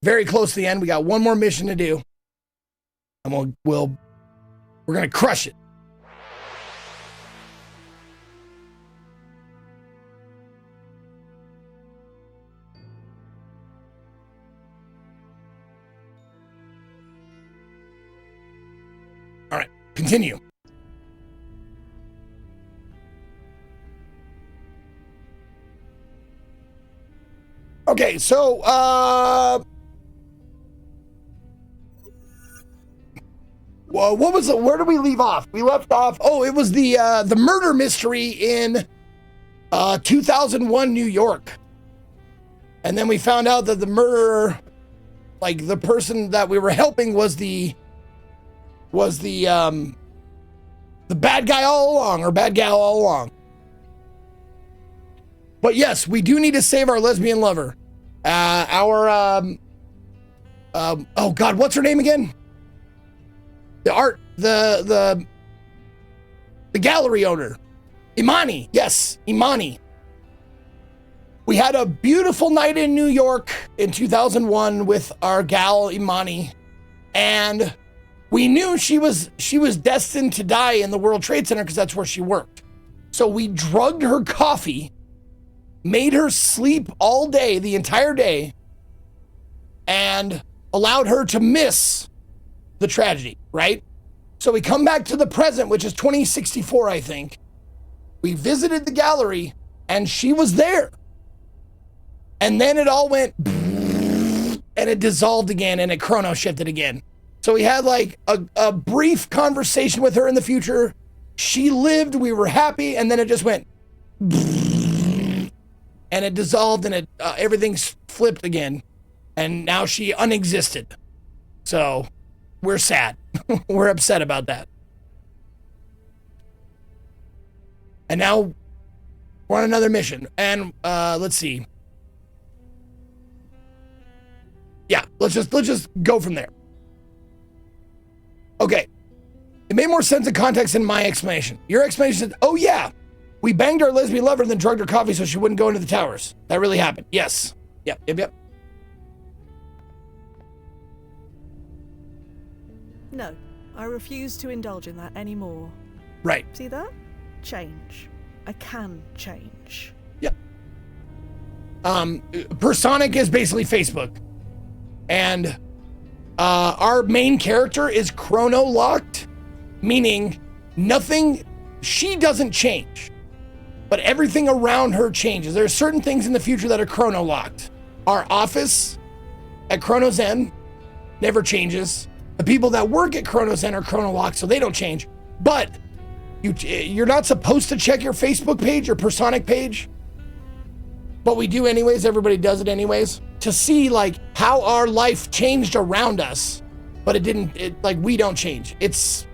very close to the end. We got one more mission to do, and we're gonna crush it. All right, continue. Okay, so well, what was it? Where did we leave off? We left off. Oh, it was the murder mystery in 2001 New York, and then we found out that the murderer, like the person that we were helping, was the bad guy all along, or bad gal all along. But yes, we do need to save our lesbian lover. Oh God, what's her name again? The gallery owner, Imani. Yes, Imani. We had a beautiful night in New York in 2001 with our gal Imani, and we knew she was destined to die in the World Trade Center because that's where she worked. So we drugged her coffee, made her sleep all day, the entire day, and allowed her to miss the tragedy, right? So we come back to the present, which is 2064, I think. We visited the gallery, and she was there. And then it all went, and it dissolved again, and it chrono shifted again. So we had like a brief conversation with her in the future. She lived, we were happy, and then it just went, and it dissolved, and it everything flipped again, and now she unexisted. So we're sad. We're upset about that. And now we're on another mission, and let's see. Yeah, let's just go from there. Okay. It made more sense in context than my explanation. Your explanation said, oh yeah, we banged our lesbian lover and then drugged her coffee so she wouldn't go into the towers. That really happened. Yes. Yep. No, I refuse to indulge in that anymore. Right. See that? Change. I can change. Yep. Personic is basically Facebook. And our main character is chrono locked, meaning nothing, she doesn't change, but everything around her changes. There are certain things in the future that are chrono locked. Our office at Chrono's End never changes. The people that work at Chrono's End are chrono locked, so they don't change. But you're not supposed to check your Facebook page, your Personic page, but we do anyways. Everybody does it anyways, to see like how our life changed around us, but we don't change. It's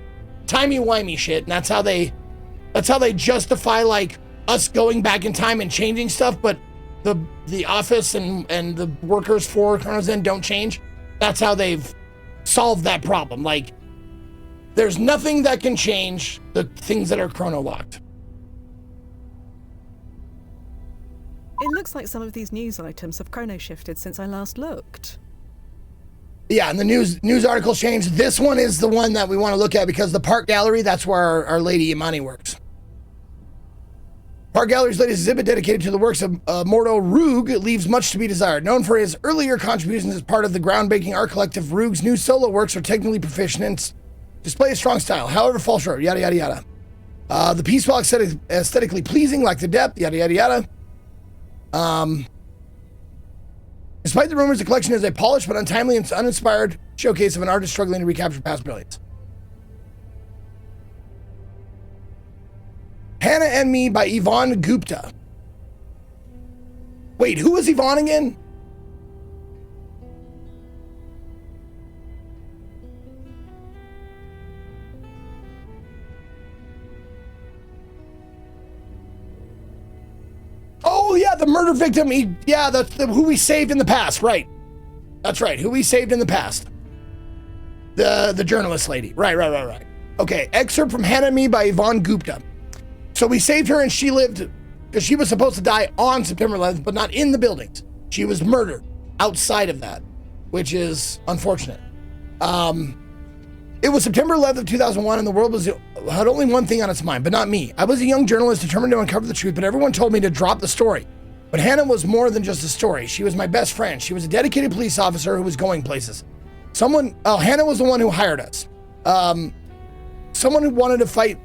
timey-wimey shit, and that's how they justify like us going back in time and changing stuff, but the office and the workers for Chrono's End don't change. That's how they've solved that problem. Like, there's nothing that can change the things that are chrono locked. It looks like some of these news items have chrono shifted since I last looked. Yeah, and the news articles changed. This one is the one that we want to look at because the Park Gallery, that's where our lady Imani works. Park Gallery's latest exhibit, dedicated to the works of Mordo Rug, leaves much to be desired. Known for his earlier contributions as part of the groundbreaking art collective, Rug's new solo works are technically proficient and display a strong style, however fall short, yada yada yada. The piece, while aesthetically pleasing, lacked the depth, yada yada yada. Despite the rumors, the collection is a polished but untimely and uninspired showcase of an artist struggling to recapture past brilliance. Hannah and Me by Yvonne Gupta. Wait, who was Yvonne again? Oh yeah, the murder victim. That's who we saved in the past, right? That's right, who we saved in the past. The journalist lady. Right. Okay, excerpt from Hannah and Me by Yvonne Gupta. So we saved her and she lived, because she was supposed to die on September 11th, but not in the buildings. She was murdered outside of that. which is unfortunate. It was September 11th of 2001, and the world had only one thing on its mind, but not me. I was a young journalist determined to uncover the truth, but everyone told me to drop the story. But Hannah was more than just a story. She was my best friend. She was a dedicated police officer who was going places. Hannah was the one who hired us. Someone who wanted to fight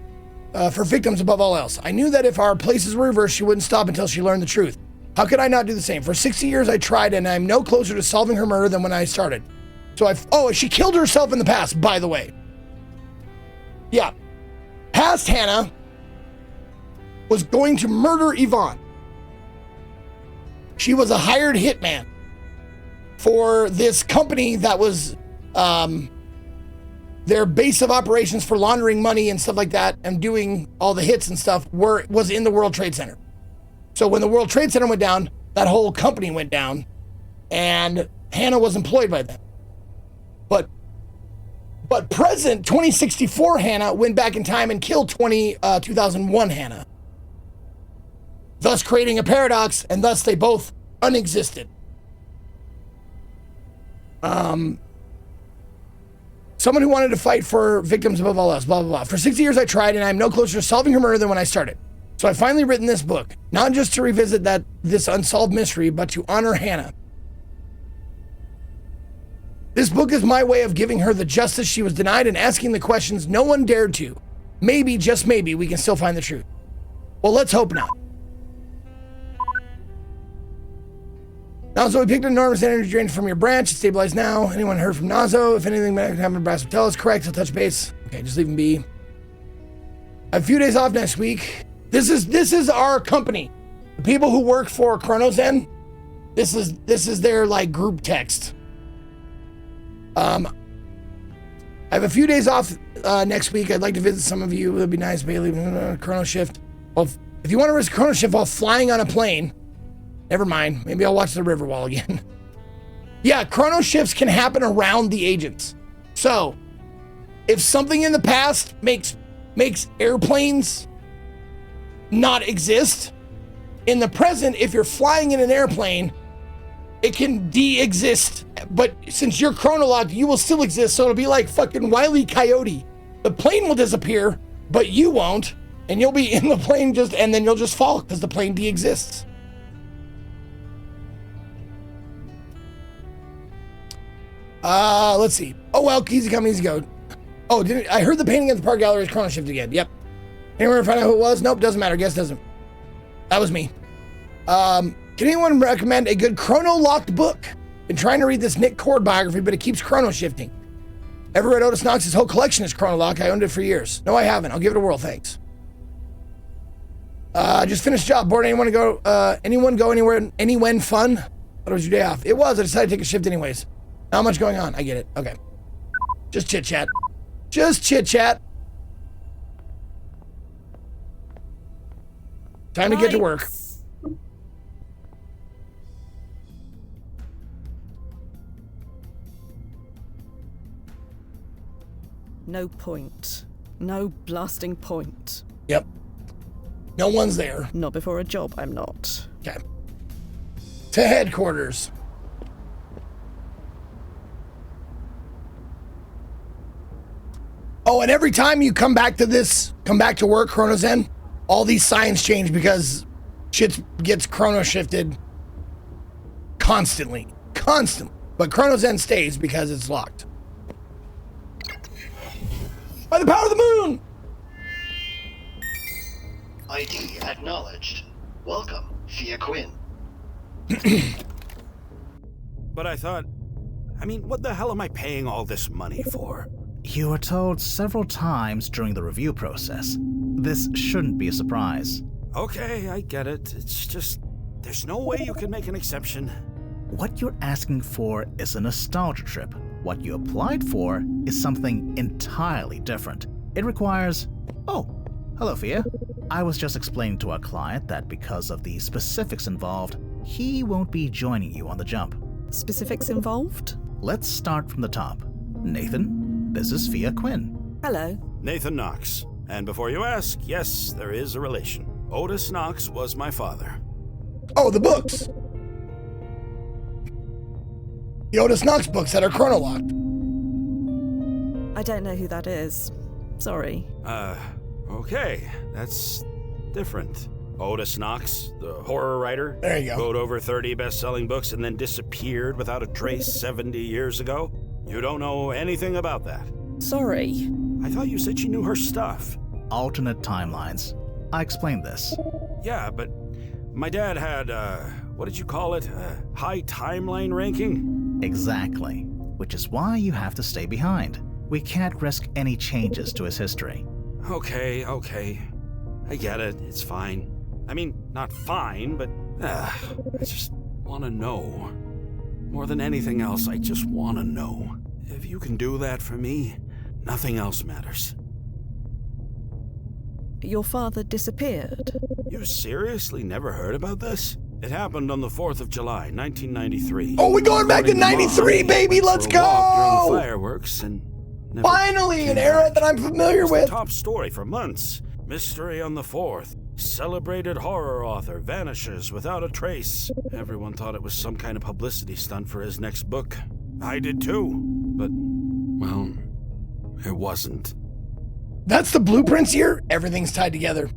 for victims above all else. I knew that if our places were reversed, she wouldn't stop until she learned the truth. How could I not do the same? For 60 years I tried, and I'm no closer to solving her murder than when I started. She killed herself in the past, by the way. Yeah. Past Hannah was going to murder Yvonne. She was a hired hitman for this company that was their base of operations for laundering money and stuff like that and doing all the hits and stuff was in the World Trade Center. So when the World Trade Center went down, that whole company went down, and Hannah was employed by them. But present 2064 Hannah went back in time and killed 2001 Hannah, thus creating a paradox, and thus they both unexisted. Someone who wanted to fight for victims above all else, blah, blah, blah. For 60 years I tried, and I'm no closer to solving her murder than when I started. So I finally written this book, not just to revisit this unsolved mystery, but to honor Hannah. This book is my way of giving her the justice she was denied and asking the questions no one dared to. Maybe, just maybe, we can still find the truth. Well, let's hope not. Nazo, we picked an enormous energy drain from your branch. It's stabilized now. Anyone heard from Nazo? If anything might happen to Brass Hotel is correct, he'll touch base. Okay, just leave him be. I have a few days off next week. This is our company. The people who work for Chronozen, this is their like group text. I have a few days off next week. I'd like to visit some of you. It would be nice, Bailey. Chrono Shift. Well, if you want to risk Chrono Shift while flying on a plane, never mind. Maybe I'll watch the Riverwall again. Yeah, Chrono Shifts can happen around the agents. So, if something in the past makes airplanes not exist, in the present, if you're flying in an airplane, it can de-exist, but since you're chronolocked, you will still exist, so it'll be like fucking Wile E. Coyote. The plane will disappear, but you won't, and you'll be in the plane and then you'll just fall, because the plane de-exists. Let's see. Oh, well, easy come, easy go. Oh, I heard the painting at the Park Gallery is Chrono Shift again. Yep. Anyone find out who it was? Nope, doesn't matter. Guess doesn't. That was me. Can anyone recommend a good chrono-locked book? Been trying to read this Nick Cord biography, but it keeps chrono shifting. Ever read Otis Knox's whole collection is chrono-locked? I owned it for years. No, I haven't. I'll give it a whirl, thanks. Just finished job. Bored. Anyone go anywhere? Anyone fun? What was your day off? It was. I decided to take a shift anyways. Not much going on. I get it. Okay. Just chit-chat. Just chit-chat. Time to get to work. No point. No blasting point. Yep. No one's there. Not before a job, I'm not. Okay. To headquarters. Oh, and every time you come back to work, Chronozen, all these signs change because shit gets chrono shifted constantly. But Chronozen stays because it's locked. By the power of the moon! ID acknowledged. Welcome, Fia Quinn. But what the hell am I paying all this money for? You were told several times during the review process. This shouldn't be a surprise. Okay, I get it. It's just, there's no way you can make an exception. What you're asking for is a nostalgia trip. What you applied for is something entirely different. It requires... Oh, hello, Fia. I was just explaining to our client that because of the specifics involved, he won't be joining you on the jump. Specifics involved? Let's start from the top. Nathan, this is Fia Quinn. Hello. Nathan Knox. And before you ask, yes, there is a relation. Otis Knox was my father. Oh, the books. The Otis Knox books that are chronolocked. I don't know who that is. Sorry. Okay. That's different. Otis Knox, the horror writer. There you go. Wrote over 30 best-selling books and then disappeared without a trace 70 years ago. You don't know anything about that. Sorry. I thought you said she knew her stuff. Alternate timelines. I explained this. Yeah, but my dad had, what did you call it? High timeline ranking? Exactly. Which is why you have to stay behind. We can't risk any changes to his history. Okay. I get it. It's fine. I mean, not fine, but I just want to know. More than anything else, I just want to know. If you can do that for me, nothing else matters. Your father disappeared. You seriously never heard about this? It happened on the 4th of July, 1993. Oh, we're going back to 93, baby. Let's For a walk during go. the fireworks and never Finally, came an era back. that I'm familiar It's the with. top story for months. Mystery on the 4th. Celebrated horror author vanishes without a trace. Everyone thought it was some kind of publicity stunt for his next book. I did too. But, well, it wasn't. That's the blueprints here. Everything's tied together.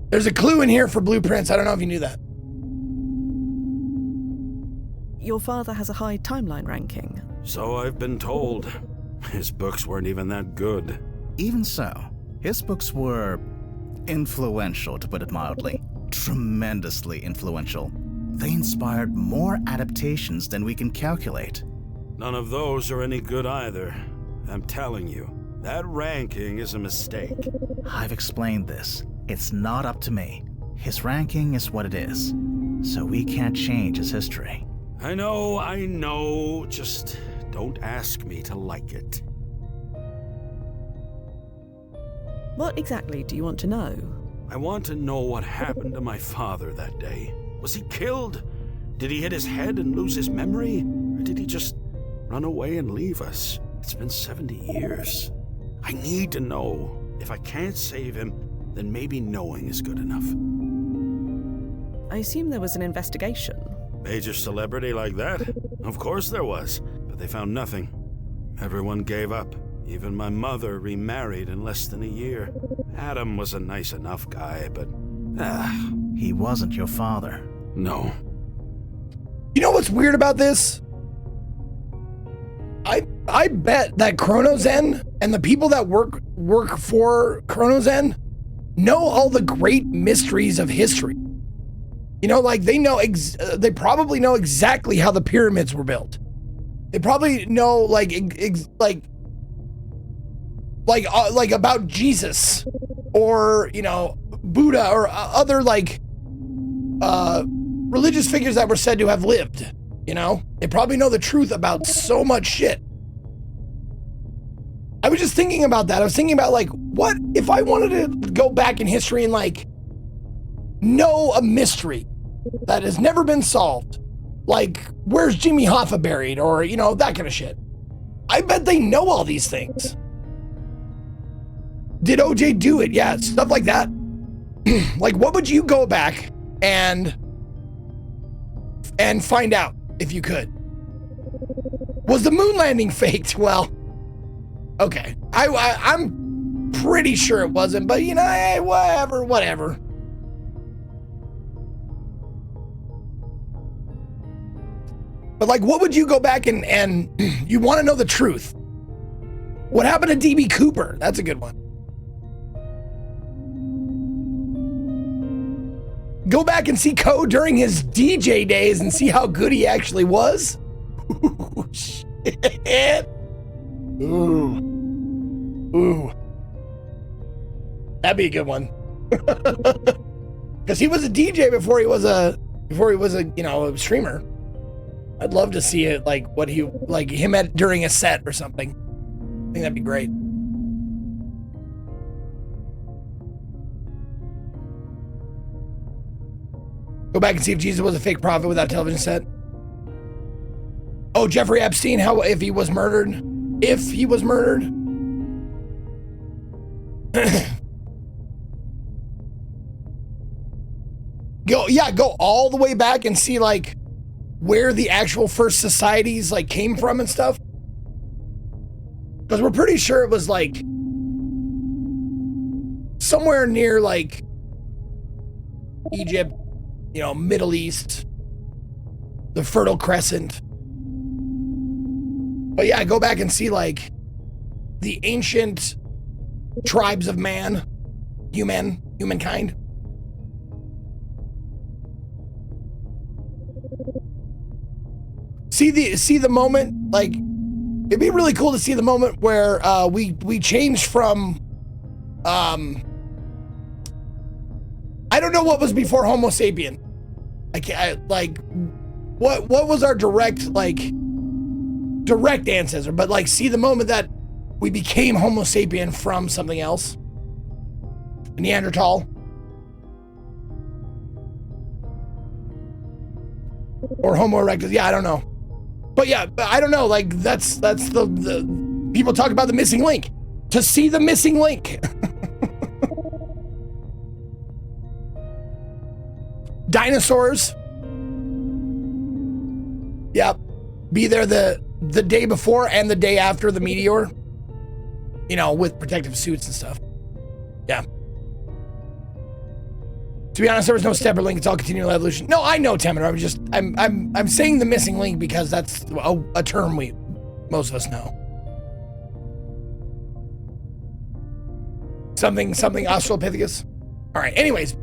There's a clue in here for blueprints. I don't know if you knew that. Your father has a high timeline ranking. So I've been told. His books weren't even that good. Even so, his books were influential, to put it mildly. Tremendously influential. They inspired more adaptations than we can calculate. None of those are any good either. I'm telling you, that ranking is a mistake. I've explained this. It's not up to me. His ranking is what it is. So we can't change his history. I know. Just don't ask me to like it. What exactly do you want to know? I want to know what happened to my father that day. Was he killed? Did he hit his head and lose his memory? Or did he just run away and leave us? It's been 70 years. I need to know. If I can't save him, then maybe knowing is good enough. I assume there was an investigation. Major celebrity like that? Of course there was, but they found nothing. Everyone gave up. Even my mother remarried in less than a year. Adam was a nice enough guy, but... He wasn't your father. no. You know what's weird about this? I bet that Chronozen and the people that work for Chronozen know all the great mysteries of history. You know, like they know, they probably know exactly how the pyramids were built. They probably know like about Jesus or, you know, Buddha or other like religious figures that were said to have lived. You know, they probably know the truth about so much shit. I was just thinking about that. I was thinking about like, what if I wanted to go back in history and like know a mystery that has never been solved? Like, where's Jimmy Hoffa buried? Or, you know, that kind of shit. I bet they know all these things. Did OJ do it? Yeah, stuff like that. Like, what would you go back and find out if you could? Was the moon landing faked? Well, okay. I'm pretty sure it wasn't, but you know, hey, whatever. But like, what would you go back and you want to know the truth? What happened to DB Cooper? That's a good one. Go back and see Code during his DJ days and see how good he actually was. Ooh, shit. Ooh. That'd be a good one. Because he was a DJ before he was a you know, a streamer. I'd love to see it, like what he, like him at during a set or something. I think that'd be great. Go back and see if Jesus was a fake prophet without a television set. Oh, Jeffrey Epstein, how if he was murdered? If he was murdered? Go all the way back and see like where the actual first societies like came from and stuff. Because we're pretty sure it was like somewhere near like Egypt, you know, Middle East, the Fertile Crescent. But yeah, go back and see like the ancient tribes of humankind. See the moment, like it'd be really cool to see the moment where we changed from I don't know what was before Homo sapien. What was our direct ancestor, but like see the moment that we became Homo sapien from something else. Neanderthal. Or Homo erectus. Yeah, I don't know. But yeah, I don't know. Like that's the people talk about the missing link. To see the missing link. Dinosaurs. Yep. Be there the day before and the day after the meteor. You know, with protective suits and stuff. Yeah. To be honest, there was no stepper link. It's all continual evolution. No, I know, Temeter. I'm saying the missing link because that's a term most of us know. Something Australopithecus. All right. Anyways,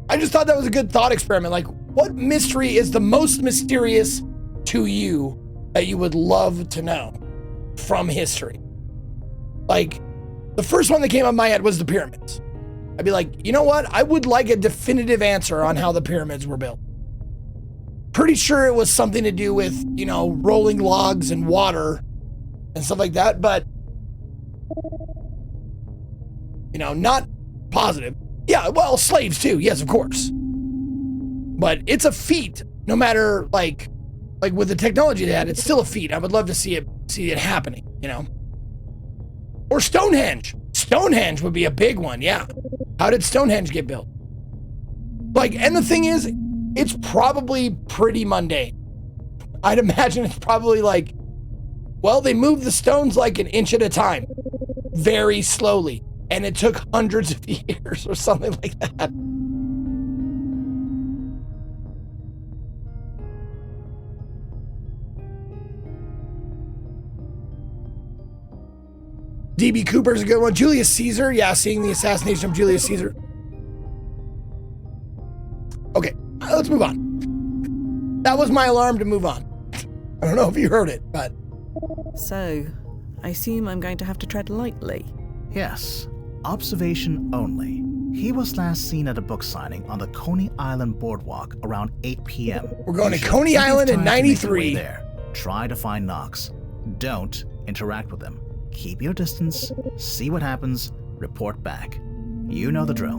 I just thought that was a good thought experiment. Like, what mystery is the most mysterious to you that you would love to know from history? Like, the first one that came up in my head was the pyramids. I'd be like, you know what? I would like a definitive answer on how the pyramids were built. Pretty sure it was something to do with, you know, rolling logs and water and stuff like that, but, you know, not positive. Yeah, well, slaves too. Yes, of course. But it's a feat, no matter like with the technology they had, it's still a feat. I would love to see it happening, you know? Or Stonehenge. Stonehenge would be a big one, yeah. How did Stonehenge get built? Like, and the thing is, it's probably pretty mundane. I'd imagine it's probably like, well, they moved the stones like an inch at a time, very slowly, and it took hundreds of years or something like that. DB Cooper's a good one. Julius Caesar. Yeah, seeing the assassination of Julius Caesar. Okay, let's move on. That was my alarm to move on. I don't know if you heard it, but... So, I assume I'm going to have to tread lightly. Yes, observation only. He was last seen at a book signing on the Coney Island boardwalk around 8 p.m. We're going to Coney Island in 93. There. Try to find Knox. Don't interact with him. Keep your distance, see what happens, report back. You know the drill.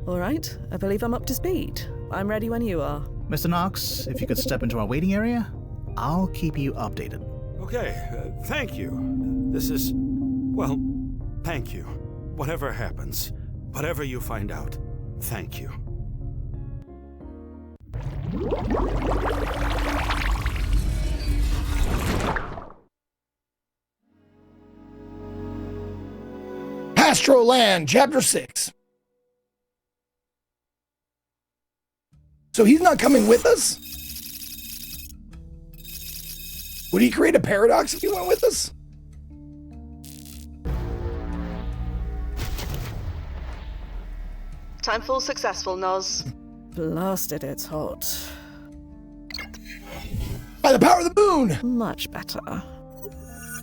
All right, I believe I'm up to speed. I'm ready when you are. Mr. Knox, if you could step into our waiting area, I'll keep you updated. Okay, thank you. This is... well, thank you. Whatever happens, whatever you find out, thank you. Astroland, Chapter 6. So he's not coming with us? Would he create a paradox if he went with us? Timefall successful, Noz. Blasted, it's hot. By the power of the moon! Much better.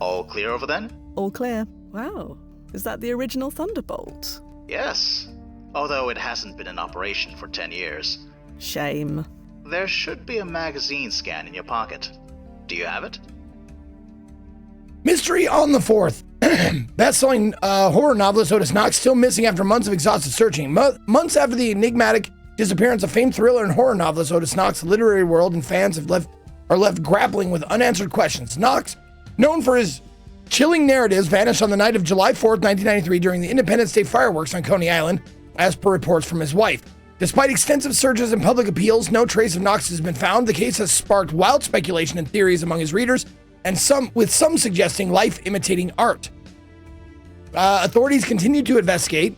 All clear over then? All clear. Wow. Is that the original Thunderbolt? Yes. Although it hasn't been in operation for 10 years. Shame. There should be a magazine scan in your pocket. Do you have it? Mystery on the 4th. Best-selling horror novelist Otis Knox still missing after months of exhausted searching. Months after the enigmatic disappearance of famed thriller and horror novelist Otis Knox, the literary world and fans are left grappling with unanswered questions. Knox, known for his chilling narratives, vanished on the night of July 4th, 1993 during the Independence Day fireworks on Coney Island, as per reports from his wife. Despite extensive searches and public appeals, no trace of Knox has been found. The case has sparked wild speculation and theories among his readers, and some suggesting life imitating art. Authorities continue to investigate,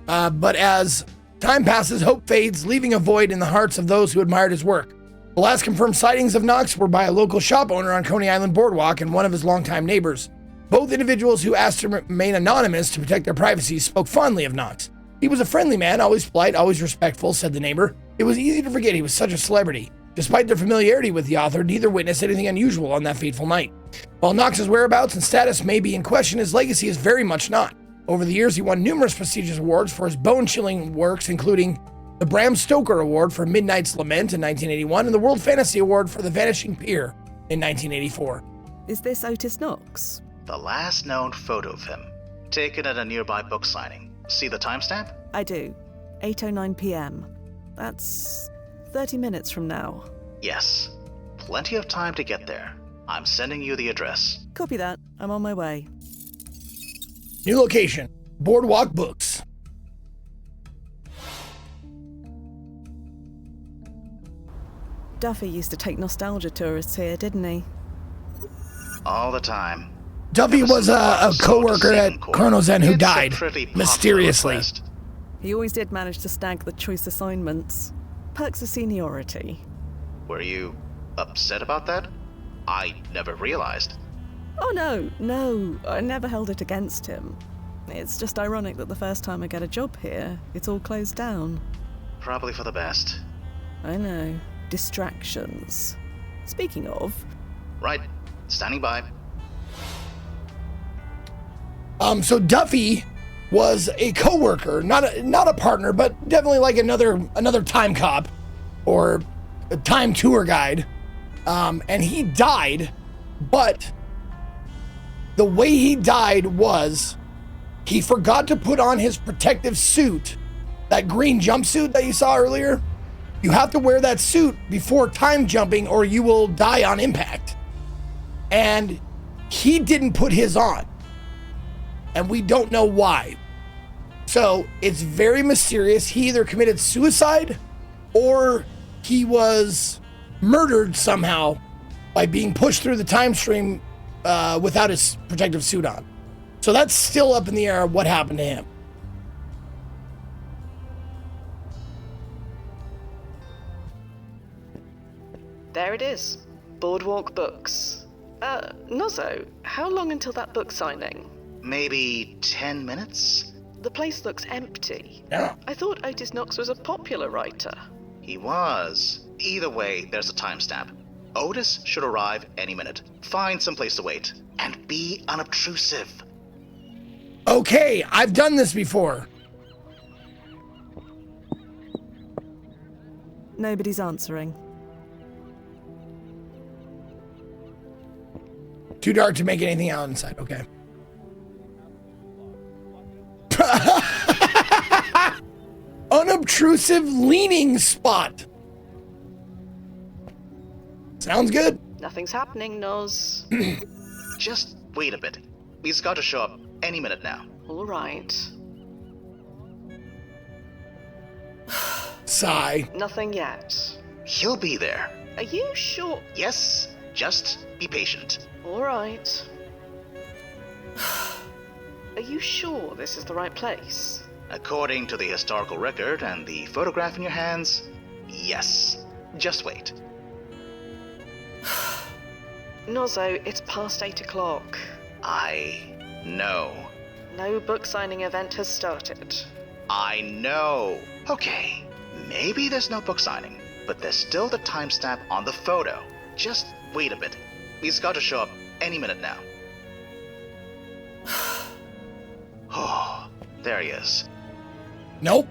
but as time passes, hope fades, leaving a void in the hearts of those who admired his work. The last confirmed sightings of Knox were by a local shop owner on Coney Island Boardwalk and one of his longtime neighbors. Both individuals who asked to remain anonymous to protect their privacy spoke fondly of Knox. He was a friendly man, always polite, always respectful, said the neighbor. It was easy to forget he was such a celebrity. Despite their familiarity with the author, neither witnessed anything unusual on that fateful night. While Knox's whereabouts and status may be in question, his legacy is very much not. Over the years, he won numerous prestigious awards for his bone-chilling works, including the Bram Stoker Award for Midnight's Lament in 1981 and the World Fantasy Award for The Vanishing Pier in 1984. Is this Otis Knox? The last known photo of him, taken at a nearby book signing. See the timestamp? I do. 8:09 p.m. That's 30 minutes from now. Yes. Plenty of time to get there. I'm sending you the address. Copy that. I'm on my way. New location, Boardwalk Books. Duffy used to take nostalgia tourists here, didn't he? All the time. Duffy was a co-worker at Colonel Zen who died, mysteriously. Request. He always did manage to snag the choice assignments. Perks of seniority. Were you upset about that? I never realized. Oh no, I never held it against him. It's just ironic that the first time I get a job here, it's all closed down. Probably for the best. I know. Distractions. Speaking of... Right. Standing by. So Duffy was a co-worker, not a partner, but definitely like another time cop or a time tour guide. And he died, but the way he died was he forgot to put on his protective suit, that green jumpsuit that you saw earlier. You have to wear that suit before time jumping or you will die on impact. And he didn't put his on. And we don't know why. So it's very mysterious. He either committed suicide or he was murdered somehow by being pushed through the time stream without his protective suit on. So that's still up in the air what happened to him. There it is. Boardwalk Books. Nozzo, how long until that book signing? Maybe 10 minutes? The place looks empty. Yeah. I thought Otis Knox was a popular writer. He was. Either way, there's a timestamp. Otis should arrive any minute. Find some place to wait. And be unobtrusive. Okay, I've done this before. Nobody's answering. Too dark to make anything out inside. Okay. Unobtrusive leaning spot. Sounds good. Nothing's happening, Noz. Just wait a bit. He's got to show up any minute now. All right. Sigh. Nothing yet. He'll be there. Are you sure? Yes, just be patient. All right. Are you sure this is the right place? According to the historical record and the photograph in your hands, yes. Just wait. Nozzo, it's past 8 o'clock. I know. No book signing event has started. I know. Okay, maybe there's no book signing, but there's still the timestamp on the photo. Just wait a bit. He's got to show up any minute now. Oh, there he is. Nope,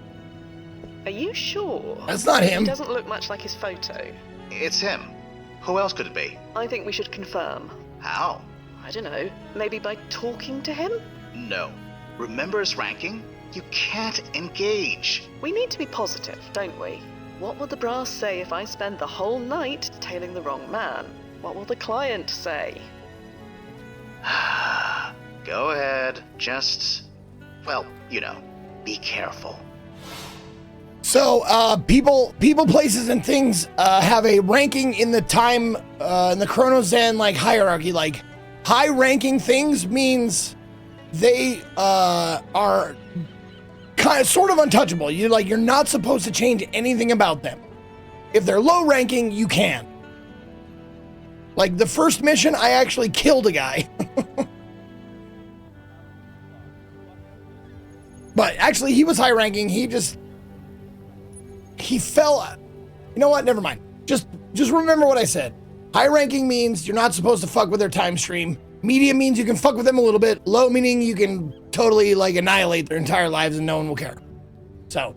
Are you sure? that's not him. He doesn't look much like his photo. It's him. Who else could it be? I think we should confirm. How? I don't know. Maybe by talking to him? No. Remember his ranking? You can't engage. We need to be positive, don't we? What will the brass say if I spend the whole night tailing the wrong man? What will the client say? Go ahead. Just, well, you know, be careful. So, people, places, and things have a ranking in the time, in the Chronozen, like, hierarchy. Like, high-ranking things means they are kind of, sort of untouchable. You're not supposed to change anything about them. If they're low-ranking, you can. Like, the first mission, I actually killed a guy. But actually, he was high-ranking. He fell. You know what? Never mind. Just remember what I said. High-ranking means you're not supposed to fuck with their time stream. Medium means you can fuck with them a little bit. Low meaning you can totally, like, annihilate their entire lives and no one will care. So,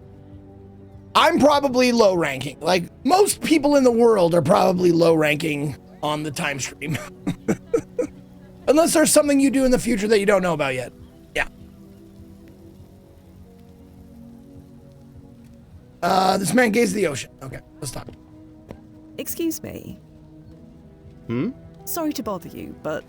I'm probably low-ranking. Like, most people in the world are probably low-ranking on the time stream. Unless there's something you do in the future that you don't know about yet. Yeah. This man gazed at the ocean. Okay, let's talk. Excuse me. Sorry to bother you, but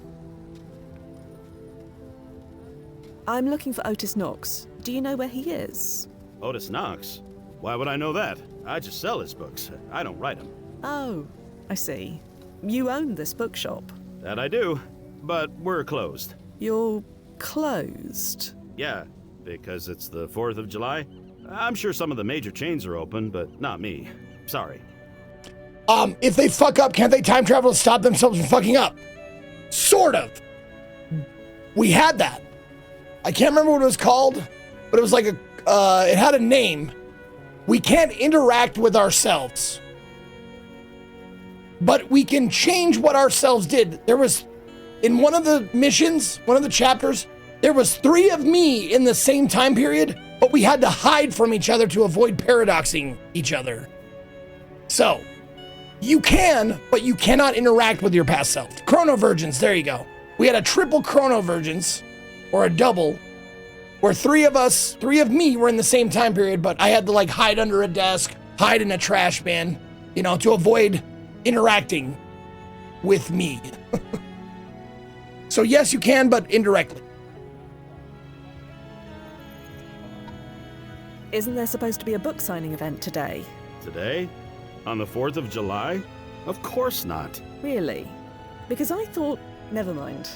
I'm looking for Otis Knox. Do you know where he is? Otis Knox? Why would I know that? I just sell his books. I don't write them. Oh, I see. You own this bookshop. That I do, but we're closed. You're closed? Yeah, because it's the 4th of July. I'm sure some of the major chains are open, but not me. Sorry. If they fuck up, can't they time travel to stop themselves from fucking up? Sort of. We had that. I can't remember what it was called, but it was like it had a name. We can't interact with ourselves, but we can change what ourselves did. There was, in one of the missions, one of the chapters, there was 3 of me in the same time period, but we had to hide from each other to avoid paradoxing each other. So, you can, but you cannot interact with your past self. Chronovergence, there you go. We had a triple chronovergence, or a double, where 3 of me were in the same time period, but I had to, like, hide under a desk, hide in a trash bin, you know, to avoid interacting with me. So yes, you can, but indirectly. Isn't there supposed to be a book signing event today? Today? On the 4th of July? Of course not. Really? Because I thought... Never mind.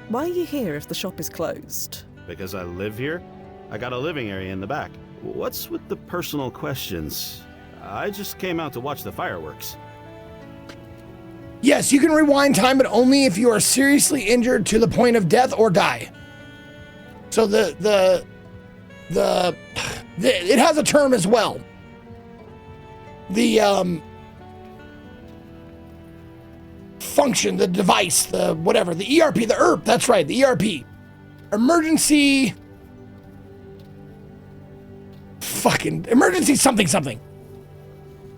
Why are you here if the shop is closed? Because I live here? I got a living area in the back. What's with the personal questions? I just came out to watch the fireworks. Yes, you can rewind time, but only if you are seriously injured to the point of death or die. So it has a term as well. The function, the device, the whatever, the ERP, the ERP, that's right, the ERP. Emergency something.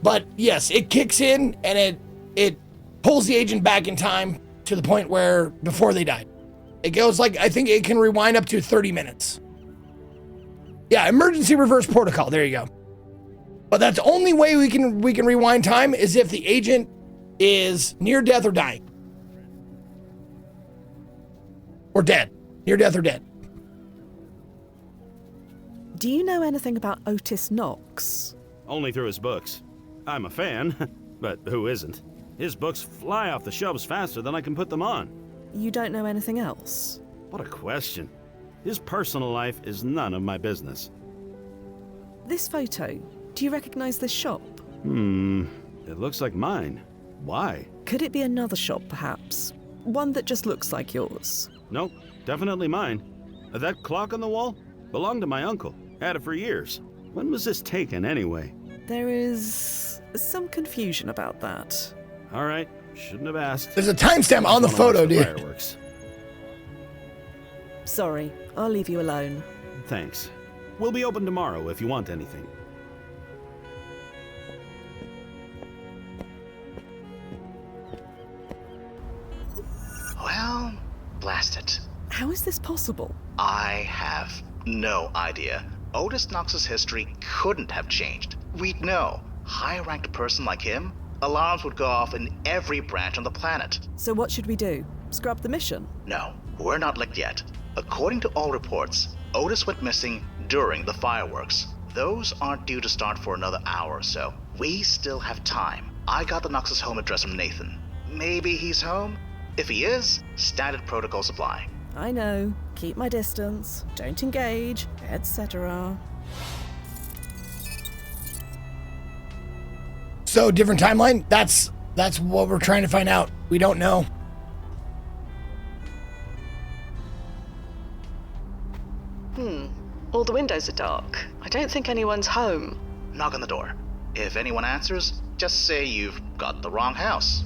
But yes, it kicks in and it pulls the agent back in time to the point where before they died. It goes like, I think it can rewind up to 30 minutes. Yeah, emergency reverse protocol. There you go. But that's the only way we can rewind time is if the agent is near death or dying. Or dead. Near death or dead. Do you know anything about Otis Knox? Only through his books. I'm a fan, but who isn't? His books fly off the shelves faster than I can put them on. You don't know anything else? What a question. His personal life is none of my business. This photo, do you recognize this shop? It looks like mine. Why? Could it be another shop, perhaps? One that just looks like yours? Nope, definitely mine. That clock on the wall belonged to my uncle. Had it for years. When was this taken, anyway? There is some confusion about that. All right, shouldn't have asked. There's a timestamp on the photo, dude. Fireworks. Sorry, I'll leave you alone. Thanks. We'll be open tomorrow if you want anything. Well, blast it. How is this possible? I have no idea. Otis Knox's history couldn't have changed. We'd know. High-ranked person like him, alarms would go off in every branch on the planet. So what should we do? Scrub the mission? No, we're not licked yet. According to all reports, Otis went missing during the fireworks. Those aren't due to start for another hour or so. We still have time. I got the Knox's home address from Nathan. Maybe he's home? If he is, standard protocols apply. I know. Keep my distance. Don't engage, etc. So, different timeline? That's what we're trying to find out. We don't know. All the windows are dark. I don't think anyone's home. Knock on the door. If anyone answers, just say you've got the wrong house.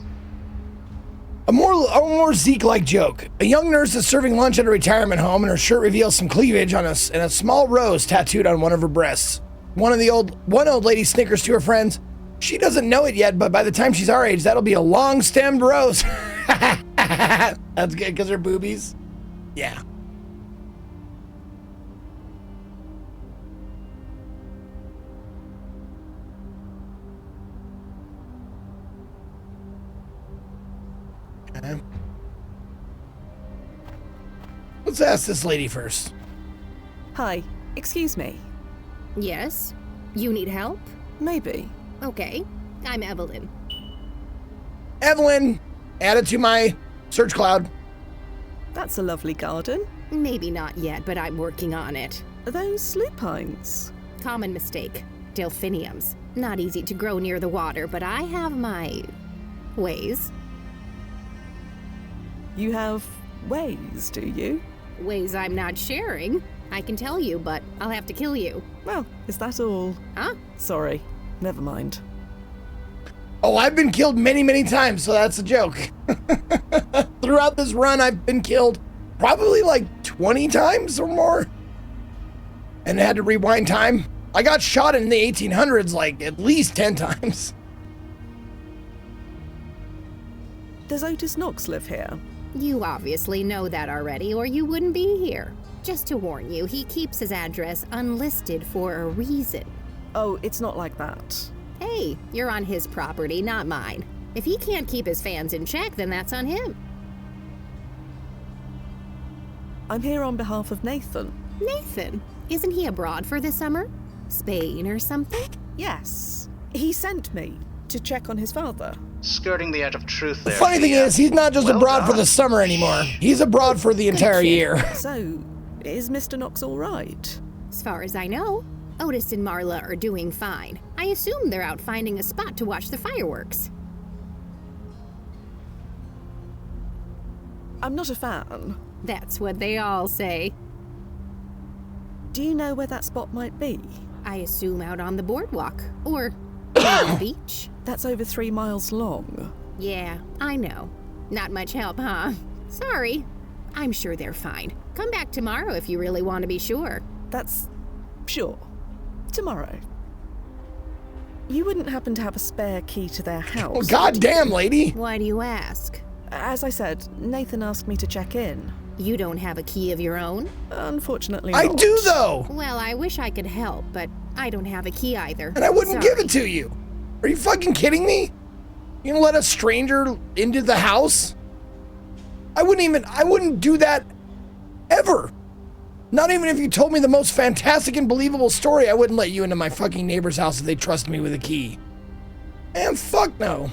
A more Zeke-like joke. A young nurse is serving lunch at a retirement home, and her shirt reveals some cleavage and a small rose tattooed on one of her breasts. One old lady snickers to her friends. She doesn't know it yet, but by the time she's our age, that'll be a long-stemmed rose. That's good, because her boobies. Yeah. Okay. Let's ask this lady first. Hi, excuse me. Yes? You need help? Maybe. Okay, I'm Evelyn. Evelyn, add it to my search cloud. That's a lovely garden. Maybe not yet, but I'm working on it. Are those lupines? Common mistake. Delphiniums. Not easy to grow near the water, but I have my ways. You have ways, do you? Ways I'm not sharing. I can tell you, but I'll have to kill you. Well, is that all? Huh? Sorry, never mind. Oh, I've been killed many, many times, so that's a joke. Throughout this run, I've been killed probably like 20 times or more. And I had to rewind time. I got shot in the 1800s like at least 10 times. Does Otis Knox live here? You obviously know that already, or you wouldn't be here. Just to warn you, he keeps his address unlisted for a reason. Oh, it's not like that. Hey, you're on his property, not mine. If he can't keep his fans in check, then that's on him. I'm here on behalf of Nathan. Nathan? Isn't he abroad for the summer? Spain or something? Yes. He sent me to check on his father. Skirting the edge of truth The there. funny thing is, he's not just Well abroad for done. the summer anymore. He's abroad for the entire kid. year. So, is Mr. Knox all right? As far as I know, Otis and Marla are doing fine. I assume they're out finding a spot to watch the fireworks. I'm not a fan. That's what they all say. Do you know where that spot might be? I assume out on the boardwalk. Or on the beach. That's over 3 miles long. Yeah, I know. Not much help, huh? Sorry. I'm sure they're fine. Come back tomorrow if you really want to be sure. That's... sure. Tomorrow. You wouldn't happen to have a spare key to their house? Oh, goddamn, lady. Why do you ask? As I said, Nathan asked me to check in. You don't have a key of your own? Unfortunately I not. do, though. Well, I wish I could help, but I don't have a key either. And I wouldn't give Sorry. it to you. Are you fucking kidding me? You gonna let a stranger into the house? I wouldn't do that ever. Not even if you told me the most fantastic and believable story, I wouldn't let you into my fucking neighbor's house if they trust me with a key. And fuck no.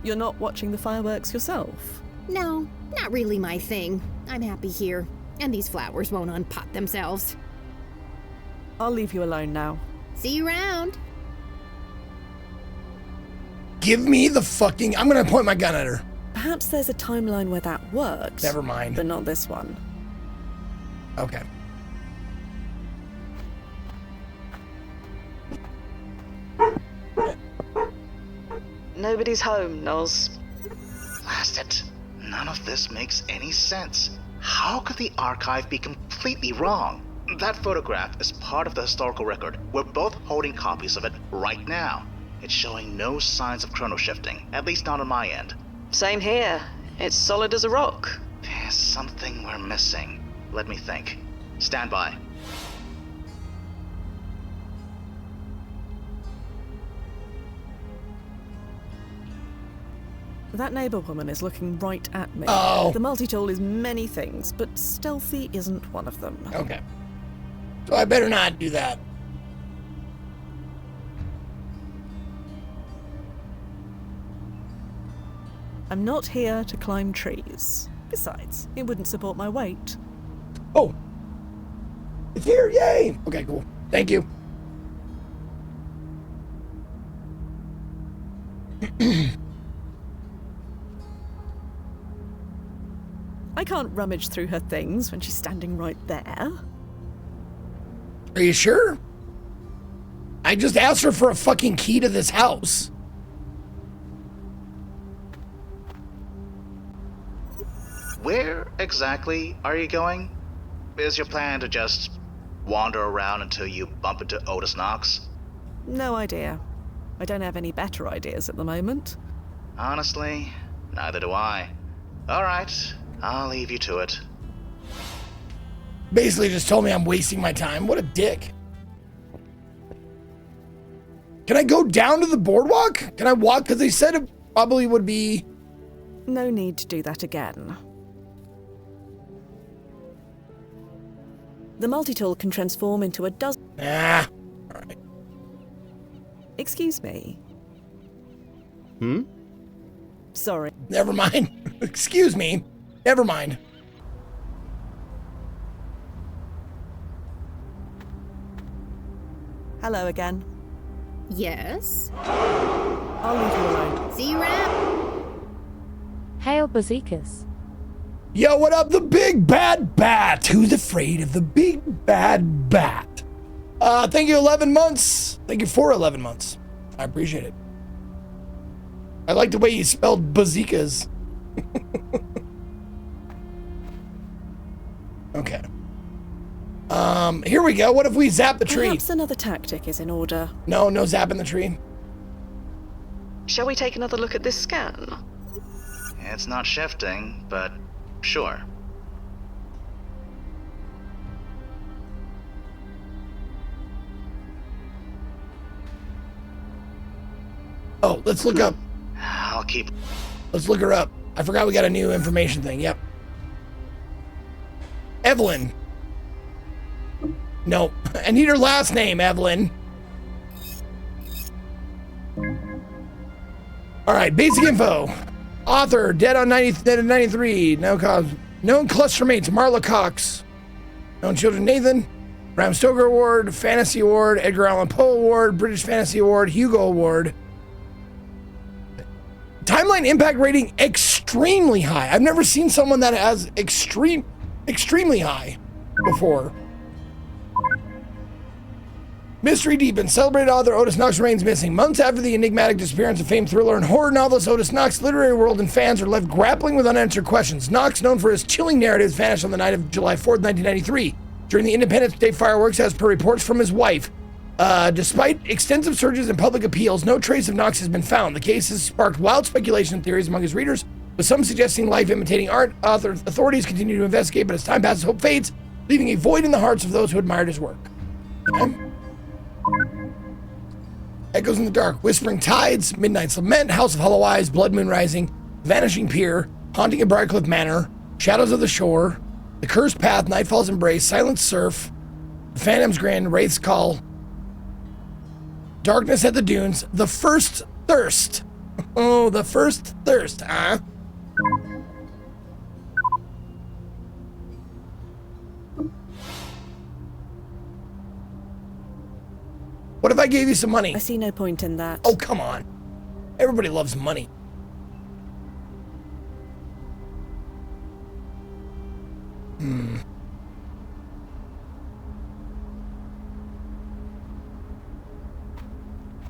You're not watching the fireworks yourself? No, not really my thing. I'm happy here. And these flowers won't unpot themselves. I'll leave you alone now. See you around. Give me the fucking... I'm gonna point my gun at her. Perhaps there's a timeline where that worked. Never mind. But not this one. Okay. Nobody's home, Noz. Blast it. None of this makes any sense. How could the archive be completely wrong? That photograph is part of the historical record. We're both holding copies of it right now. It's showing no signs of chrono shifting, at least not on my end. Same here. It's solid as a rock. There's something we're missing. Let me think. Stand by. That neighbour woman is looking right at me. Oh. The multi-tool is many things, but stealthy isn't one of them. Okay. So I better not do that. I'm not here to climb trees. Besides, it wouldn't support my weight. Oh. It's here. Yay. Okay, cool. Thank you. I can't rummage through her things when she's standing right there. Are you sure? I just asked her for a fucking key to this house. Where exactly are you going? Is your plan to just wander around until you bump into Otis Knox? No idea. I don't have any better ideas at the moment. Honestly, neither do I. Alright, I'll leave you to it. Basically just told me I'm wasting my time. What a dick. Can I go down to the boardwalk? Can I walk? Because they said it probably would be... No need to do that again. The multi-tool can transform into a dozen... Ah, all right. Excuse me. Hmm? Sorry. Never mind. Excuse me. Never mind. Hello again. Yes? I'll leave you alone. Z-Rap? Hail Bazookas. Yo, what up, the big bad bat? Who's afraid of the big bad bat? Thank you, 11 months. Thank you for 11 months. I appreciate it. I like the way you spelled bazookas. Okay. Here we go. What if we zap the tree? Perhaps another tactic is in order. No zapping the tree. Shall we take another look at this scan? It's not shifting, but sure. Oh, let's look up. I'll keep... Let's look her up. I forgot we got a new information thing. Yep. Evelyn. No, I need her last name, Evelyn. All right, basic info. Author, dead on 93. No cause. Known cluster mates, Marla Cox. Known children, Nathan. Bram Stoker Award, Fantasy Award, Edgar Allan Poe Award, British Fantasy Award, Hugo Award. Timeline impact rating, extremely high. I've never seen someone that has extremely high before. Mystery deepens. Celebrated author Otis Knox remains missing. Months after the enigmatic disappearance of famed thriller and horror novelist Otis Knox, literary world and fans are left grappling with unanswered questions. Knox, known for his chilling narratives, vanished on the night of July 4th, 1993, during the Independence Day fireworks, as per reports from his wife. Despite extensive searches and public appeals, no trace of Knox has been found. The case has sparked wild speculation and theories among his readers, with some suggesting life imitating art. Authorities continue to investigate, but as time passes, hope fades, leaving a void in the hearts of those who admired his work. Okay. Echoes in the Dark, Whispering Tides, Midnight's Lament, House of Hollow Eyes, Blood Moon Rising, Vanishing Pier, Haunting of Briarcliff Manor, Shadows of the Shore, The Cursed Path, Nightfall's Embrace, Silent Surf, The Phantom's Grin, Wraith's Call, Darkness at the Dunes, The First Thirst. Oh, The First Thirst, huh? What if I gave you some money? I see no point in that. Oh, come on. Everybody loves money.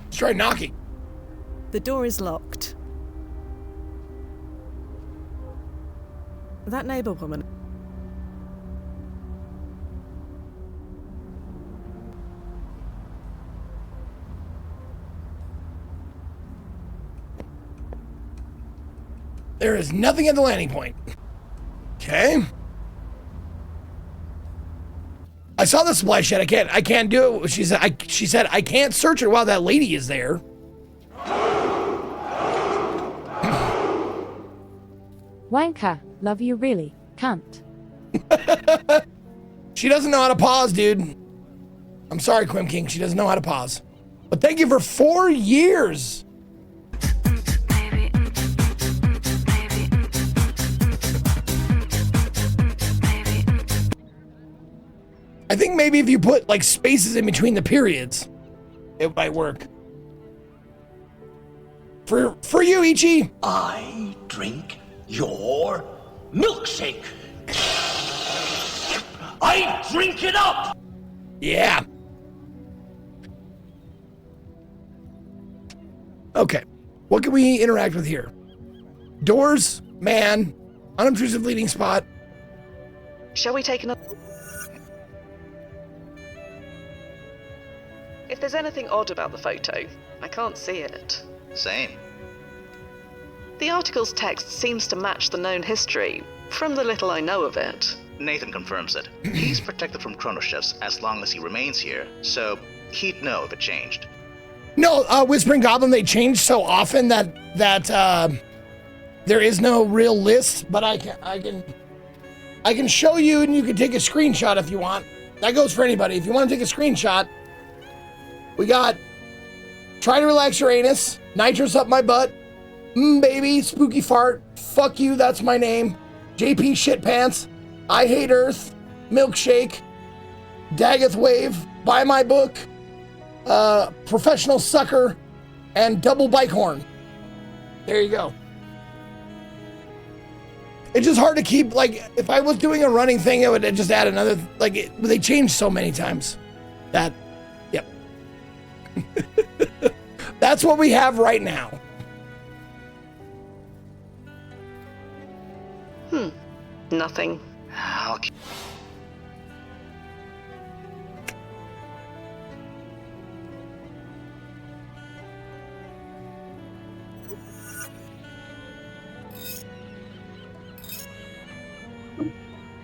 Let's try knocking. The door is locked. That neighbor woman. There is nothing at the landing point. Okay. I saw the supply shed. I can't do it. She said I can't search it while that lady is there. Wanker, love you really, cunt. She doesn't know how to pause, dude. I'm sorry, Quim King. She doesn't know how to pause. But thank you for 4 years. I think maybe if you put like spaces in between the periods, it might work. For you, Ichi. I drink your milkshake. I drink it up! Yeah. Okay. What can we interact with here? Doors, man, unobtrusive leading spot. Shall we take another? If there's anything odd about the photo, I can't see it. Same. The article's text seems to match the known history, from the little I know of it. Nathan confirms it. He's protected from chrono shifts as long as he remains here, so he'd know if it changed. No, Whispering Goblin, they change so often that there is no real list, but I can show you and you can take a screenshot if you want. That goes for anybody. If you want to take a screenshot, we got Try to Relax Your Anus, Nitrous Up My Butt, Baby, Spooky Fart, Fuck You, That's My Name, JP Shit Pants, I Hate Earth, Milkshake, Daggeth Wave, Buy My Book, Professional Sucker, and Double Bike Horn. There you go. It's just hard to keep, like, if I was doing a running thing, it would just add another, like, they changed so many times that, yep. That's what we have right now. Nothing.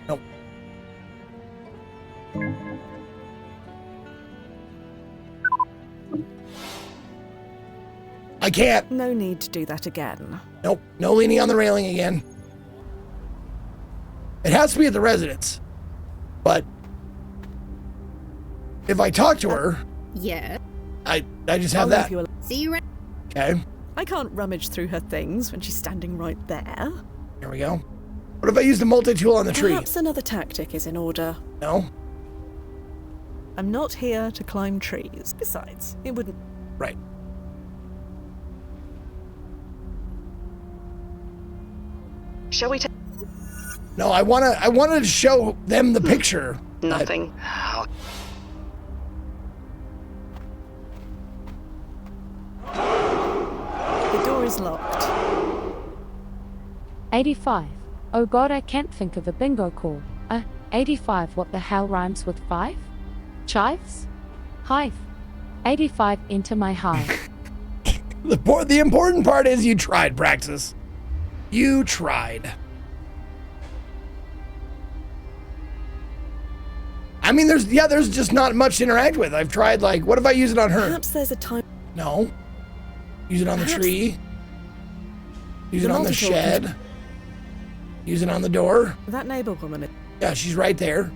Nope. I can't. No need to do that again. Nope. No leaning on the railing again. It has to be at the residence. But if I talk to her, Yeah. I just have I'll that. leave you See you around. Okay. I can't rummage through her things when she's standing right there. Here we go. What if I use the multi-tool on the tree? Perhaps another tactic is in order. No? I'm not here to climb trees. Besides, it wouldn't... Right. Shall we take... No, I wanted to show them the picture. Nothing. The door is locked. 85. Oh god, I can't think of a bingo call. 85, what the hell rhymes with 5? Chives? Hive. 85 into my hive. The important part is you tried, Praxis. You tried. I mean, there's just not much to interact with. I've tried, like, what if I use it on her? Perhaps there's a time... No. Use it on the Perhaps tree. Use the it on the multi-tool shed. Use it on the door. That neighbor woman... Yeah, she's right there.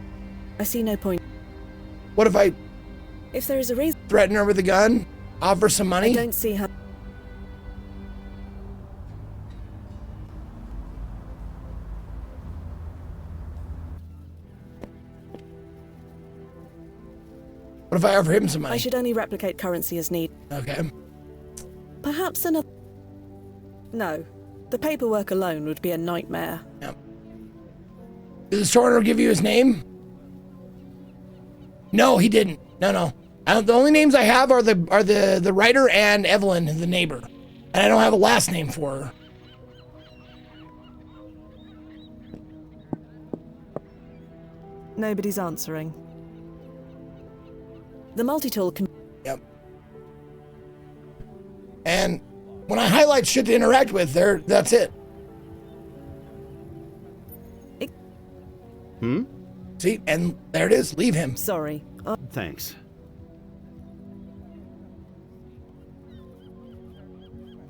I see no point. What if I If there is a reason... threaten her with a gun? Offer some I money? don't see how... What if I offer him some money? I should only replicate currency as need. Okay. Perhaps another... No. The paperwork alone would be a nightmare. Yep. Did the store owner give you his name? No, he didn't. No. The only names I have are the writer and Evelyn, the neighbor. And I don't have a last name for her. Nobody's answering. The multi-tool can... Yep. And when I highlight shit to interact with, that's it. See, and there it is. Leave him. Sorry. Thanks.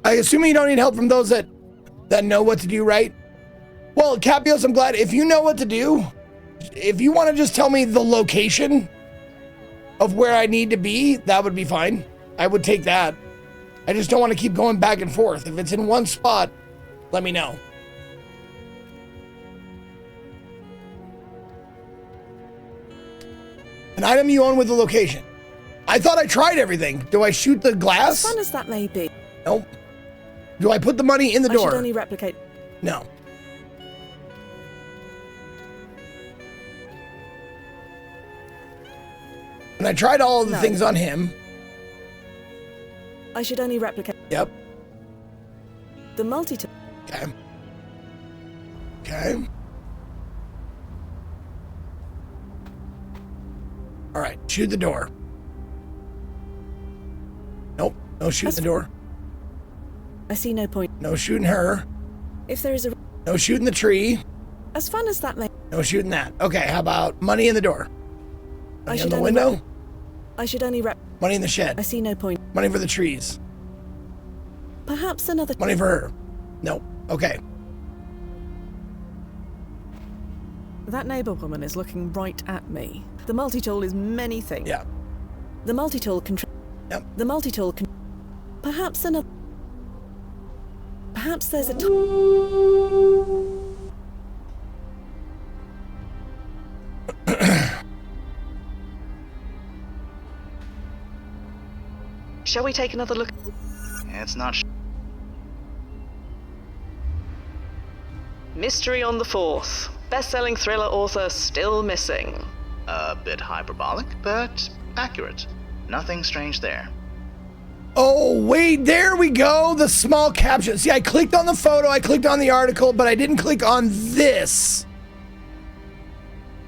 I assume you don't need help from those that know what to do, right? Well, Capios, I'm glad. If you know what to do, if you want to just tell me the location of where I need to be, that would be fine. I would take that. I just don't want to keep going back and forth. If it's in one spot, let me know. An item you own with the location. I thought I tried everything. Do I shoot the glass? As fun as that may be. Nope. Do I put the money in the I door? should only replicate. No. And I tried all of the things on him. I should only replicate. Yep. The multi-tool. Okay. Okay. All right, shoot the door. Nope, no shooting the door. I see no point. No shooting her. If there is a... No shooting the tree. As fun as that may... No shooting that. Okay, how about money in the door? Money in the window? I should only Money in the shed. I see no point. Money for the trees. Perhaps another... Money for her. Nope. Okay. That neighbor woman is looking right at me. The multi-tool is many things. Yeah. The multi-tool can... Yep. The multi-tool can... Perhaps another... Perhaps there's a... Shall we take another look? It's not. Mystery on the Fourth. Best-selling thriller author still missing. A bit hyperbolic, but accurate. Nothing strange there. Oh, wait, there we go. The small caption. See, I clicked on the photo, I clicked on the article, but I didn't click on this.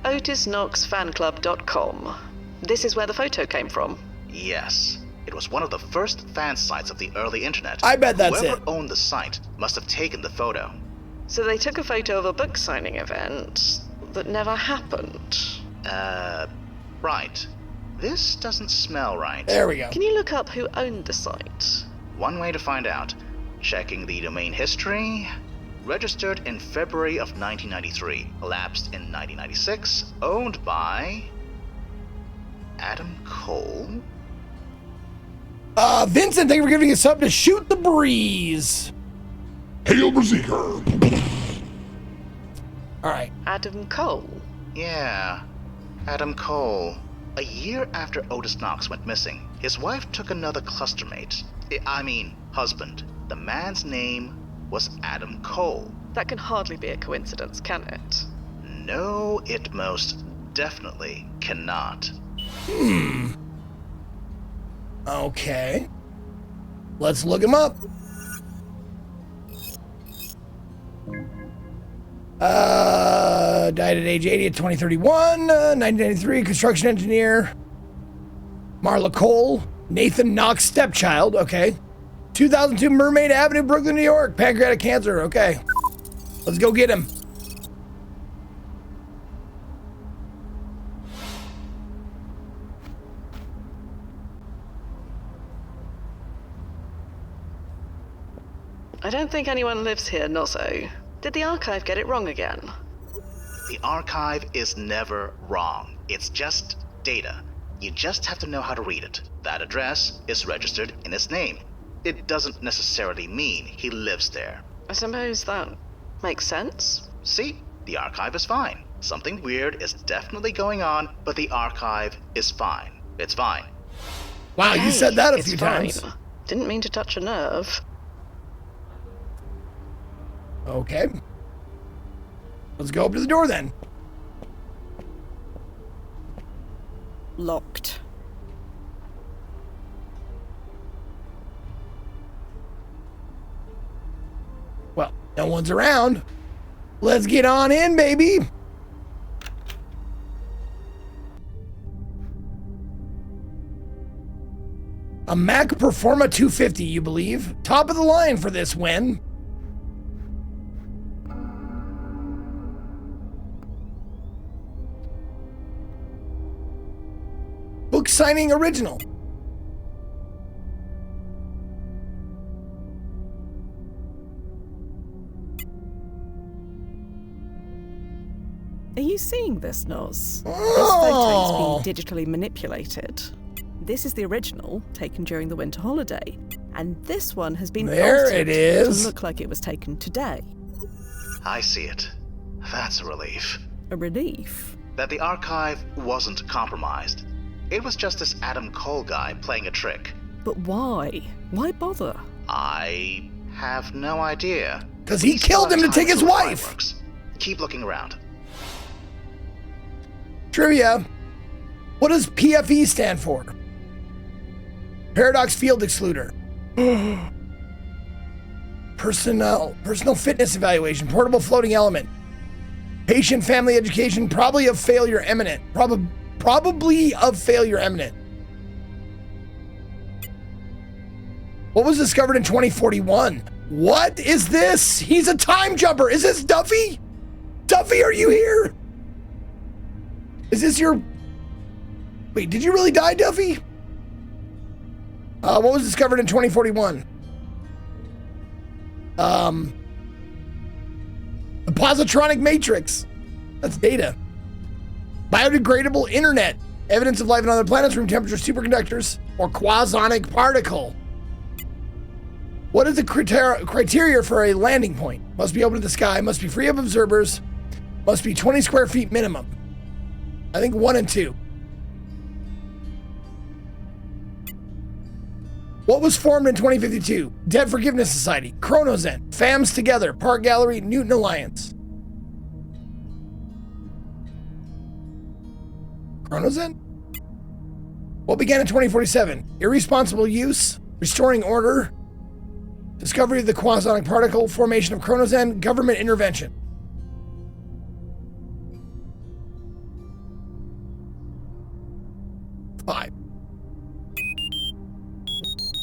OtisKnoxFanclub.com. This is where the photo came from. Yes. It was one of the first fan sites of the early internet. I bet that's Whoever it. owned the site must have taken the photo. So they took a photo of a book signing event that never happened. Right. This doesn't smell right. There we go. Can you look up who owned the site? One way to find out. Checking the domain history. Registered in February of 1993. Elapsed in 1996. Owned by... Adam Cole? Vincent, thank you for giving us up to Shoot the Breeze. Hail Berserker. All right. Adam Cole? Yeah, Adam Cole. A year after Otis Knox went missing, his wife took another clustermate. Husband. The man's name was Adam Cole. That can hardly be a coincidence, can it? No, it most definitely cannot. Okay. Let's look him up. Died at age 80 at 2031, 1993, construction engineer. Marla Cole, Nathan Knox stepchild, okay. 2002 Mermaid Avenue, Brooklyn, New York, pancreatic cancer, okay. Let's go get him. I don't think anyone lives here, Nozzo. Did the archive get it wrong again? The archive is never wrong. It's just data. You just have to know how to read it. That address is registered in his name. It doesn't necessarily mean he lives there. I suppose that makes sense. See? The archive is fine. Something weird is definitely going on, but the archive is fine. It's fine. Wow, you said that a It's few fine. times. Didn't mean to touch a nerve. Okay. Let's go up to the door then. Locked. Well, no one's around. Let's get on in, baby. A Mac Performa 250, you believe? Top of the line for this win. Book signing original. Are you seeing this, Noz? Oh. This photo's been digitally manipulated. This is the original, taken during the winter holiday. And this one has been altered to look like it was taken today. I see it. That's a relief. A relief? That the archive wasn't compromised. It was just this Adam Cole guy playing a trick. But why? Why bother? I have no idea. Because he killed him to take his wife. Fireworks. Keep looking around. Trivia. What does PFE stand for? Paradox Field Excluder. Personal fitness evaluation. Portable floating element. Patient family education. Probably of failure imminent. Probably of failure imminent. What was discovered in 2041? What is this? He's a time jumper. Is this Duffy? Duffy, are you here? Is this your... Wait, did you really die, Duffy? What was discovered in 2041? The positronic matrix. That's data. Biodegradable internet. Evidence of life on other planets, room temperature superconductors, or quasonic particle. What is the criteria for a landing point? Must be open to the sky, must be free of observers, must be 20 square feet minimum. I think 1 and 2. What was formed in 2052? Debt Forgiveness Society, Chronozen, FAMS Together, Park Gallery, Newton Alliance. Chronozen? What began in 2047? Irresponsible use, restoring order, discovery of the quasonic particle, formation of Chronozen, government intervention. Five.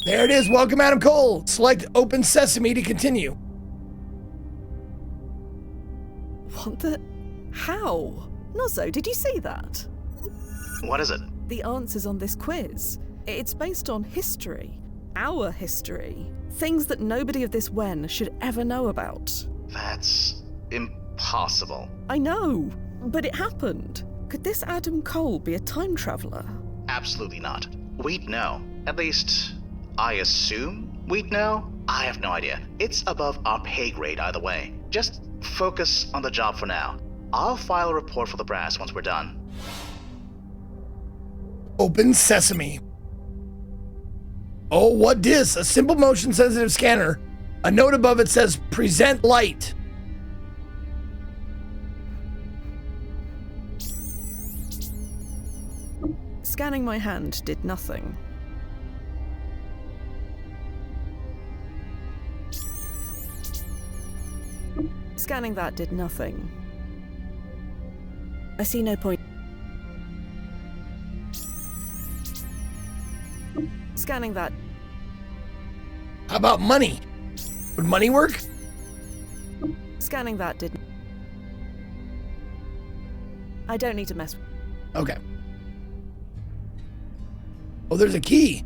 There it is. Welcome, Adam Cole. Select Open Sesame to continue. What the... How? Nozzo, did you see that? What is it? The answers on this quiz. It's based on history. Our history. Things that nobody of this Wen should ever know about. That's impossible. I know, but it happened. Could this Adam Cole be a time traveler? Absolutely not. We'd know. At least, I assume we'd know? I have no idea. It's above our pay grade either way. Just focus on the job for now. I'll file a report for the brass once we're done. Open Sesame. Oh, what dis? A simple motion sensitive scanner. A note above it says present light. Scanning my hand did nothing. Scanning that did nothing. I see no point. Scanning that. How about money? Would money work? Scanning that didn't. I don't need to mess with. Okay. Oh, there's a key.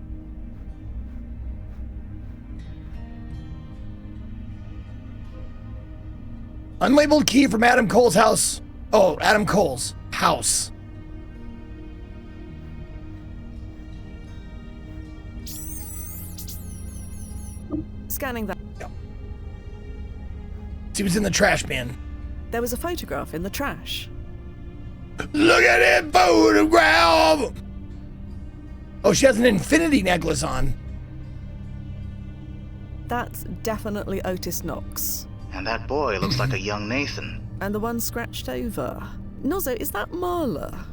Unlabeled key from Adam Cole's house. Oh, Adam Cole's house. Scanning that. Yep. See what's in the trash bin. There was a photograph in the trash. Look at that photograph! Oh, she has an infinity necklace on. That's definitely Otis Knox. And that boy looks like a young Nathan. And the one scratched over. Nozzo, is that Marla?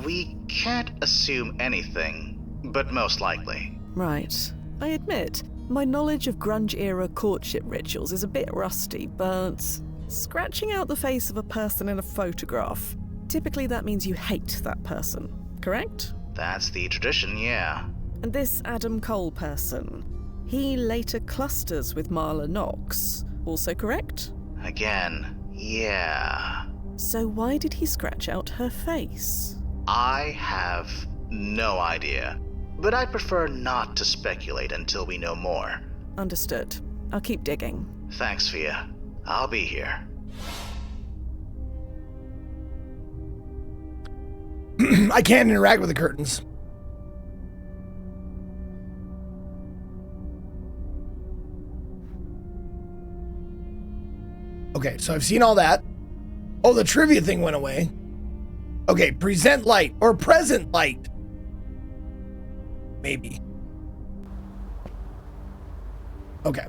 We can't assume anything, but most likely. Right. I admit, my knowledge of grunge-era courtship rituals is a bit rusty, but scratching out the face of a person in a photograph, typically that means you hate that person, correct? That's the tradition, yeah. And this Adam Cole person, he later clusters with Marla Knox, also correct? Again, yeah. So why did he scratch out her face? I have no idea. But I prefer not to speculate until we know more. Understood. I'll keep digging. Thanks, Fia. I'll be here. I can't interact with the curtains. Okay, so I've seen all that. Oh, the trivia thing went away. Okay, present light or present light. Maybe. Okay.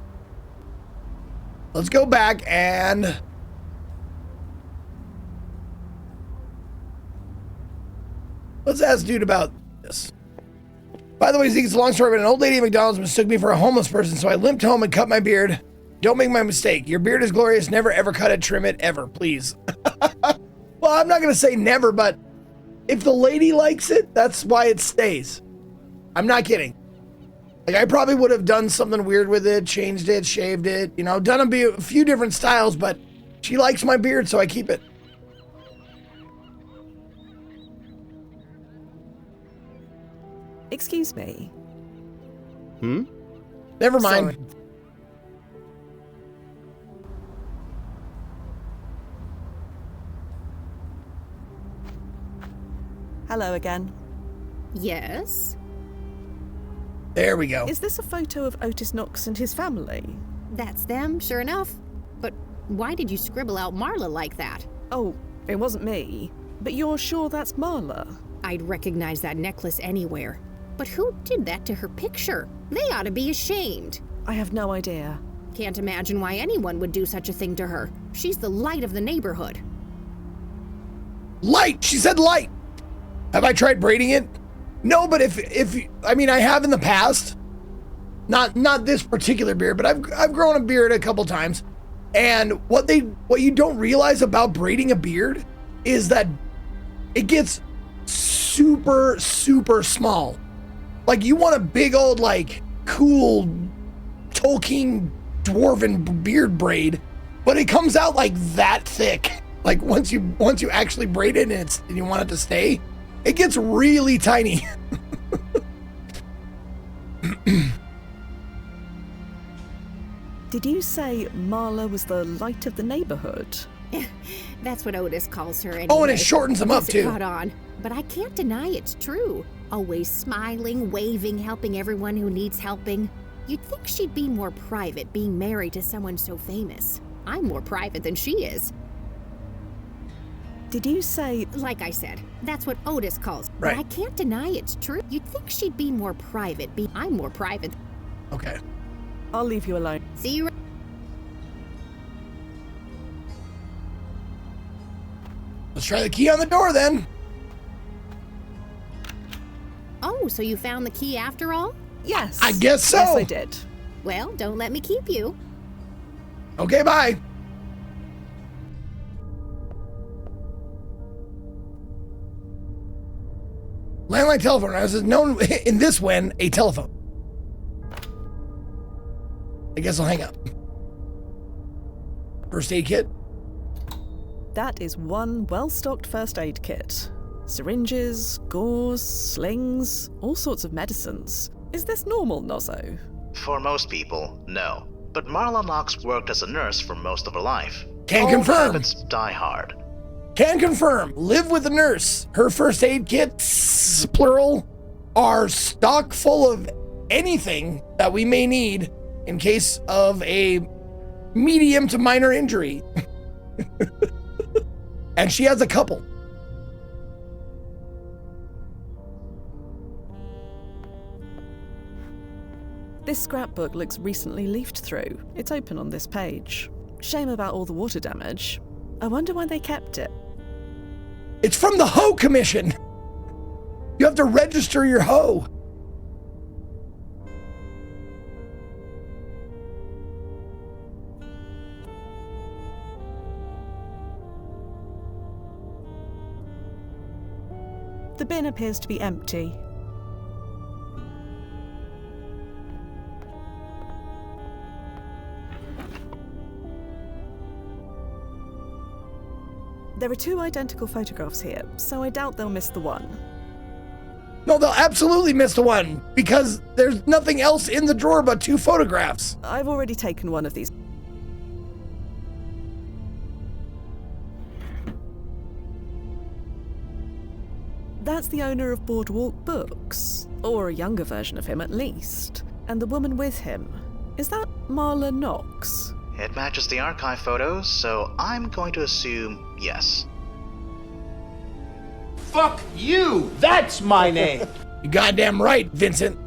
Let's go back and... let's ask dude about this. By the way, Zeke, it's a long story, but an old lady at McDonald's mistook me for a homeless person, so I limped home and cut my beard. Don't make my mistake. Your beard is glorious. Never ever cut it, trim it, ever, please. Well, I'm not going to say never, but if the lady likes it, that's why it stays. I'm not kidding. Like, I probably would have done something weird with it, changed it, shaved it, you know, done a few different styles, but she likes my beard, so I keep it. Excuse me. Never mind. Sorry. Hello again. Yes? There we go. Is this a photo of Otis Knox and his family? That's them, sure enough. But why did you scribble out Marla like that? Oh, it wasn't me. But you're sure that's Marla? I'd recognize that necklace anywhere. But who did that to her picture? They ought to be ashamed. I have no idea. Can't imagine why anyone would do such a thing to her. She's the light of the neighborhood. Light! She said light! Have I tried braiding it? No, but if I mean, I have in the past. Not this particular beard, but I've grown a beard a couple times. And what you don't realize about braiding a beard is that it gets super, super small. Like, you want a big old, like, cool Tolkien dwarven beard braid, but it comes out like that thick. Like, once you actually braid it and you want it to stay, it gets really tiny. Did you say Marla was the light of the neighborhood? That's what Otis calls her anyway. Oh, and it shortens them up, It too. caught on, but I can't deny it's true. Always smiling, waving, helping everyone who needs helping. You'd think she'd be more private, being married to someone so famous. I'm more private than she is. Did you say... Like I said, that's what Otis calls. Right. But I can't deny it's true. You'd think she'd be more private. I'm more private. Okay. I'll leave you alone. See you. Let's try the key on the door then. Oh, so you found the key after all? Yes. I guess so. Yes, I did. Well, don't let me keep you. Okay, bye. Landline telephone, as is known in this when, a telephone. I guess I'll hang up. First aid kit. That is one well-stocked first aid kit. Syringes, gauze, slings, all sorts of medicines. Is this normal, Nozzo? For most people, no. But Marla Knox worked as a nurse for most of her life. Can Old confirm. habits die hard. Can confirm. Live with a nurse. Her first aid kits, plural, are stock full of anything that we may need in case of a medium to minor injury. And she has a couple. This scrapbook looks recently leafed through. It's open on this page. Shame about all the water damage. I wonder why they kept it. It's from the Hoe Commission. You have to register your hoe. The bin appears to be empty. There are two identical photographs here, so I doubt they'll miss the one. No, they'll absolutely miss the one because there's nothing else in the drawer but two photographs. I've already taken one of these. That's the owner of Boardwalk Books, or a younger version of him at least. And the woman with him, is that Marla Knox? It matches the archive photos, so I'm going to assume yes. Fuck you! That's my name! You goddamn right, Vincent.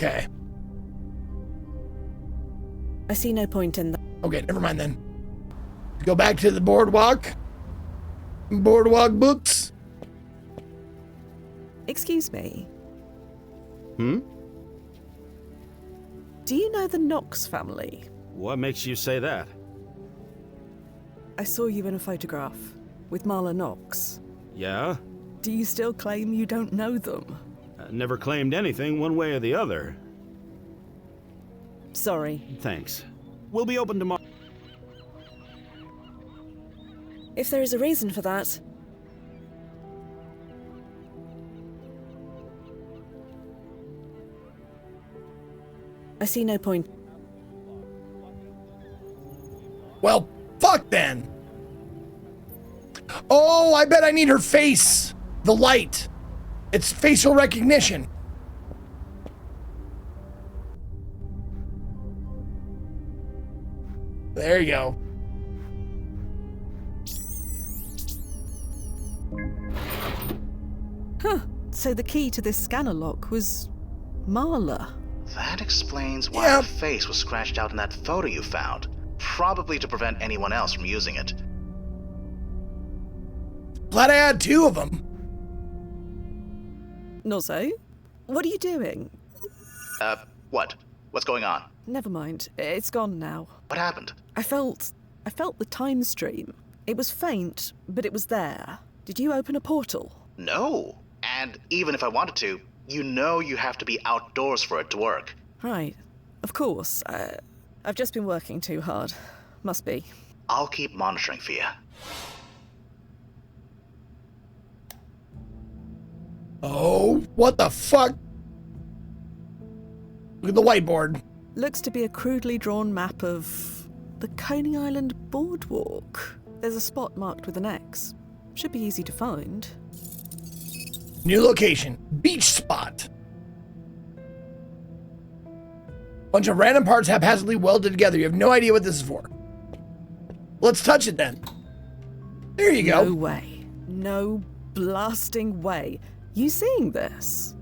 Okay. I see no point in that. Okay, never mind then. Go back to the boardwalk. Boardwalk Books. Excuse me. Hmm? Do you know the Knox family? What makes you say that? I saw you in a photograph with Marla Knox. Yeah? Do you still claim you don't know them? Never claimed anything one way or the other. Sorry. Thanks. We'll be open tomorrow. If there is a reason for that. I see no point. Well, fuck then. Oh, I bet I need her face. The light. It's facial recognition. There you go. Huh. So the key to this scanner lock was Marla. That explains why Yep. her face was scratched out in that photo you found. Probably to prevent anyone else from using it. Glad I had two of them. Nozzo, what are you doing? What? What's going on? Never mind. It's gone now. What happened? I felt the time stream. It was faint, but it was there. Did you open a portal? No. And even if I wanted to, you know you have to be outdoors for it to work. Right. Of course. I've just been working too hard. Must be. I'll keep monitoring for you. Oh, what the fuck? Look at the whiteboard. Looks to be a crudely drawn map of the Coney Island Boardwalk. There's a spot marked with an X. Should be easy to find. New location. Beach spot. Bunch of random parts haphazardly welded together. You have no idea what this is for. Let's touch it then. There you go. No way. No blasting way. You seeing this?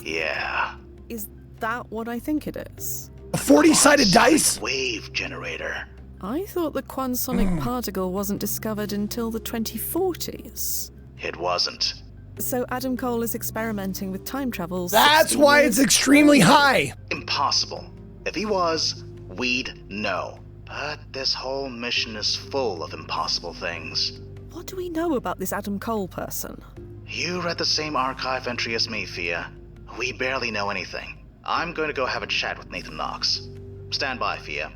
Yeah. Is that what I think it is? A 40-sided dice? Wave generator. I thought the quansonic particle wasn't discovered until the 2040s. It wasn't. So Adam Cole is experimenting with time travel. That's 60 why years- it's extremely high. Impossible. If he was, we'd know. But this whole mission is full of impossible things. What do we know about this Adam Cole person? You read the same archive entry as me, Fia. We barely know anything. I'm going to go have a chat with Nathan Knox. Stand by, Fia.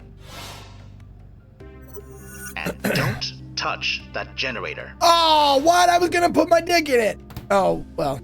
And don't touch that generator. Oh, what? I was gonna put my dick in it. Oh, well.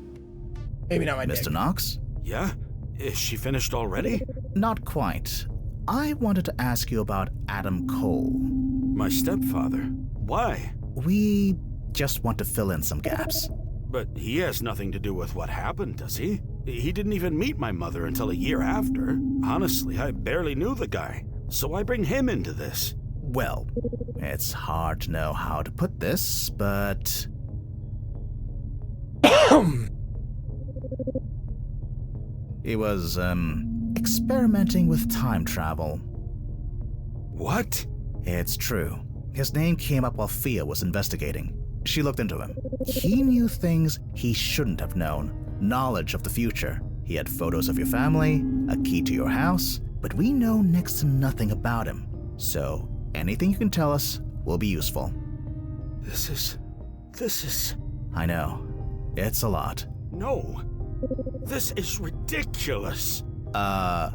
Maybe not my dick. Mr. Knox? Yeah? Is she finished already? Not quite. I wanted to ask you about Adam Cole. My stepfather. Why? We just want to fill in some gaps. But he has nothing to do with what happened, does he? He didn't even meet my mother until a year after. Honestly, I barely knew the guy. So I bring him into this. Well, it's hard to know how to put this, but... He was, experimenting with time travel. What? It's true. His name came up while Fia was investigating. She looked into him. He knew things he shouldn't have known. Knowledge of the future. He had photos of your family, a key to your house, but we know next to nothing about him. So, anything you can tell us will be useful. This is... I know. It's a lot. No. This is ridiculous. I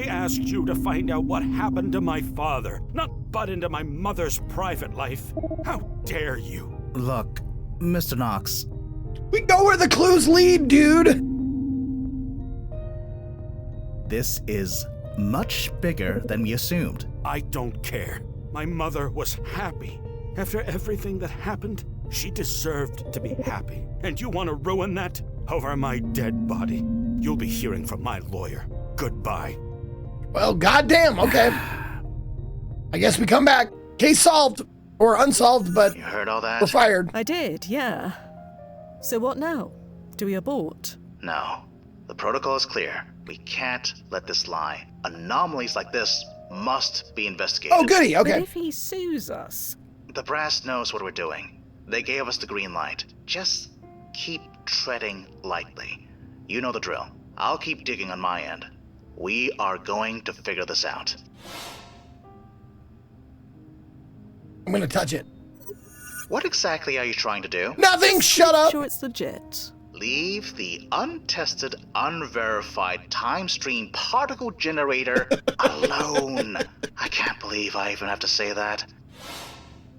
asked you to find out what happened to my father, not butt into my mother's private life. How dare you? Look, Mr. Knox, We go where the clues lead, dude. This is much bigger than we assumed. I don't care. My mother was happy. After everything that happened, she deserved to be happy. And you want to ruin that over my dead body? You'll be hearing from my lawyer. Goodbye. Well, goddamn. Okay. I guess we come back. Case solved. Or unsolved, but You heard all that? we're fired. I did, yeah. So what now? Do we abort? No. The protocol is clear. We can't let this lie. Anomalies like this must be investigated. Oh, goody. But Okay. if he sues us? The brass knows what we're doing. They gave us the green light. Just keep treading lightly. You know the drill. I'll keep digging on my end. We are going to figure this out. I'm going to touch it. What exactly are you trying to do? Nothing. Shut up. Sure it's legit. Leave the untested, unverified time stream particle generator alone. I can't believe I even have to say that.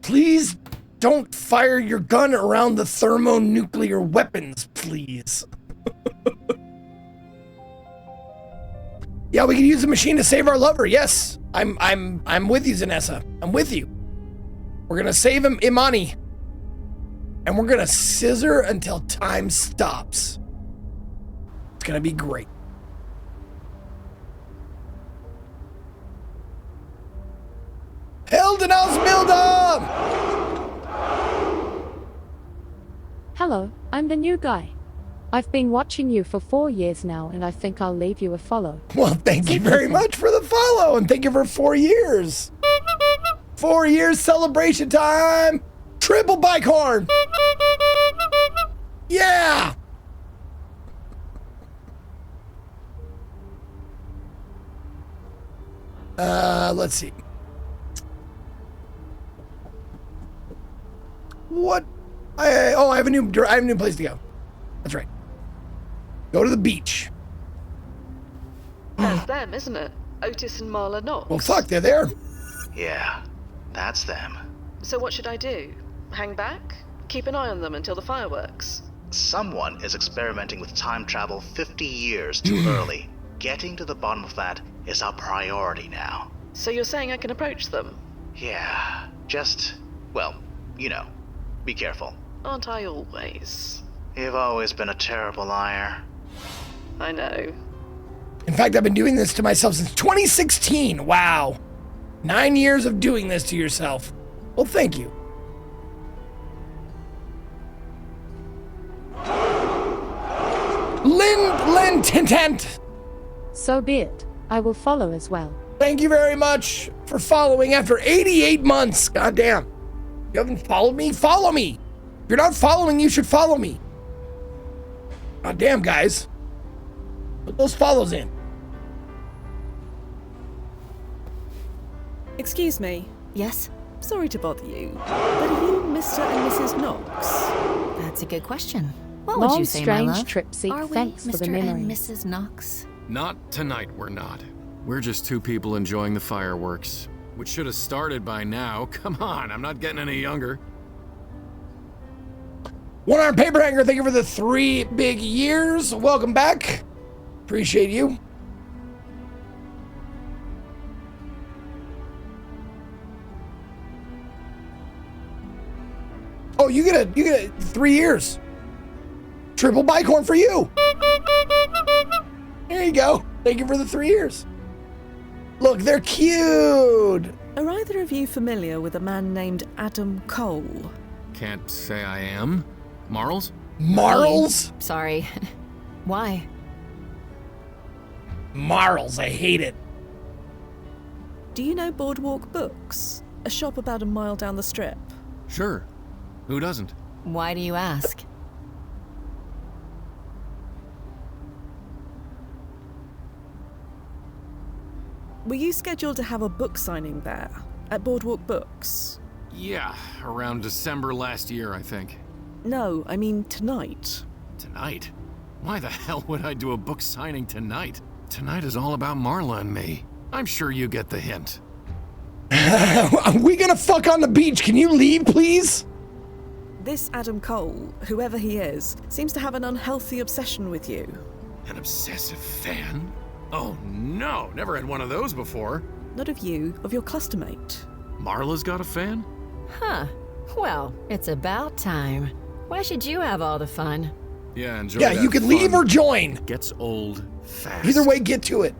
Please don't fire your gun around the thermonuclear weapons, please. Yeah, we can use the machine to save our lover. Yes, I'm with you, Zanessa. I'm with you. We're gonna save him, Imani, and we're gonna scissor until time stops. It's gonna be great. Helden Ausbildung! Hello, I'm the new guy. I've been watching you for 4 years now, and I think I'll leave you a follow. Well, thank you very much for the follow, and thank you for 4 years. 4 years celebration time. Triple bike horn. Yeah. Let's see. What? I have a new place to go. That's right. Go to the beach. That's them, isn't it? Otis and Marla Knox. Well, fuck, they're there. Yeah, that's them. So what should I do? Hang back? Keep an eye on them until the fireworks? Someone is experimenting with time travel 50 years too early. Getting to the bottom of that is our priority now. So you're saying I can approach them? Yeah, just, well, you know, be careful. Aren't I always? You've always been a terrible liar. I know. In fact, I've been doing this to myself since 2016. Wow. 9 years of doing this to yourself. Well, thank you. Lintent. So be it. I will follow as well. Thank you very much for following after 88 months. Goddamn. You haven't followed me? Follow me. If you're not following, you should follow me. Goddamn, guys. Put those follows in. Excuse me. Yes? Sorry to bother you, but are you Mr. and Mrs. Knox? That's a good question. What would Long, you say, my strange love? trip, Zeke. Are we Thanks for the Mr. memory. and Mrs. Knox? Not tonight, we're not. We're just two people enjoying the fireworks, which should have started by now. Come on, I'm not getting any younger. One Arm Paper Hanger, thank you for the 3 big years. Welcome back. Appreciate you. Oh, you get 3 years. Triple bike horn for you. There you go. Thank you for the 3 years. Look, they're cute. Are either of you familiar with a man named Adam Cole? Can't say I am. Marls? Marls? Sorry. Why? Marls, I hate it. Do you know Boardwalk Books? A shop about a mile down the strip. Sure. Who doesn't? Why do you ask? Were you scheduled to have a book signing there, at Boardwalk Books? Yeah, around December last year, I think. No, I mean tonight. Tonight? Why the hell would I do a book signing tonight? Tonight is all about Marla and me. I'm sure you get the hint. Are we gonna fuck on the beach? Can you leave, please? This Adam Cole, whoever he is, seems to have an unhealthy obsession with you. An obsessive fan? Oh no, never had one of those before. Not of you, of your clustermate. Marla's got a fan? Huh. Well, it's about time. Why should you have all the fun? Yeah, enjoy Yeah, that you can fun. leave or join. Gets old fast. Either way, get to it.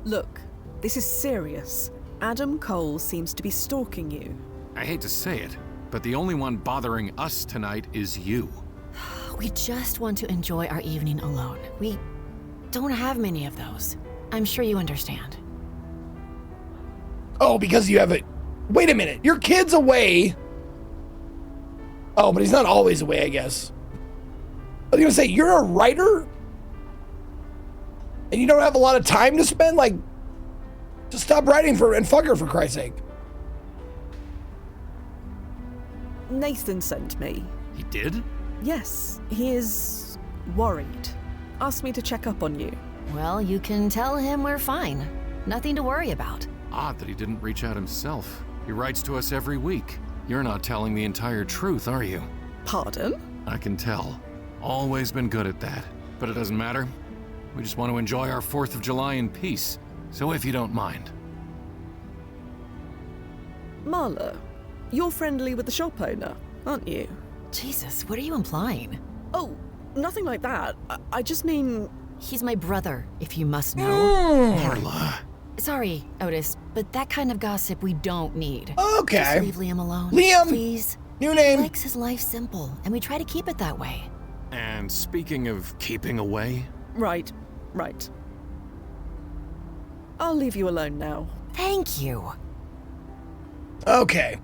Look, this is serious. Adam Cole seems to be stalking you. I hate to say it, but the only one bothering us tonight is you. We just want to enjoy our evening alone. We don't have many of those. I'm sure you understand. Oh, because you have it. Wait a minute. Your kid's away. Oh, but he's not always away, I guess. I was going to say, you're a writer? And you don't have a lot of time to spend? Like, just stop writing and fuck her, for Christ's sake. Nathan sent me. He did? Yes, he is worried. Asked me to check up on you. Well, you can tell him we're fine. Nothing to worry about. Odd that he didn't reach out himself. He writes to us every week. You're not telling the entire truth, are you? Pardon? I can tell. Always been good at that. But it doesn't matter. We just want to enjoy our 4th of July in peace. So if you don't mind. Marla, you're friendly with the shop owner, aren't you? Jesus, what are you implying? Oh, nothing like that. I just mean... He's my brother, if you must know. Marla. Sorry, Otis, but that kind of gossip we don't need. Okay. Just leave Liam alone. Liam! Please. New name. He likes his life simple, and we try to keep it that way. And speaking of keeping away... Right. I'll leave you alone now. Thank you. Okay.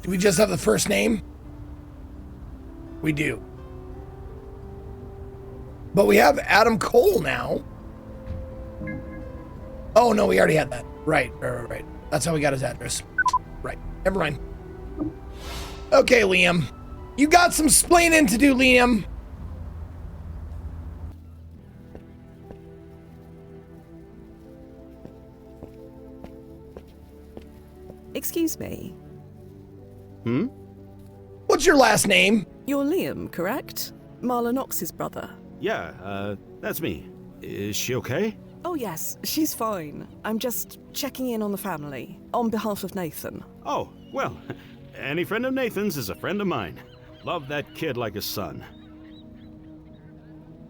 Do we just have the first name? We do. But we have Adam Cole now. Oh, no, we already had that. Right. That's how we got his address. Right. Never mind. Okay, Liam. You got some splaining to do, Liam. Excuse me. What's your last name? You're Liam, correct? Marla Knox's brother. Yeah, that's me. Is she okay? Oh yes, she's fine. I'm just checking in on the family, on behalf of Nathan. Oh, well, any friend of Nathan's is a friend of mine. Love that kid like a son.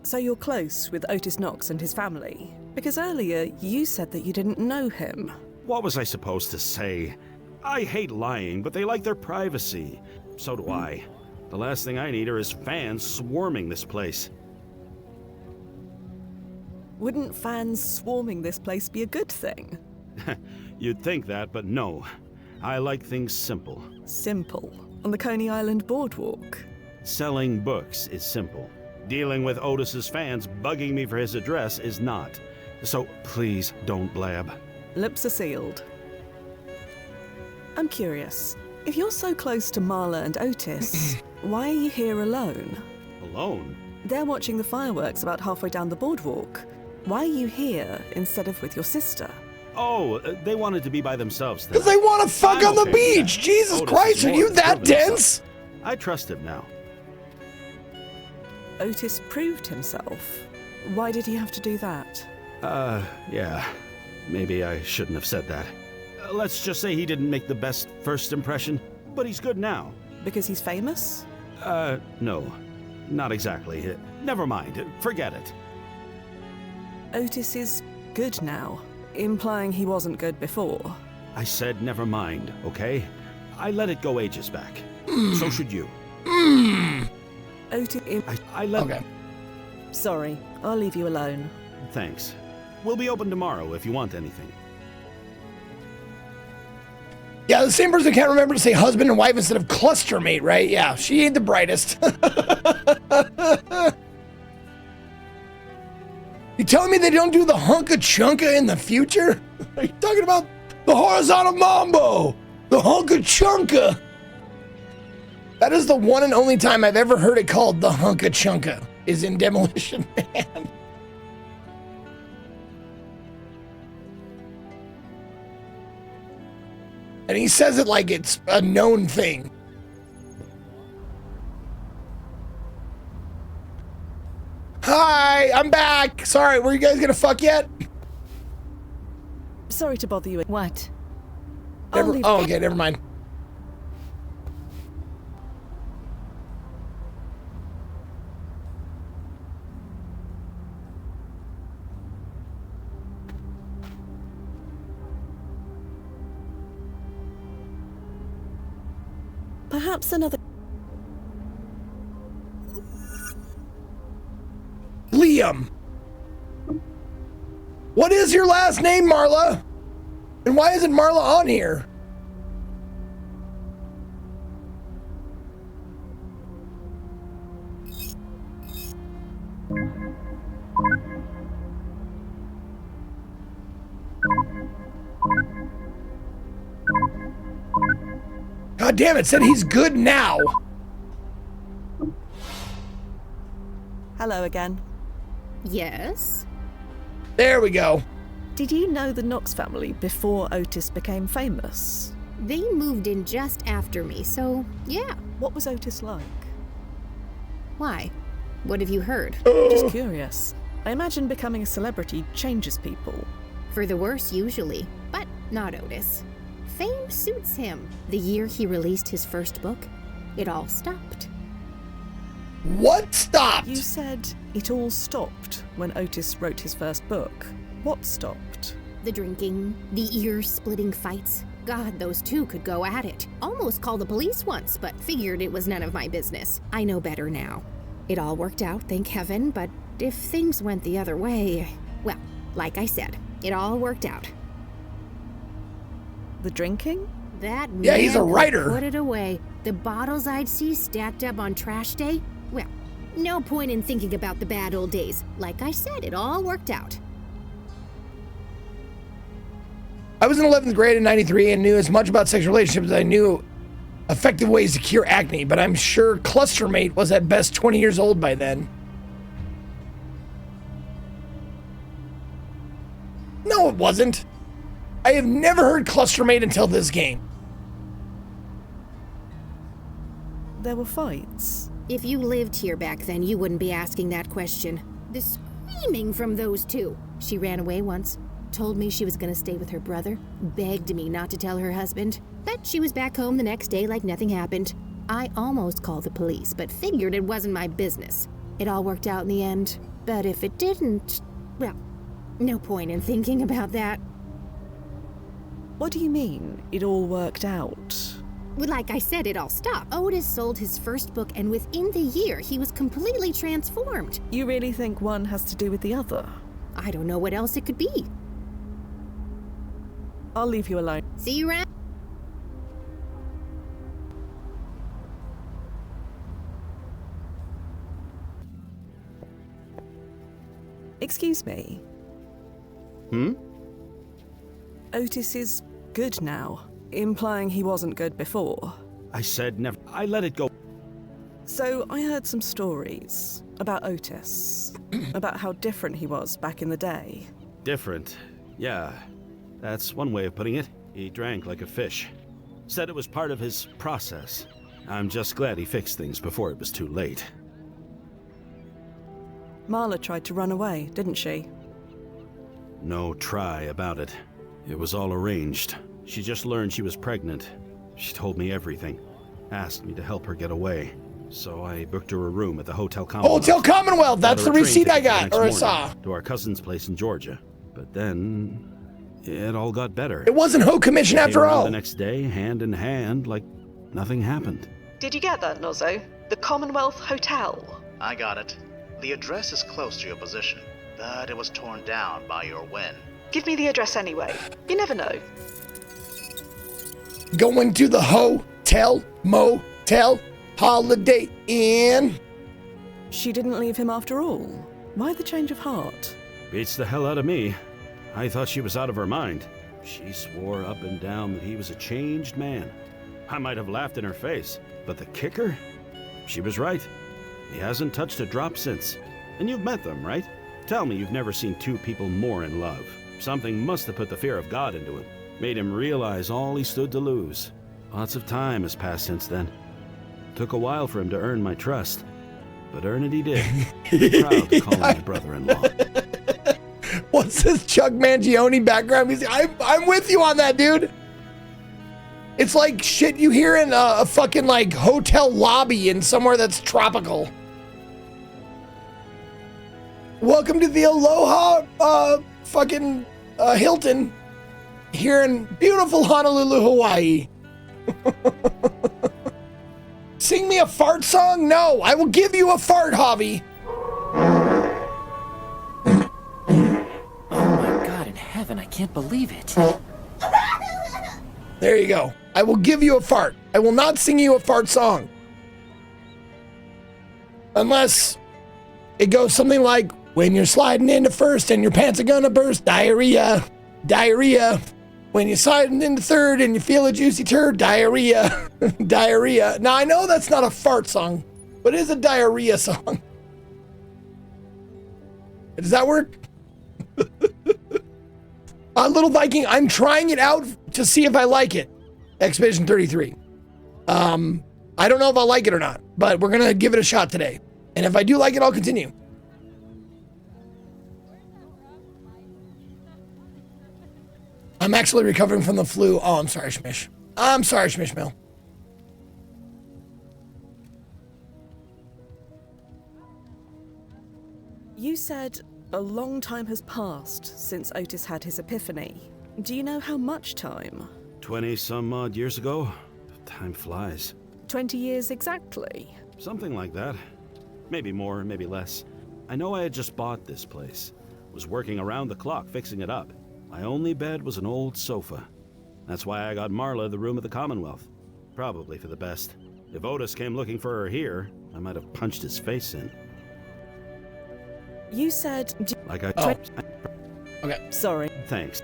So you're close with Otis Knox and his family? Because earlier you said that you didn't know him. What was I supposed to say? I hate lying, but they like their privacy. So do I. The last thing I need are his fans swarming this place. Wouldn't fans swarming this place be a good thing? You'd think that, but no. I like things simple. Simple? On the Coney Island boardwalk? Selling books is simple. Dealing with Otis's fans bugging me for his address is not. So please don't blab. Lips are sealed. I'm curious. If you're so close to Marla and Otis, why are you here alone? Alone? They're watching the fireworks about halfway down the boardwalk. Why are you here instead of with your sister? Oh, they wanted to be by themselves. Because they want to fuck on the beach. Jesus Christ, are you that dense? I trust him now. Otis proved himself. Why did he have to do that? Yeah. Maybe I shouldn't have said that. Let's just say he didn't make the best first impression, but he's good now. Because he's famous? No. Not exactly. Never mind. Forget it. Otis is good now, implying he wasn't good before. I said never mind, okay? I let it go ages back. So should you. Otis... I let... Okay. Sorry, I'll leave you alone. Thanks. We'll be open tomorrow if you want anything. Yeah, the same person can't remember to say husband and wife instead of cluster mate, right? Yeah, she ain't the brightest. You telling me they don't do the hunka chunka in the future? Are you talking about the horizontal mambo? The hunka chunka? That is the one and only time I've ever heard it called the hunka chunka, is in Demolition Man. And he says it like it's a known thing. Hi, I'm back. Sorry, were you guys gonna fuck yet? Sorry to bother you. What? Okay, never mind. Perhaps another... Liam. What is your last name, Marla? And why isn't Marla on here? God damn it, said he's good now. Hello again. Yes? There we go. Did you know the Knox family before Otis became famous? They moved in just after me, so yeah. What was Otis like? Why? What have you heard? Just curious. I imagine becoming a celebrity changes people. For the worse, usually, but not Otis. Fame suits him. The year he released his first book, it all stopped. What stopped? You said it all stopped when Otis wrote his first book. What stopped? The drinking, the ear-splitting fights. God, those two could go at it. Almost called the police once, but figured it was none of my business. I know better now. It all worked out, thank heaven, but if things went the other way... Well, like I said, it all worked out. The drinking? That yeah, he's a man writer. Put it away. The bottles I'd see stacked up on trash day? Well, no point in thinking about the bad old days. Like I said, it all worked out. I was in 11th grade in 93 and knew as much about sexual relationships as I knew effective ways to cure acne, but I'm sure Clustermate was at best 20 years old by then. No, it wasn't. I have never heard Clustermate until this game. There were fights. If you lived here back then, you wouldn't be asking that question. The screaming from those two. She ran away once. Told me she was gonna stay with her brother, begged me not to tell her husband, but she was back home the next day like nothing happened. I almost called the police, but figured it wasn't my business. It all worked out in the end, but if it didn't, well, no point in thinking about that. What do you mean, it all worked out? Like I said, it all stopped. Otis sold his first book, and within the year, he was completely transformed. You really think one has to do with the other? I don't know what else it could be. I'll leave you alone. See you around. Excuse me. Otis is good now, implying he wasn't good before. I said never. I let it go. So I heard some stories about Otis, about how different he was back in the day. Different. Yeah, that's one way of putting it. He drank like a fish. Said it was part of his process. I'm just glad he fixed things before it was too late. Marla tried to run away, didn't she? No try about it. It was all arranged. She just learned she was pregnant. She told me everything. Asked me to help her get away. So I booked her a room at the Hotel Commonwealth. Hotel Commonwealth, that's the receipt I got, or I saw. To our cousin's place in Georgia. But then, it all got better. It wasn't Ho Commission after all. The next day, hand in hand, like nothing happened. Did you get that, Nozzo? The Commonwealth Hotel. I got it. The address is close to your position, but it was torn down by your win. Give me the address anyway. You never know. Going to the Hotel Motel Holiday Inn. She didn't leave him after all. Why the change of heart? Beats the hell out of me. I thought she was out of her mind. She swore up and down that he was a changed man. I might have laughed in her face, but the kicker? She was right. He hasn't touched a drop since. And you've met them, right? Tell me you've never seen two people more in love. Something must have put the fear of God into him. Made him realize all he stood to lose. Lots of time has passed since then. Took a while for him to earn my trust, but earn it he did. Proud to call him my brother-in-law. What's this Chuck Mangione background music? I'm with you on that, dude. It's like shit you hear in a fucking like hotel lobby in somewhere that's tropical. Welcome to the Aloha fucking Hilton here in beautiful Honolulu, Hawaii. Sing me a fart song? No, I will give you a fart, Javi. Oh my God in heaven, I can't believe it. There you go. I will give you a fart. I will not sing you a fart song. Unless it goes something like, when you're sliding into first and your pants are gonna burst, diarrhea, diarrhea. When you're sliding into third and you feel a juicy turd, diarrhea, diarrhea. Now I know that's not a fart song, but it is a diarrhea song. Does that work? Little Viking, I'm trying it out to see if I like it. Expedition 33. I don't know if I'll like it or not, but we're gonna give it a shot today. And if I do like it, I'll continue. I'm actually recovering from the flu. Oh, I'm sorry, Shmish. I'm sorry, Shmish Mill. You said a long time has passed since Otis had his epiphany. Do you know how much time? 20-some odd years ago? Time flies. 20 years exactly? Something like that. Maybe more, maybe less. I know I had just bought this place. Was working around the clock fixing it up. My only bed was an old sofa. That's why I got Marla the room of the Commonwealth. Probably for the best. If Otis came looking for her here, I might have punched his face in. You said... Like I... Oh. Okay. Sorry. Thanks.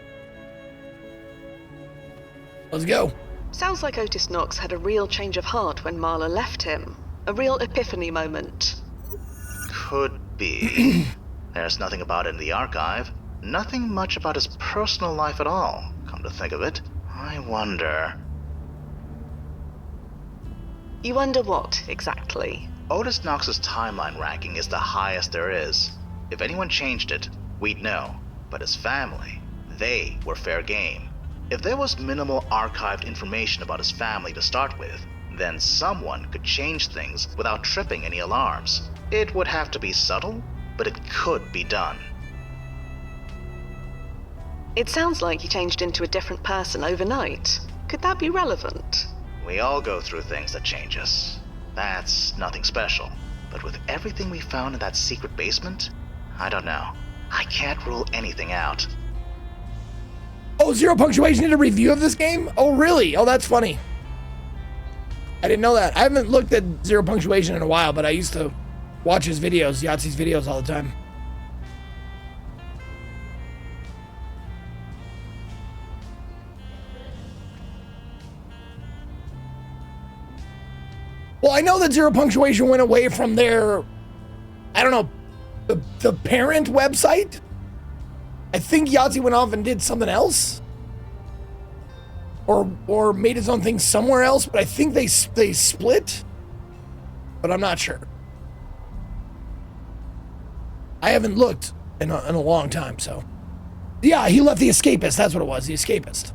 Let's go. Sounds like Otis Knox had a real change of heart when Marla left him. A real epiphany moment. Could be. There's nothing about it in the archive. Nothing much about his personal life at all, come to think of it. I wonder... You wonder what, exactly? Otis Knox's timeline ranking is the highest there is. If anyone changed it, we'd know. But his family, they were fair game. If there was minimal archived information about his family to start with, then someone could change things without tripping any alarms. It would have to be subtle, but it could be done. It sounds like he changed into a different person overnight. Could that be relevant? We all go through things that change us. That's nothing special. But with everything we found in that secret basement, I don't know. I can't rule anything out. Oh, Zero Punctuation did a review of this game? Oh, really? Oh, that's funny. I didn't know that. I haven't looked at Zero Punctuation in a while, but I used to watch his videos, Yahtzee's videos all the time. Well, I know that Zero Punctuation went away from their, I don't know, the parent website. I think Yahtzee went off and did something else, or made his own thing somewhere else. But I think they split, but I'm not sure. I haven't looked in a long time, so yeah, he left The Escapist. That's what it was, The Escapist.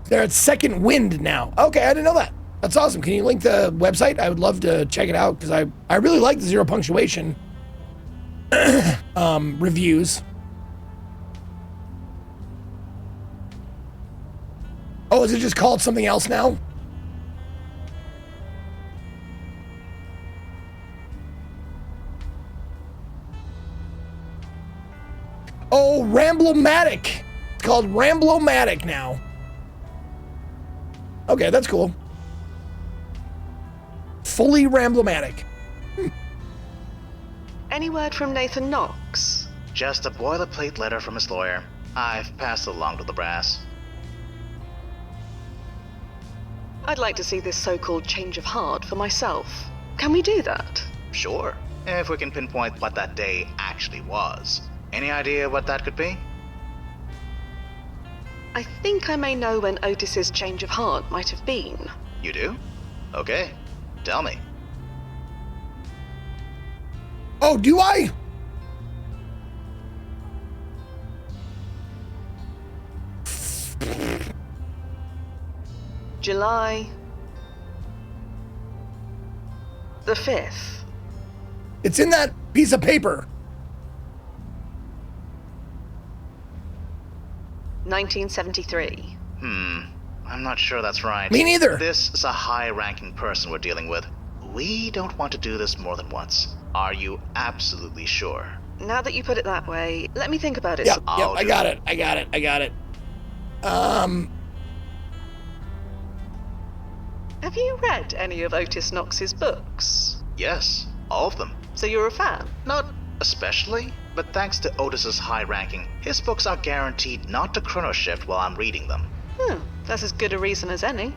They're at Second Wind now. Okay, I didn't know that. That's awesome. Can you link the website? I would love to check it out because I really like the Zero Punctuation reviews. Oh, is it just called something else now? Oh, Ramblomatic. It's called Ramblomatic now. Okay, that's cool. Fully Ramblomatic. Any word from Nathan Knox? Just a boilerplate letter from his lawyer. I've passed it along to the brass. I'd like to see this so-called change of heart for myself. Can we do that? Sure, if we can pinpoint what that day actually was. Any idea what that could be? I think I may know when Otis's change of heart might have been. You do? Okay. Tell me. Oh, do I? July the 5th. It's in that piece of paper. 1973. I'm not sure that's right. Me neither. This is a high-ranking person we're dealing with. We don't want to do this more than once. Are you absolutely sure? Now that you put it that way, let me think about it. Yep, I got it. Have you read any of Otis Knox's books? Yes, all of them. So you're a fan? Not especially, but thanks to Otis's high ranking, his books are guaranteed not to chronoshift while I'm reading them. That's as good a reason as any.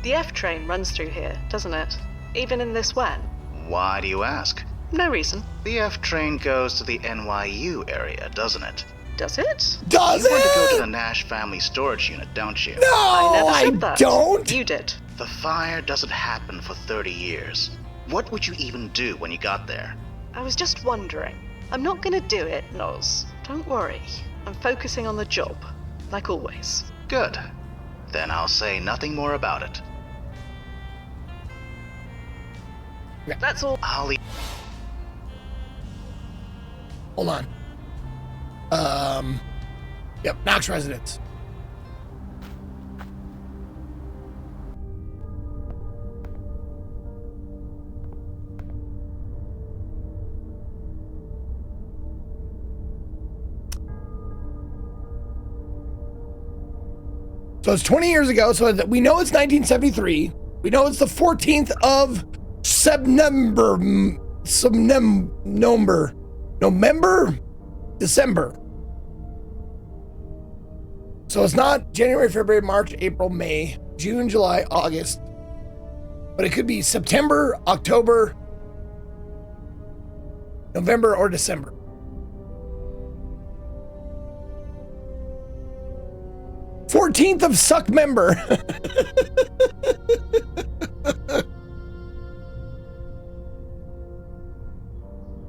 The F train runs through here, doesn't it? Even in this when? Why do you ask? No reason. The F train goes to the NYU area, doesn't it? Does it? Does you want to go to it? the Nash family storage unit, don't you? No, I never said that. don't. You did. The fire doesn't happen for 30 years. What would you even do when you got there? I was just wondering. I'm not gonna do it, Noz. Don't worry. I'm focusing on the job, like always. Good. Then I'll say nothing more about it. That's all. I'll leave. Hold on. Yep, Knox residence. So it's 20 years ago, so we know it's 1973. We know it's the 14th of December. So it's not January, February, March, April, May, June, July, August. But it could be September, October, November, or December. '14th of suck member.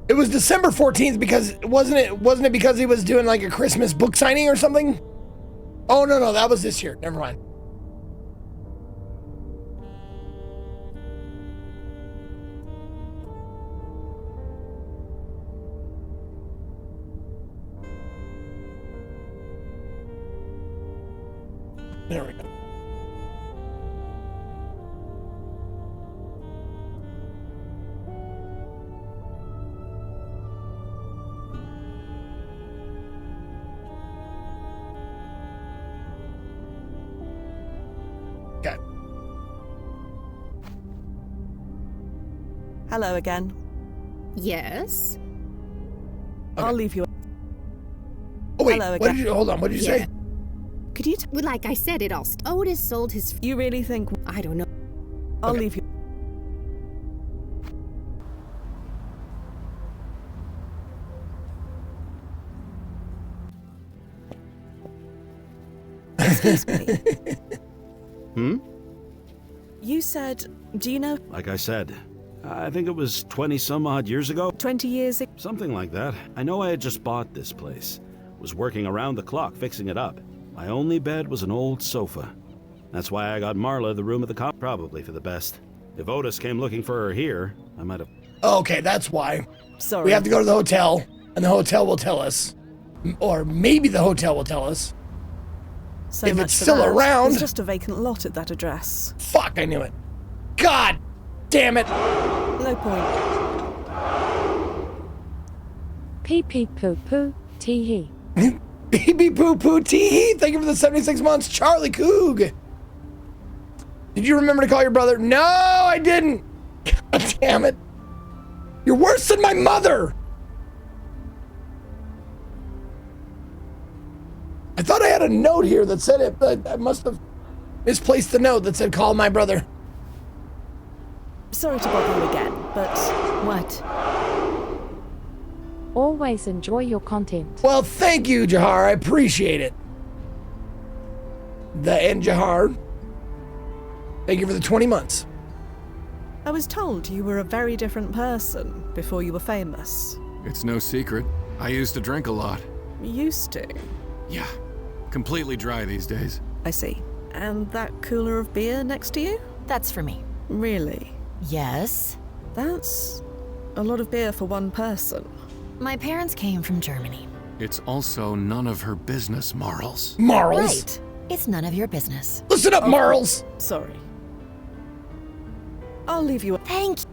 It was December 14th because wasn't it because he was doing like a Christmas book signing or something? Oh no, that was this year. Never mind. There we go. Okay. Hello again. Yes? I'll leave you. Oh wait, Hello what again. did you? Hold on. What did you say? Could you? Well, like I said, it all. Otis sold his. You really think? I don't know. I'll Okay. leave you. Excuse me. You said, do you know? Like I said, I think it was 20 some odd years ago. 20 years ago? Something like that. I know I had just bought this place. Was working around the clock fixing it up. My only bed was an old sofa. That's why I got Marla the room at the cop. Probably for the best. If Otis came looking for her here, I might have... Okay, that's why. Sorry. We have to go to the hotel, and the hotel will tell us. Or maybe the hotel will tell us. So if much it's for still that. around. There's just a vacant lot at that address. Fuck, I knew it. God damn it. No point. Pee pee poo poo tee hee. Baby poo poo tee. Thank you for the 76 months, Charlie Coog. Did you remember to call your brother? No, I didn't. God damn it. You're worse than my mother. I thought I had a note here that said it, but I must have misplaced the note that said call my brother. Sorry to bother you again, but What? Always enjoy your content. Well, thank you, Jahar. I appreciate it. And Jahar, thank you for the 20 months. I was told you were a very different person before you were famous. It's no secret. I used to drink a lot. Used to? Yeah. Completely dry these days. I see. And that cooler of beer next to you? That's for me. Really? Yes? That's a lot of beer for one person. My parents came from Germany. It's also none of her business, Marls. Marls? Right. It's none of your business. Listen up, Marls! Sorry. I'll leave you. Thank you.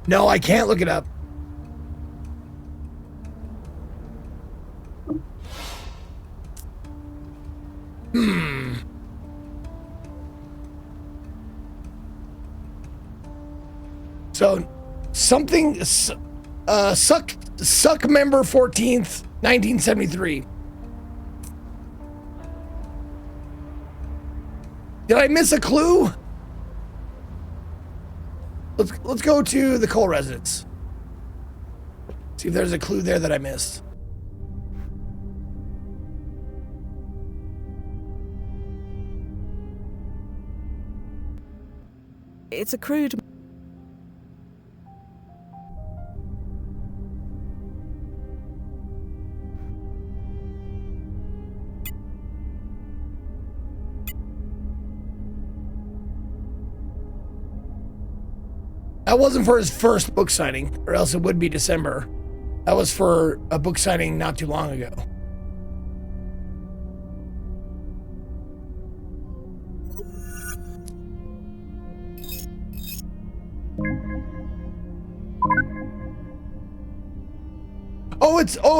No, I can't look it up. So, something, suck member 14th, 1973. Did I miss a clue? Let's go to the Cole residence. See if there's a clue there that I missed. It's a crude. That wasn't for his first book signing, or else it would be December. That was for a book signing not too long ago.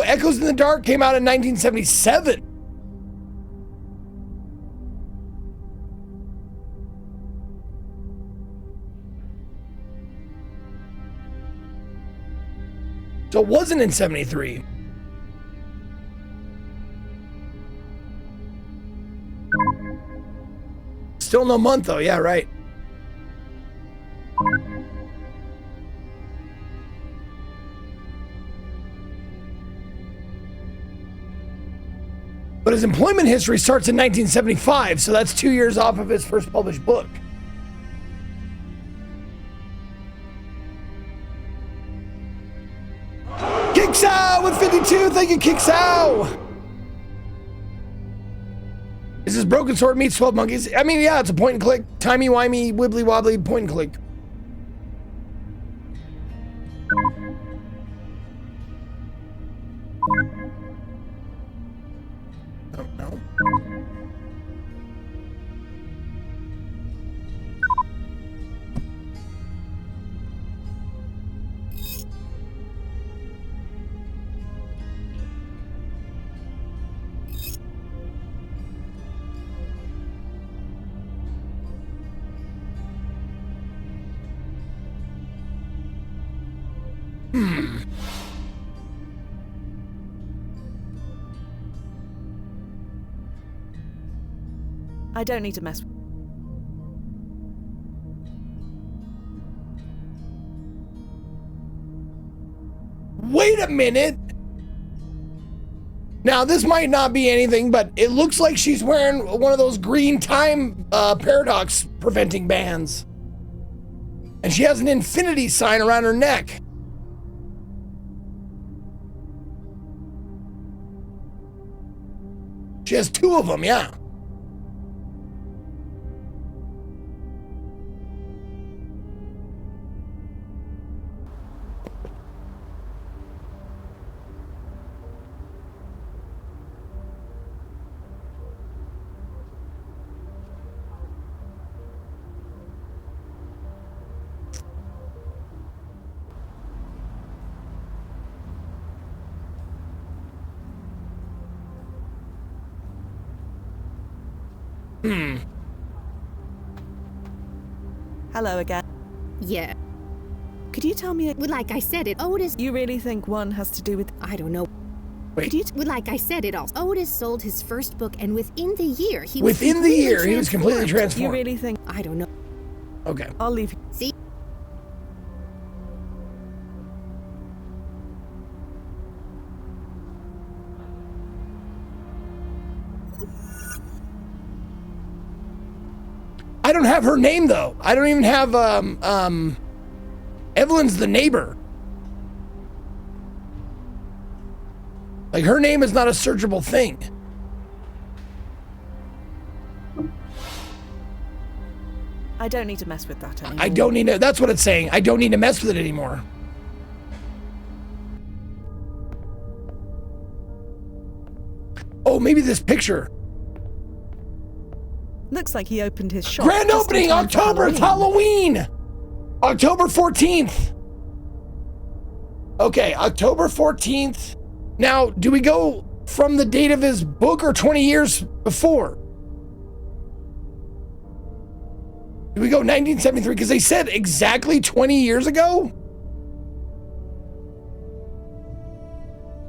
Echoes in the Dark came out in 1977. So it wasn't in 73. Still no month though, yeah, right. But his employment history starts in 1975, so that's 2 years off of his first published book. Kicksau with 52, thank you, Kicksau. Is this Broken Sword meets 12 Monkeys? I mean, yeah, it's a point and click, timey-wimey, wibbly-wobbly point and click. Oh, no. I don't need to mess. Wait a minute. Now, this might not be anything, but it looks like she's wearing one of those green time paradox preventing bands. And she has an infinity sign around her neck. She has two of them, yeah. Hello again. Yeah. Could Could you tell me? Like I said, Otis. You really think one has to do with? I don't know. Wait. Like I said, Otis sold his first book, and within the year, he was completely transformed. You really think? I don't know. Okay. I'll leave you. See? I don't have her name though. I don't even have Evelyn's the neighbor. Like, her name is not a searchable thing. I don't need to mess with that anymore. I don't need to, that's what it's saying. I don't need to mess with it anymore. Oh, maybe this picture. Looks like he opened his shop. Grand opening, October, it's Halloween. October 14th. Okay, October 14th. Now, do we go from the date of his book or 20 years before? Do we go 1973? Because they said exactly 20 years ago?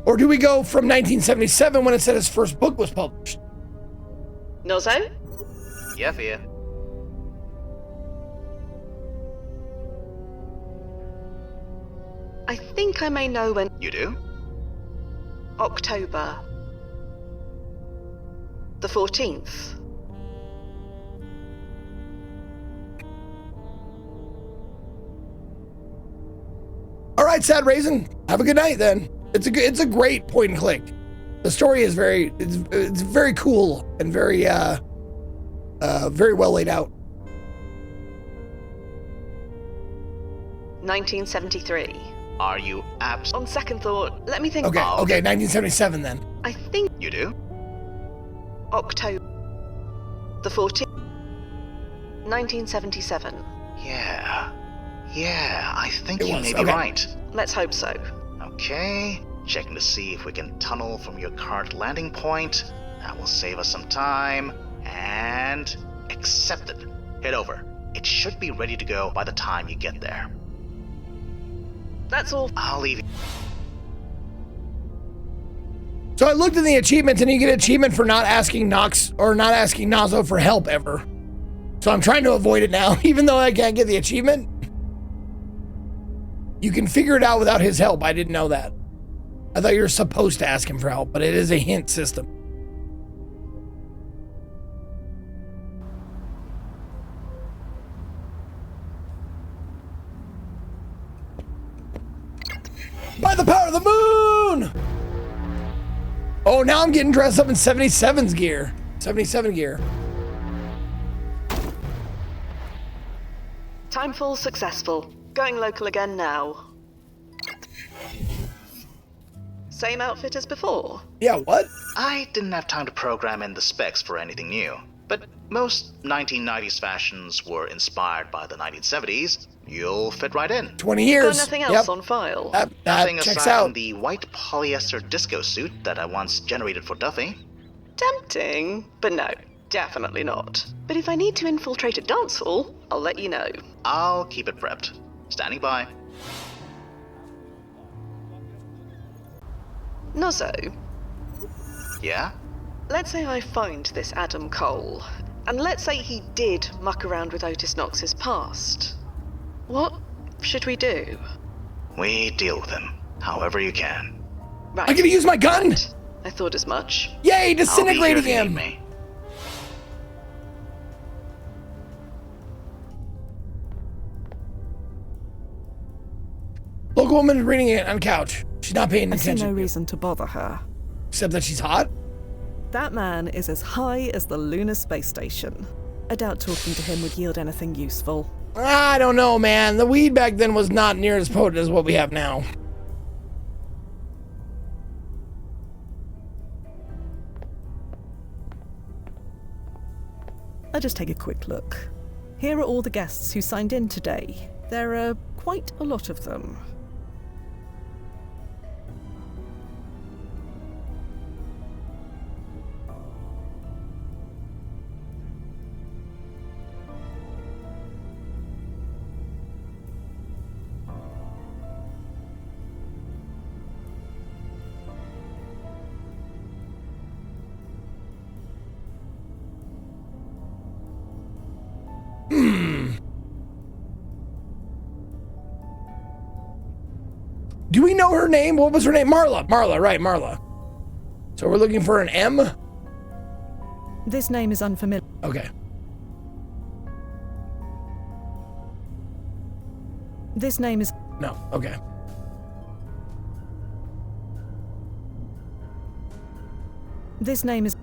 Or do we go from 1977 when it said his first book was published? Nozo? Yeah, Fia. I think I may know when. You do? October the 14th. All right, Sad Raisin. Have a good night then. It's a great point and click. The story is it's very cool and very very well laid out. 1973. Are you On second thought, let me think. Okay, okay, 1977 then. I think you do? October the 14th. 1977. Yeah, I think you may be okay. right. Let's hope so. Okay, checking to see if we can tunnel from your current landing point. That will save us some time. And accepted. Head over. It should be ready to go by the time you get there. That's all. I'll leave you. So I looked in the achievements, and you get an achievement for not asking Nox or not asking Nazo for help ever. So I'm trying to avoid it now, even though I can't get the achievement. You can figure it out without his help. I didn't know that. I thought you were supposed to ask him for help, but it is a hint system. By the power of the moon! Oh, now I'm getting dressed up in 77's gear. 77 gear. Timefall successful. Going local again now. Same outfit as before? Yeah, what? I didn't have time to program in the specs for anything new, but most 1990s fashions were inspired by the 1970s. You'll fit right in. 20 years. Got nothing else on file? Nothing checks aside out. from the white polyester disco suit that I once generated for Duffy. Tempting, but no, definitely not. But if I need to infiltrate a dance hall, I'll let you know. I'll keep it prepped. Standing by. Nozzo, Yeah? let's say I find this Adam Cole, and let's say he did muck around with Otis Knox's past. What should we do? We deal with him, however you can. Right. I'm gonna use my gun! Right. I thought as much. Yay, disintegrating I'll be here if you him! need me. Local woman is reading it on the couch. She's not paying I see attention. no reason to bother her. Except that she's hot? That man is as high as the lunar space station. I doubt talking to him would yield anything useful. I don't know, man. The weed back then was not near as potent as what we have now. I'll just take a quick look. Here are all the guests who signed in today. There are quite a lot of them. Do we know her name? What was her name? Marla. Marla, right, Marla. So we're looking for an M? This name is unfamiliar. Okay. This name is... No, okay. This name is...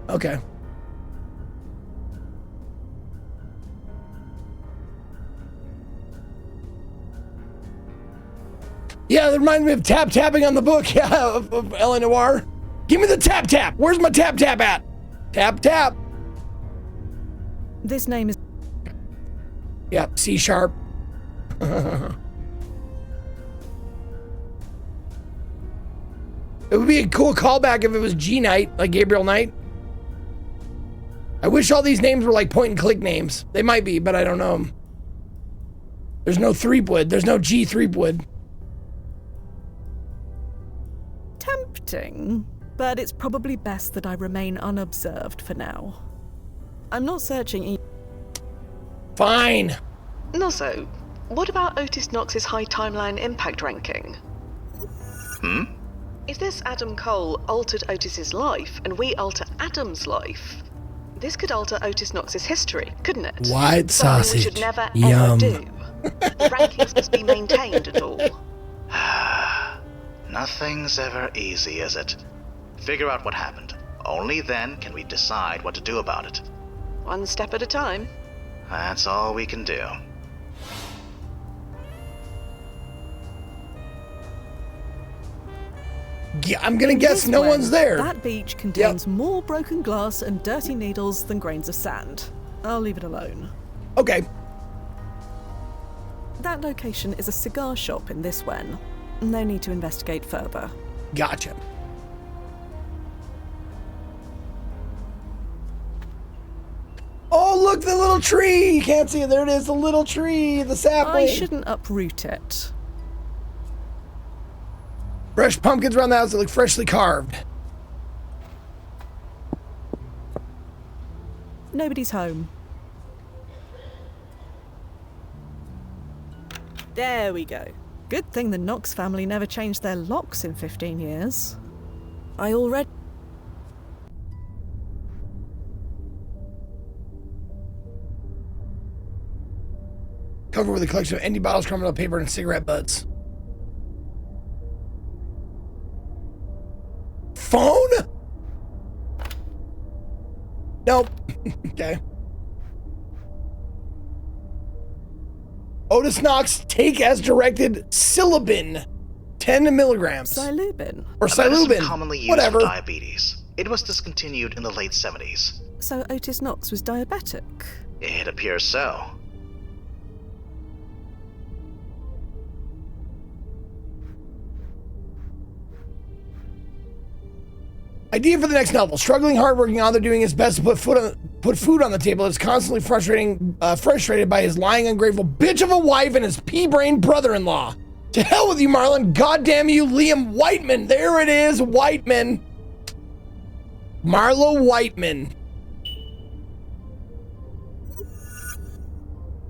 Okay. Yeah, that reminds me of tapping on the book, yeah, of L.A. Noire. Give me the tap. Where's my tap at? Tap. This name is... Yeah, C#. It would be a cool callback if it was G Knight, like Gabriel Knight. I wish all these names were like point and click names. They might be, but I don't know. There's no Threepwood. There's no G Threepwood. Tempting, but it's probably best that I remain unobserved for now. I'm not searching Fine. And also, what about Otis Knox's high timeline impact ranking? If this Adam Cole altered Otis's life, and we alter Adam's life, this could alter Otis Knox's history, couldn't it? White Something sausage. we should never Yum. ever do. The rankings must be maintained at all. Nothing's ever easy, is it? Figure out what happened. Only then can we decide what to do about it. One step at a time. That's all we can do. Yeah, I'm gonna guess no one's there. That beach contains more broken glass and dirty needles than grains of sand. I'll leave it alone. Okay. That location is a cigar shop in this Wen. No need to investigate further. Gotcha. Oh, look, the little tree! You can't see it. There it is, the little tree, the sapling. I shouldn't uproot it. Fresh pumpkins around the house that look freshly carved. Nobody's home. There we go. Good thing the Knox family never changed their locks in 15 years. I already... Covered with a collection of empty bottles, crumbled up paper, and cigarette butts. Phone? Nope. Okay. Otis Knox, take as directed Silubin, 10 milligrams. Silubin? Or A medicine Silubin. commonly used Whatever. for diabetes. It was discontinued in the late 70s. So Otis Knox was diabetic? It appears so. Idea for the next novel. Struggling, hardworking author doing his best to put food on the table is constantly frustrated by his lying, ungrateful bitch of a wife and his pea-brained brother-in-law. To hell with you, Marlon. Goddamn you, Liam Whiteman. There it is, Whiteman. Marlo Whiteman.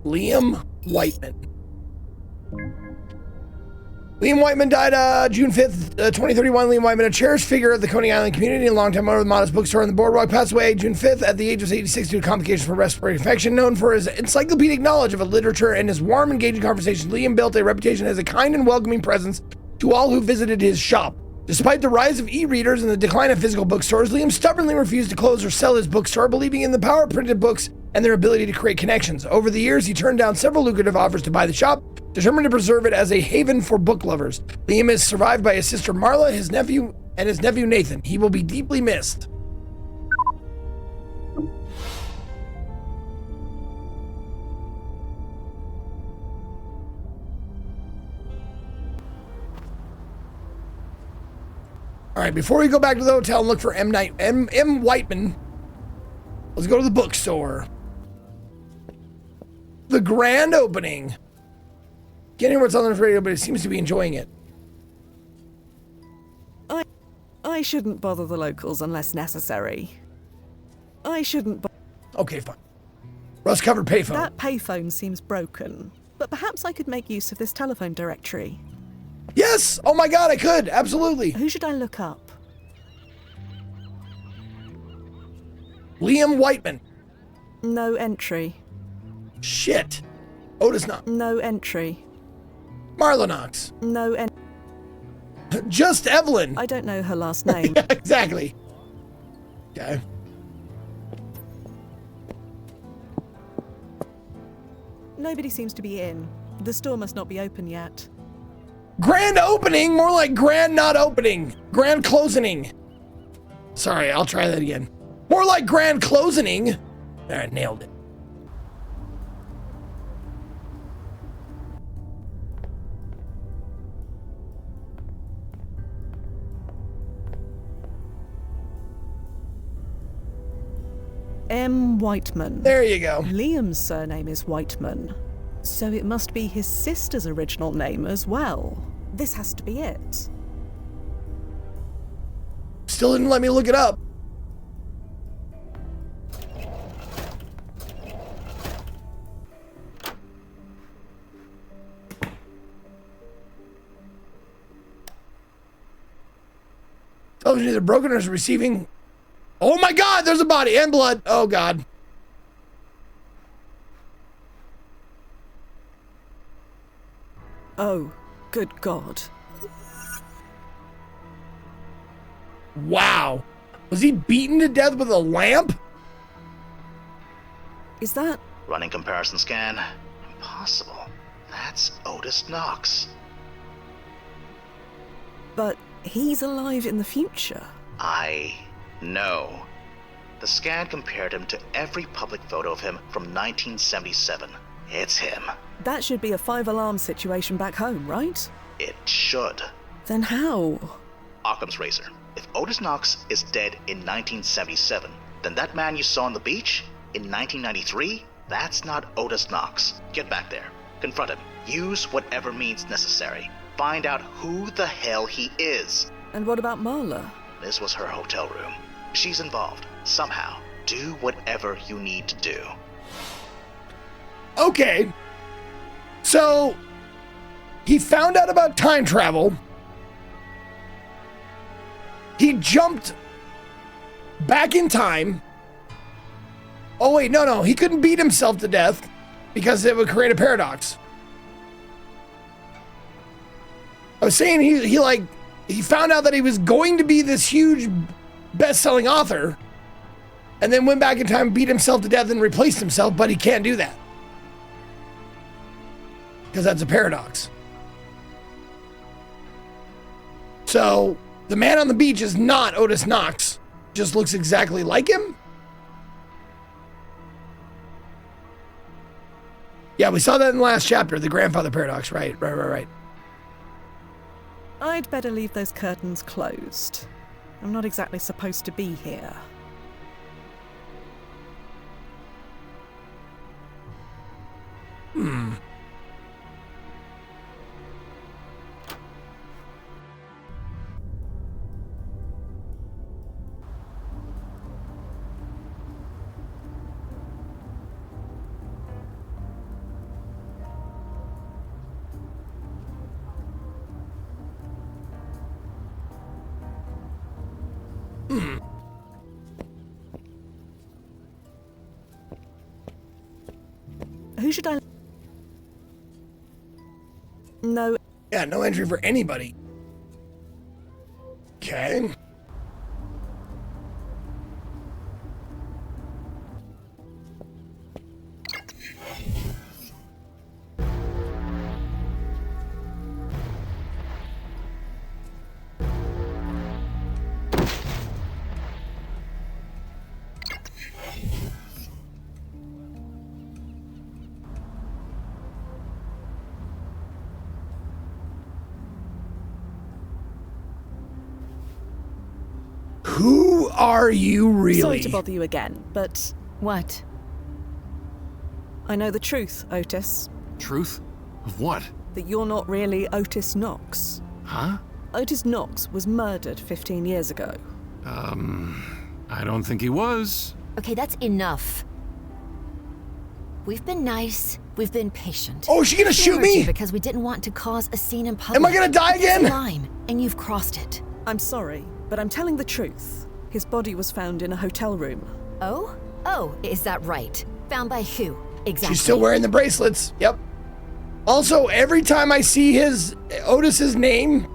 Liam Whiteman. Liam Whiteman died June 5th, 2031. Liam Whiteman, a cherished figure of the Coney Island community and longtime owner of the modest bookstore on the boardwalk, passed away June 5th at the age of 86 due to complications from respiratory infection. Known for his encyclopedic knowledge of literature and his warm, engaging conversations, Liam built a reputation as a kind and welcoming presence to all who visited his shop. Despite the rise of e-readers and the decline of physical bookstores, Liam stubbornly refused to close or sell his bookstore, believing in the power of printed books and their ability to create connections. Over the years, he turned down several lucrative offers to buy the shop, determined to preserve it as a haven for book lovers. Liam is survived by his sister Marla, his nephew Nathan. He will be deeply missed. All right, before we go back to the hotel and look for M. Whiteman, let's go to the bookstore. The grand opening. Can't hear what's on the radio, but it seems to be enjoying it. I shouldn't bother the locals unless necessary. I shouldn't Okay, fine. Rust-covered payphone. That payphone seems broken. but perhaps I could make use of this telephone directory. Yes! Oh my god, I could! Absolutely! Who should I look up? Liam Whiteman. No entry. Shit. Otis Knox. No entry. Marla Knox. No entry. Just Evelyn. I don't know her last name. Yeah, exactly. Okay. Nobody seems to be in. The store must not be open yet. Grand opening? More like grand not opening. Grand closing. Sorry, I'll try that again. More like grand closing. There, I nailed it. M. Whiteman. There you go. Liam's surname is Whiteman, so it must be his sister's original name as well. This has to be it. Still didn't let me look it up. Television either broken or is receiving. Oh my god, there's a body and blood. Oh god. Oh, good God. Wow. Was he beaten to death with a lamp? Is that... Running comparison scan. Impossible. That's Otis Knox. But he's alive in the future. I know. The scan compared him to every public photo of him from 1977. It's him. That should be a 5-alarm situation back home, right? It should. Then how? Occam's razor. If Otis Knox is dead in 1977, then that man you saw on the beach in 1993, that's not Otis Knox. Get back there. Confront him. Use whatever means necessary. Find out who the hell he is. And what about Marla? This was her hotel room. She's involved. Somehow. Do whatever you need to do. Okay. So, he found out about time travel. He jumped back in time. Oh wait, no, he couldn't beat himself to death because it would create a paradox. I was saying he found out that he was going to be this huge best-selling author and then went back in time, beat himself to death and replaced himself, but he can't do that. Because that's a paradox. So, the man on the beach is not Otis Knox. Just looks exactly like him? Yeah, we saw that in the last chapter, the grandfather paradox. Right. I'd better leave those curtains closed. I'm not exactly supposed to be here. Who should I... No. Yeah, no entry for anybody. Okay. Who are you really? Sorry to bother you again, but... What? I know the truth, Otis. Truth? Of what? That you're not really Otis Knox. Huh? Otis Knox was murdered 15 years ago. I don't think he was. Okay, that's enough. We've been nice. We've been patient. Oh, is she gonna shoot me? Because we didn't want to cause a scene in public. Am I gonna die again? There's a line, and you've crossed it. I'm sorry, but I'm telling the truth. His body was found in a hotel room. Oh? Oh, is that right? Found by who? Exactly. She's still wearing the bracelets. Yep. Also, every time I see Otis's name,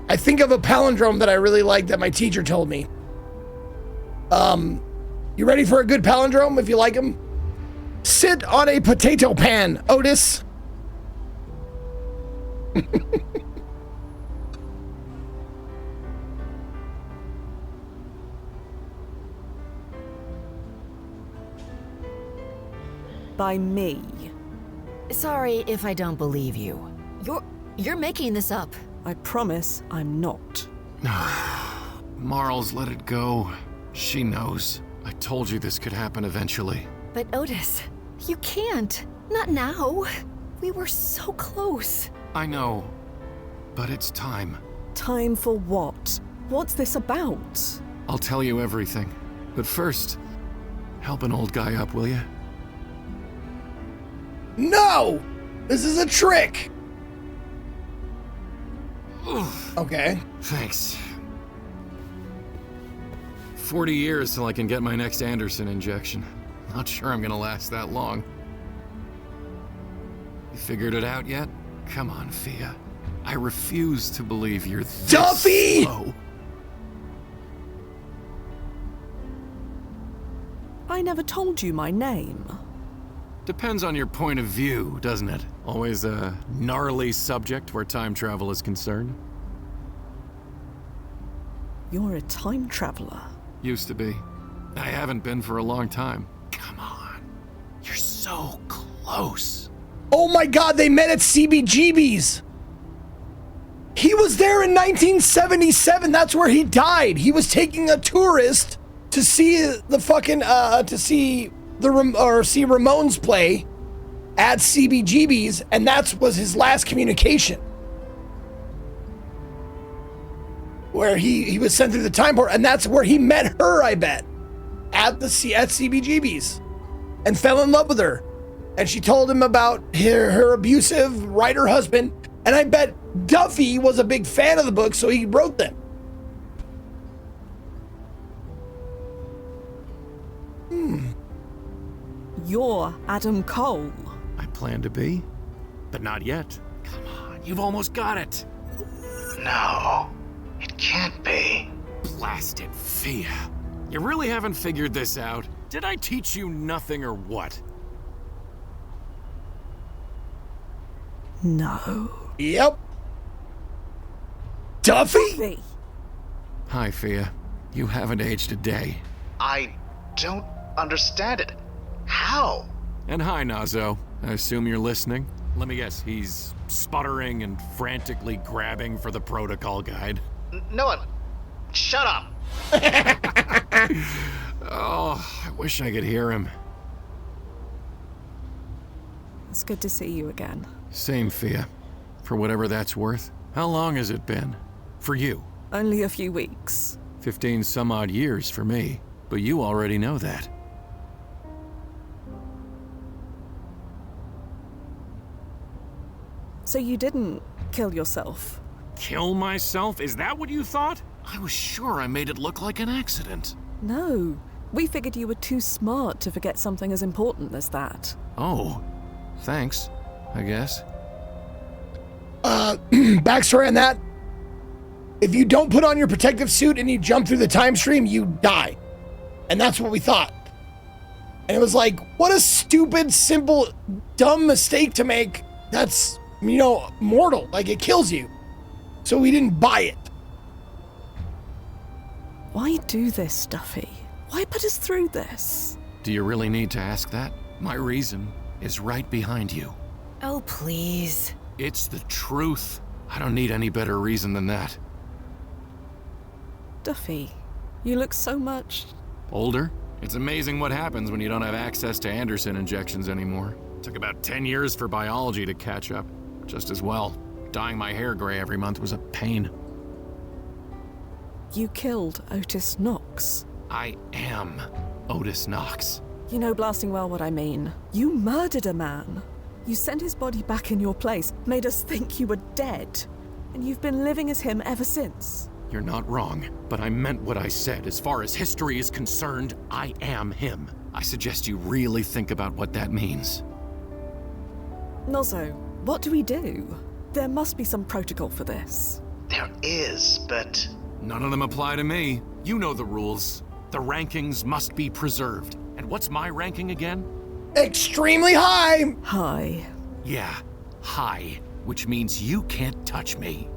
I think of a palindrome that I really like that my teacher told me. You ready for a good palindrome if you like them? Sit on a potato pan, Otis. By me. Sorry if I don't believe you. You're making this up. I promise I'm not. Marles, let it go. She knows. I told you this could happen eventually. But Otis, you can't. Not now. We were so close. I know, but it's time. Time for what? What's this about? I'll tell you everything. But first, help an old guy up, will you? No! This is a trick! Okay. Thanks. 40 years till I can get my next Anderson injection. Not sure I'm gonna last that long. You figured it out yet? Come on, Fia. I refuse to believe you're this Duffy! slow. I never told you my name. Depends on your point of view, doesn't it? Always a gnarly subject where time travel is concerned. You're a time traveler. Used to be. I haven't been for a long time. Come on. You're so close. Oh my god, they met at CBGB's. He was there in 1977. That's where he died. He was taking a tourist to see the fucking, see Ramones play at CBGB's, and that was his last communication. Where he was sent through the time port, and that's where he met her, I bet, at CBGB's, and fell in love with her. And she told him about her abusive writer husband, and I bet Duffy was a big fan of the book, so he wrote them. You're Adam Cole. I plan to be, but not yet. Come on, you've almost got it. No, it can't be. Blast it, Fia. You really haven't figured this out? Did I teach you nothing or what? No. Yep. Duffy? Hi, Fia. You haven't aged a day. I don't understand it. How? And hi, Nazo. I assume you're listening? Let me guess, he's sputtering and frantically grabbing for the protocol guide. Noah, shut up. Oh, I wish I could hear him. It's good to see you again. Same, Fia. For whatever that's worth. How long has it been? For you? Only a few weeks. 15 some odd years for me. But you already know that. So you didn't kill yourself? Kill myself? Is that what you thought? I was sure I made it look like an accident. No. We figured you were too smart to forget something as important as that. Oh. Thanks, I guess. Backstory on that. If you don't put on your protective suit and you jump through the time stream, you die. And that's what we thought. And it was like, what a stupid, simple, dumb mistake to make. That's, mortal. Like, it kills you. So we didn't buy it. Why do this, Duffy? Why put us through this? Do you really need to ask that? My reason is right behind you. Oh, please. It's the truth. I don't need any better reason than that. Duffy, you look so much... older? It's amazing what happens when you don't have access to Anderson injections anymore. Took about 10 years for biology to catch up. Just as well. Dyeing my hair gray every month was a pain. You killed Otis Knox. I am Otis Knox. You know blasting well what I mean. You murdered a man. You sent his body back in your place, made us think you were dead. And you've been living as him ever since. You're not wrong, but I meant what I said. As far as history is concerned, I am him. I suggest you really think about what that means. Nozzo, what do we do? There must be some protocol for this. There is, but... None of them apply to me. You know the rules. The rankings must be preserved. And what's my ranking again? Extremely high! High. Yeah, high. Which means you can't touch me.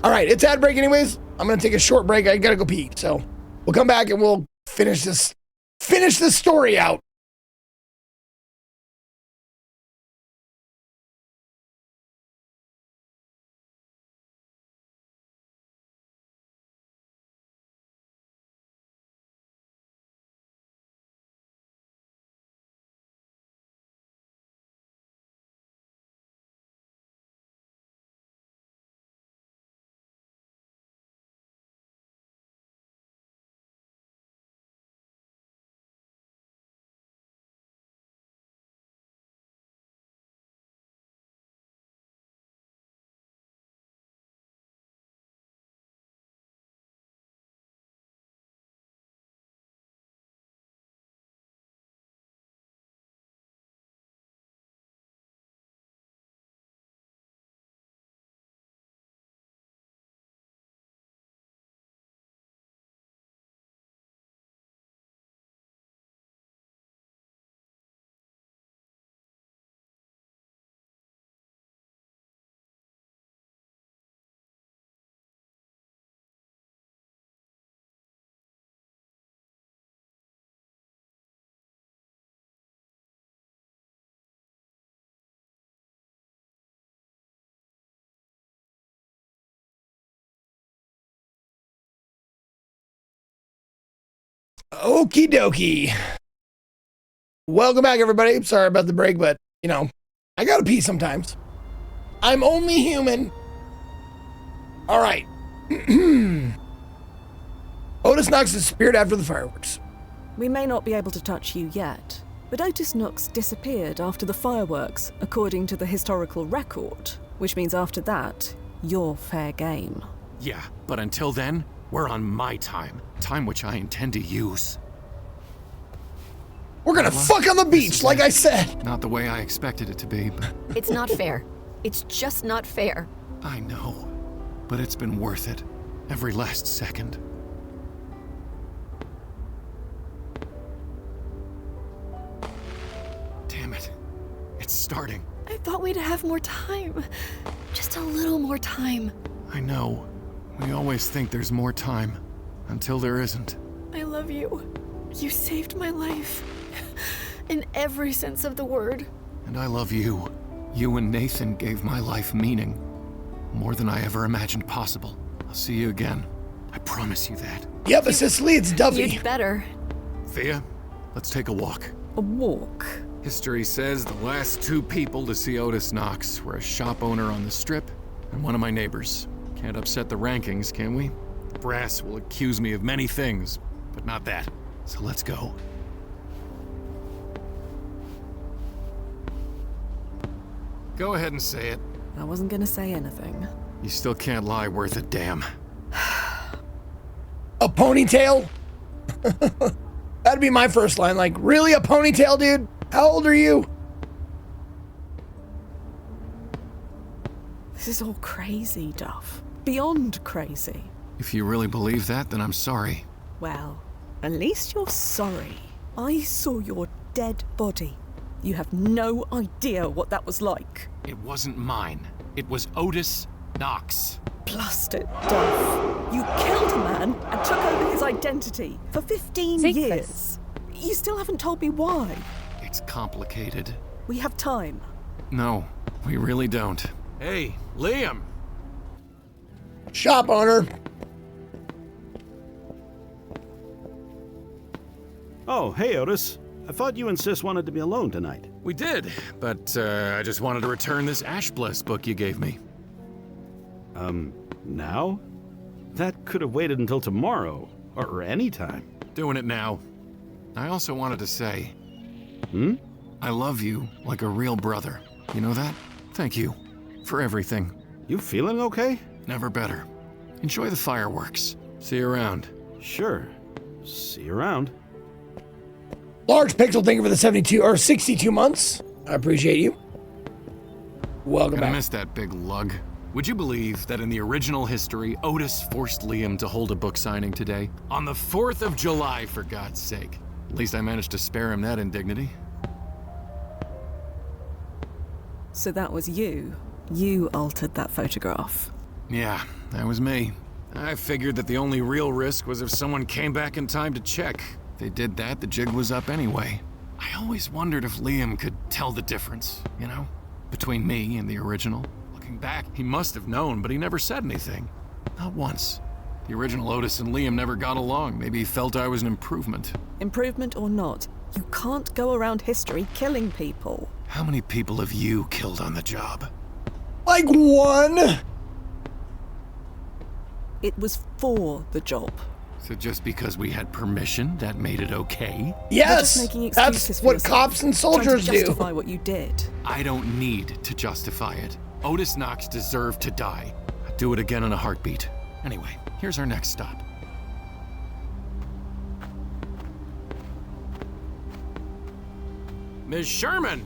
All right, it's ad break anyways. I'm gonna take a short break. I gotta go pee. So we'll come back and we'll finish this story out. Okie dokie. Welcome back, everybody. Sorry about the break, but, you know, I gotta pee sometimes. I'm only human. All right. Otis Knox disappeared after the fireworks. We may not be able to touch you yet, but Otis Knox disappeared after the fireworks, according to the historical record, which means after that, you're fair game. Yeah, but until then, we're on my time. Time which I intend to use. We're gonna fuck on the beach, like I said. Not the way I expected it to be, but... It's not fair. It's just not fair. I know, but it's been worth it. Every last second. Damn it. It's starting. I thought we'd have more time. Just a little more time. I know. We always think there's more time, until there isn't. I love you. You saved my life. In every sense of the word. And I love you. You and Nathan gave my life meaning. More than I ever imagined possible. I'll see you again. I promise you that. Yep, but Cicely, it's Duffy. You'd better. Thea, let's take a walk. A walk? History says the last two people to see Otis Knox were a shop owner on the Strip and one of my neighbors. Can't upset the rankings, can we? The brass will accuse me of many things, but not that. So let's go. Go ahead and say it. I wasn't gonna say anything. You still can't lie worth a damn. A ponytail? That'd be my first line. Like, really, a ponytail, dude? How old are you? This is all crazy, Duff. Beyond crazy. If you really believe that, then I'm sorry. Well, at least you're sorry. I saw your dead body. You have no idea what that was like. It wasn't mine. It was Otis Knox. Blast it, Duff. You killed a man and took over his identity for 15 years. You still haven't told me why. It's complicated. We have time. No, we really don't. Hey, Liam! Shop owner. Oh, hey, Otis. I thought you and Sis wanted to be alone tonight. We did, but I just wanted to return this Ash Bless book you gave me. Now? That could have waited until tomorrow, or any time. Doing it now. I also wanted to say... Hmm? I love you like a real brother. You know that? Thank you for everything. You feeling okay? Never better. Enjoy the fireworks. See you around. Sure. See you around. Large Pixel, thank you for the 72 or 62 months. I appreciate you. Welcome Gonna back. miss that big lug. Would you believe that in the original history, Otis forced Liam to hold a book signing today? On the 4th of July, for God's sake. At least I managed to spare him that indignity. So that was you. You altered that photograph. Yeah, that was me. I figured that the only real risk was if someone came back in time to check. If they did that, the jig was up anyway. I always wondered if Liam could tell the difference, you know? Between me and the original. Looking back, he must have known, but he never said anything. Not once. The original Otis and Liam never got along. Maybe he felt I was an improvement. Improvement or not, you can't go around history killing people. How many people have you killed on the job? Like one. It was for the job. So just because we had permission, that made it okay? Yes, that's what cops and soldiers do. Justify what you did. I don't need to justify it. Otis Knox deserved to die. I'd do it again in a heartbeat. Anyway, here's our next stop. Ms. Sherman!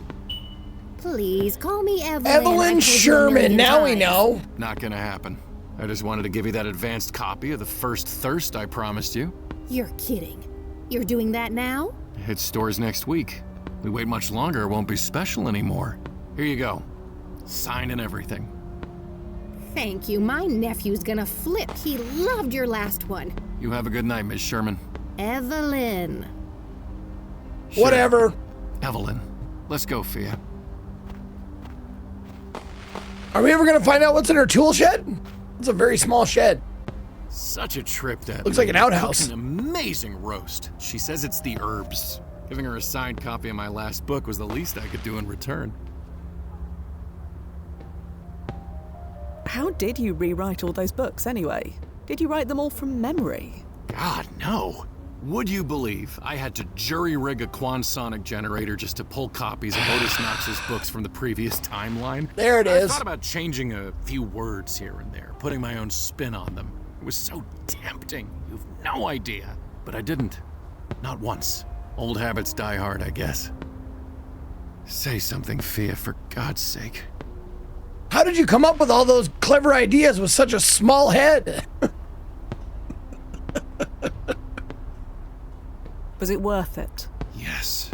Please, call me Evelyn. Evelyn Sherman, now we know. Not gonna happen. I just wanted to give you that advanced copy of the first Thirst I promised you. You're kidding. You're doing that now? It hits stores next week. We wait much longer, it won't be special anymore. Here you go. Sign and everything. Thank you. My nephew's gonna flip. He loved your last one. You have a good night, Miss Sherman. Evelyn. Sure. Whatever. Evelyn. Let's go, Fia. Are we ever gonna find out what's in her tool shed? It's a very small shed. Such a trip, that looks like an outhouse. Cooks an amazing roast. She says it's the herbs. Giving her a signed copy of my last book was the least I could do in return. How did you rewrite all those books anyway? Did you write them all from memory? God, no. Would you believe I had to jury-rig a quantonic generator just to pull copies of Otis Knox's books from the previous timeline? There it is. I thought about changing a few words here and there, putting my own spin on them. It was so tempting. You've no idea. But I didn't. Not once. Old habits die hard, I guess. Say something, Fia, for God's sake. How did you come up with all those clever ideas with such a small head? Was it worth it? Yes.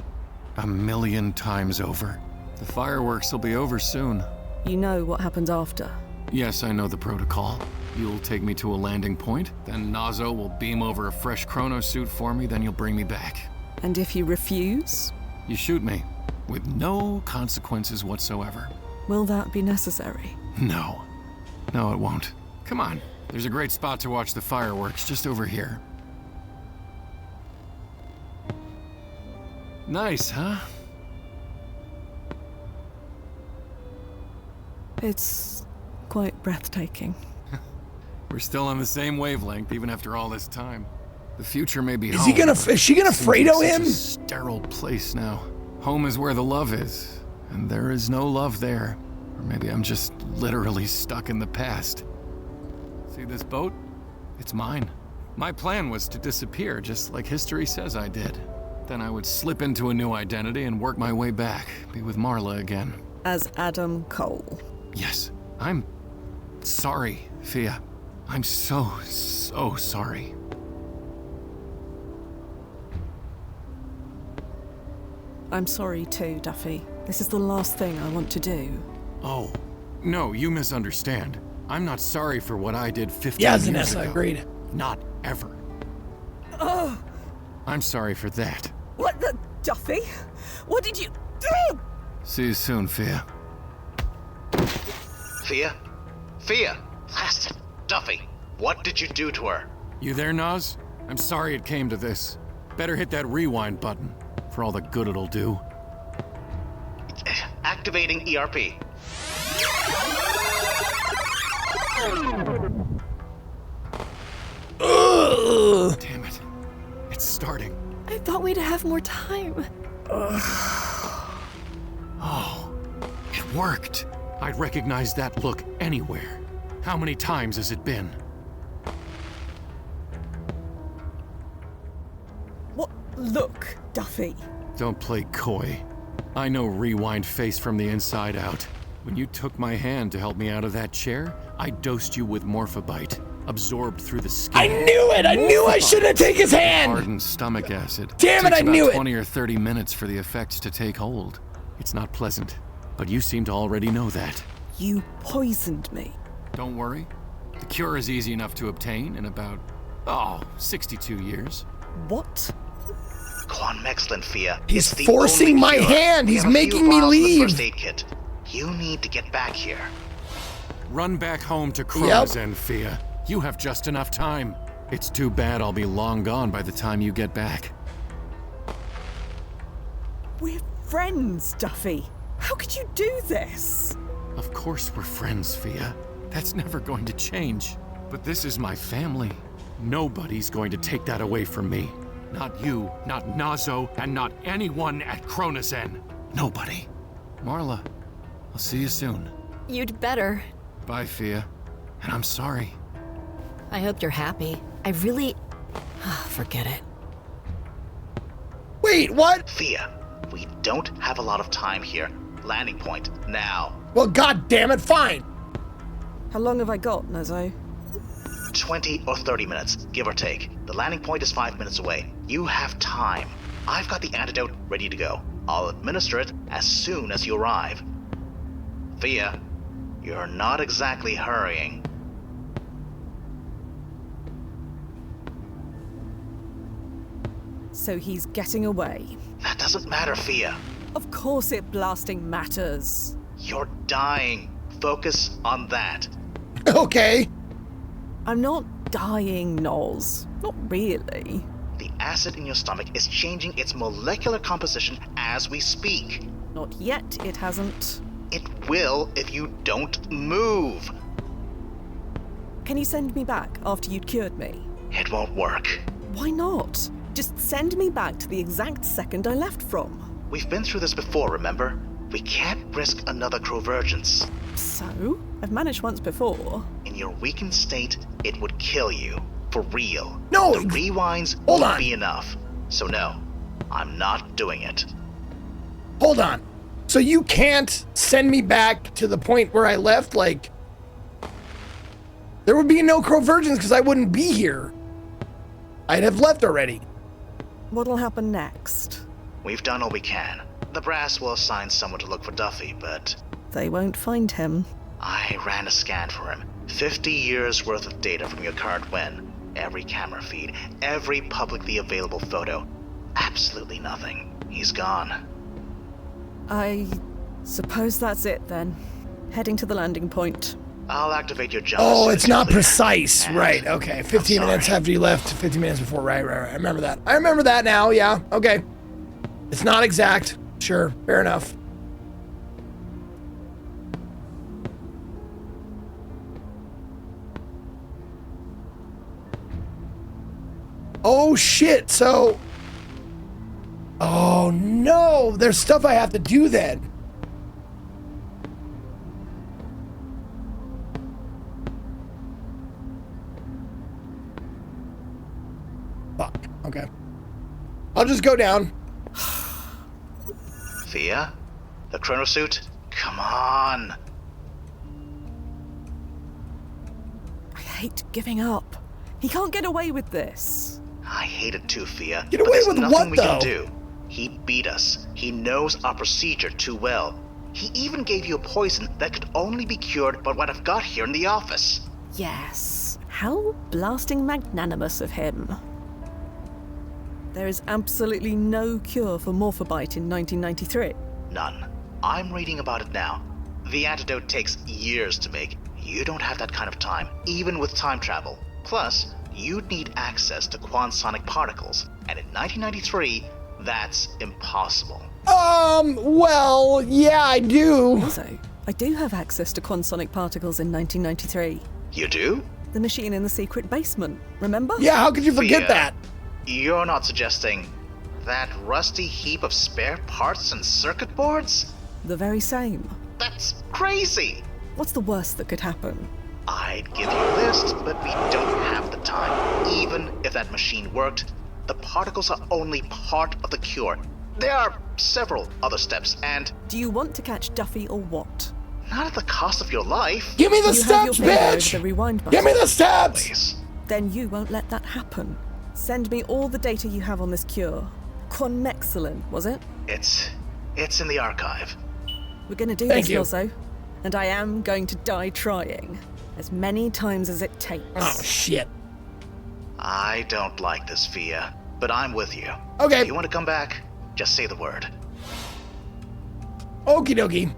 1,000,000 times over. The fireworks will be over soon. You know what happens after? Yes, I know the protocol. You'll take me to a landing point, then Nazo will beam over a fresh chrono suit for me, then you'll bring me back. And if you refuse? You shoot me, with no consequences whatsoever. Will that be necessary? No. No, it won't. Come on. There's a great spot to watch the fireworks just over here. Nice, huh? It's quite breathtaking. We're still on the same wavelength, even after all this time. The future may be Is home. is she gonna Fredo him? It's a sterile place now. Home is where the love is, and there is no love there. Or maybe I'm just literally stuck in the past. See this boat? It's mine. My plan was to disappear, just like history says I did. Then I would slip into a new identity and work my way back, be with Marla again. As Adam Cole. Yes, I'm sorry, Fia. I'm so sorry. I'm sorry too, Duffy. This is the last thing I want to do. Oh, no, you misunderstand. I'm not sorry for what I did 15 years ago. Yes, Vanessa, agreed. Not ever. Oh! I'm sorry for that. What the... Duffy? What did you do? See you soon, Fia. Fia? Fia! Blast it! Duffy, what did you do to her? You there, Nas? I'm sorry it came to this. Better hit that rewind button, for all the good it'll do. Activating ERP. Ugh. Damn it. It's starting. I thought we'd have more time. Oh, it worked. I'd recognize that look anywhere. How many times has it been? What look, Duffy? Don't play coy. I know Rewind face from the inside out. When you took my hand to help me out of that chair, I dosed you with Morphobite, absorbed through the skin. I knew it! I knew I shouldn't take his hand! Hardened stomach acid. Damn it, I knew it! Takes about 20 or 30 minutes for the effects to take hold. It's not pleasant, but you seem to already know that. You poisoned me. Don't worry. The cure is easy enough to obtain in about, 62 years. What? Quan Mexlin, Fia. He's It's the forcing only my cure. hand. We He's have a few making me vials in the leave. First aid kit. You need to get back here. Run back home to Chronozen, Fia. You have just enough time. It's too bad I'll be long gone by the time you get back. We're friends, Duffy. How could you do this? Of course we're friends, Fia. That's never going to change. But this is my family. Nobody's going to take that away from me. Not you, not Nazo, and not anyone at Chronozen. Nobody. Marla, I'll see you soon. You'd better. Bye, Fia. And I'm sorry. I hope you're happy. I really... forget it. Wait, what? Fia, we don't have a lot of time here. Landing point, now. Well, god damn it, fine. How long have I got, Nazo? 20 or 30 minutes, give or take. The landing point is 5 minutes away. You have time. I've got the antidote ready to go. I'll administer it as soon as you arrive. Fia, you're not exactly hurrying. So he's getting away. That doesn't matter, Fia. Of course it blasting matters. You're dying. Focus on that. Okay. I'm not dying, Noz. Not really. The acid in your stomach is changing its molecular composition as we speak. Not yet, it hasn't. It will if you don't move. Can you send me back after you'd cured me? It won't work. Why not? Just send me back to the exact second I left from. We've been through this before, remember? We can't risk another Crovergence. So? I've managed once before. In your weakened state, it would kill you. For real. No! The rewinds Hold won't on. be enough. So no, I'm not doing it. Hold on. So you can't send me back to the point where I left? Like, there would be no Crovergence because I wouldn't be here. I'd have left already. What'll happen next? We've done all we can. The brass will assign someone to look for Duffy, but They won't find him. I ran a scan for him. 50 years worth of data from your current win. Every camera feed, every publicly available photo. Absolutely nothing. He's gone. I suppose that's it then. Heading to the landing point. I'll activate your jump. Oh, as it's soon as not you're clear. precise. And Right, okay. I'm 15 minutes sorry. after you left, 15 minutes before. Right. I remember that. I remember that now, yeah. Okay. It's not exact. Sure, fair enough. Oh, shit. So... Oh, no. There's stuff I have to do then. Fuck. Okay. I'll just go down. Fia? The chronosuit? Come on. I hate giving up. He can't get away with this. I hate it too, Fia. Get but away there's with nothing what, we though? can do. He beat us. He knows our procedure too well. He even gave you a poison that could only be cured by what I've got here in the office. Yes. How blasting magnanimous of him. There is absolutely no cure for Morphobite in 1993. None. I'm reading about it now. The antidote takes years to make. You don't have that kind of time, even with time travel. Plus, you'd need access to quantonic particles, and in 1993, that's impossible. Well, yeah, I do. Also, I do have access to quantonic particles in 1993. You do? The machine in the secret basement, remember? Yeah, how could you forget Fia, that? You're not suggesting that rusty heap of spare parts and circuit boards? The very same. That's crazy! What's the worst that could happen? I'd give you a list, but we don't have the time. Even if that machine worked, the particles are only part of the cure. There are several other steps, and... Do you want to catch Duffy or what? Not at the cost of your life. Give me the You steps, have your finger over bitch! the rewind button. Give me the steps! Please. Then you won't let that happen. Send me all the data you have on this cure. Quanmexilin, was it? It's in the archive. We're gonna do Thank this, you. Milso. And I am going to die trying. As many times as it takes. Oh, shit. I don't like this, Fia, but I'm with you. Okay. If you want to come back, just say the word. Okie dokie.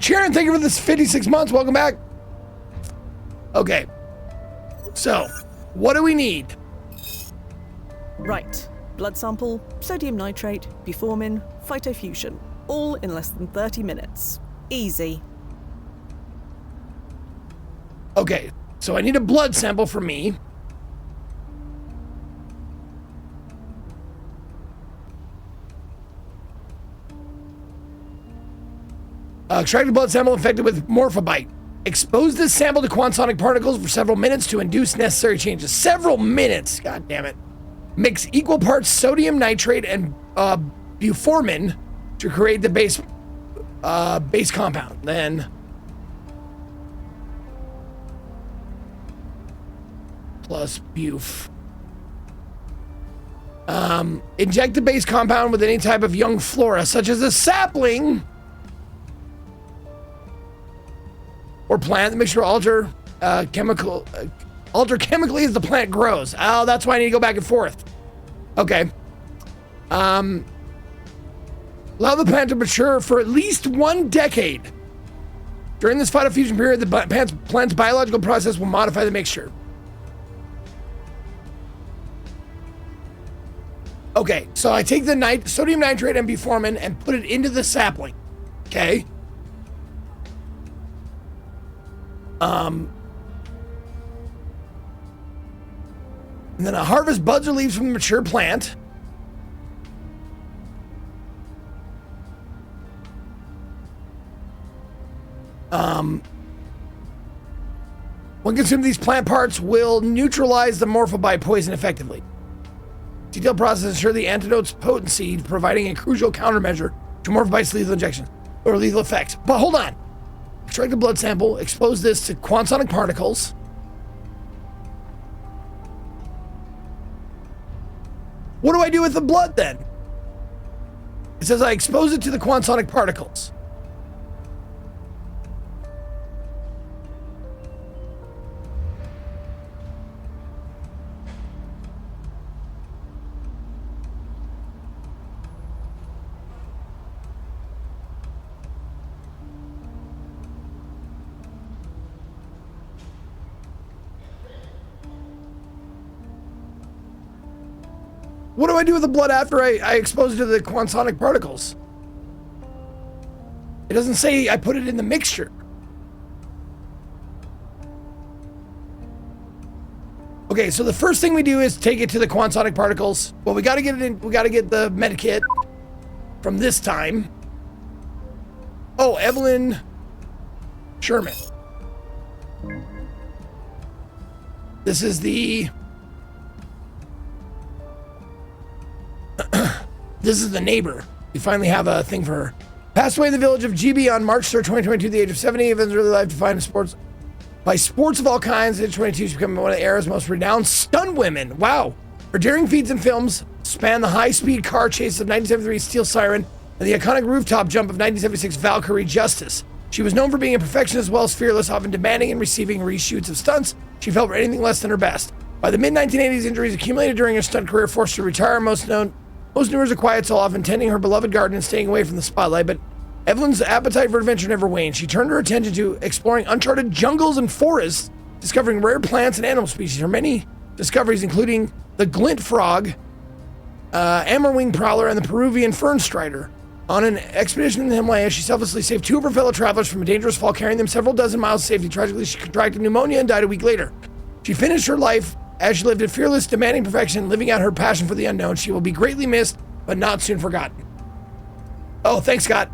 Sharon, thank you for this 56 months. Welcome back. Okay. So, what do we need? Right. Blood sample, sodium nitrate, buformin, phytofusion. All in less than 30 minutes. Easy. Okay, so I need a blood sample for me. Extract a blood sample infected with morphobite. Expose this sample to quantonic particles for several minutes to induce necessary changes. Several minutes, god damn it. Mix equal parts sodium nitrate and buformin to create the base compound. Then plus buf. Inject the base compound with any type of young flora, such as a sapling or plant. The mixture will alter chemically as the plant grows. Oh, that's why I need to go back and forth. Okay. Allow the plant to mature for at least 1 decade. During this phytofusion period, the plant's biological process will modify the mixture. Okay, so I take the sodium nitrate and buformin and put it into the sapling. Okay. And then I harvest buds or leaves from the mature plant. When consumed, these plant parts will neutralize the morphobite poison effectively. Detailed process ensure the antidote's potency, providing a crucial countermeasure to morphobite's lethal injections or lethal effects. But hold on. Extract a blood sample, expose this to quantonic particles. What do I do with the blood then? It says I expose it to the quantonic particles. What do I do with the blood after I expose it to the quantonic particles? It doesn't say I put it in the mixture. Okay, so the first thing we do is take it to the quantonic particles. Well, we gotta get it in, we gotta get the medikit from this time. Oh, Evelyn Sherman. This is the this is the neighbor. We finally have a thing for her. Passed away in the village of GB on March 3rd, 2022, at the age of 70. Evans really life defined in sports by sports of all kinds. At 22, she's become one of the era's most renowned stunt women. Wow. Her daring feats in films span the high-speed car chase of 1973 Steel Siren and the iconic rooftop jump of 1976 Valkyrie Justice. She was known for being a perfectionist as well as fearless, often demanding and receiving reshoots of stunts she felt were anything less than her best. By the mid-1980s, injuries accumulated during her stunt career forced her to retire. Most knew her as a quiet soul, often tending her beloved garden and staying away from the spotlight, but Evelyn's appetite for adventure never waned. She turned her attention to exploring uncharted jungles and forests, discovering rare plants and animal species. Her many discoveries, including the glint frog, Ammerwing prowler, and the Peruvian fern strider, On an expedition in the Himalayas, she selflessly saved 2 of her fellow travelers from a dangerous fall, carrying them several dozen miles to safety. Tragically, she contracted pneumonia and died a week later. She finished her life as she lived a fearless, demanding perfection, living out her passion for the unknown. She will be greatly missed, but not soon forgotten. Oh, thanks, Scott.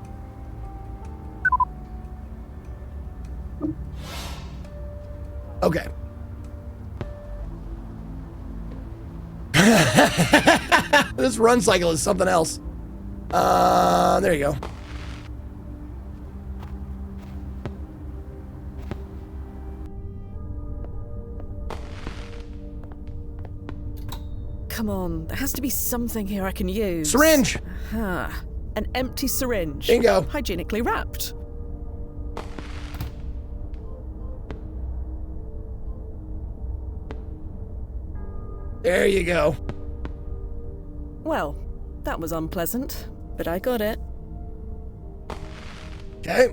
Okay. This run cycle is something else. There you go. Come on, there has to be something here I can use. Syringe! An empty syringe. Bingo. Hygienically wrapped. There you go. Well, that was unpleasant, but I got it. Okay.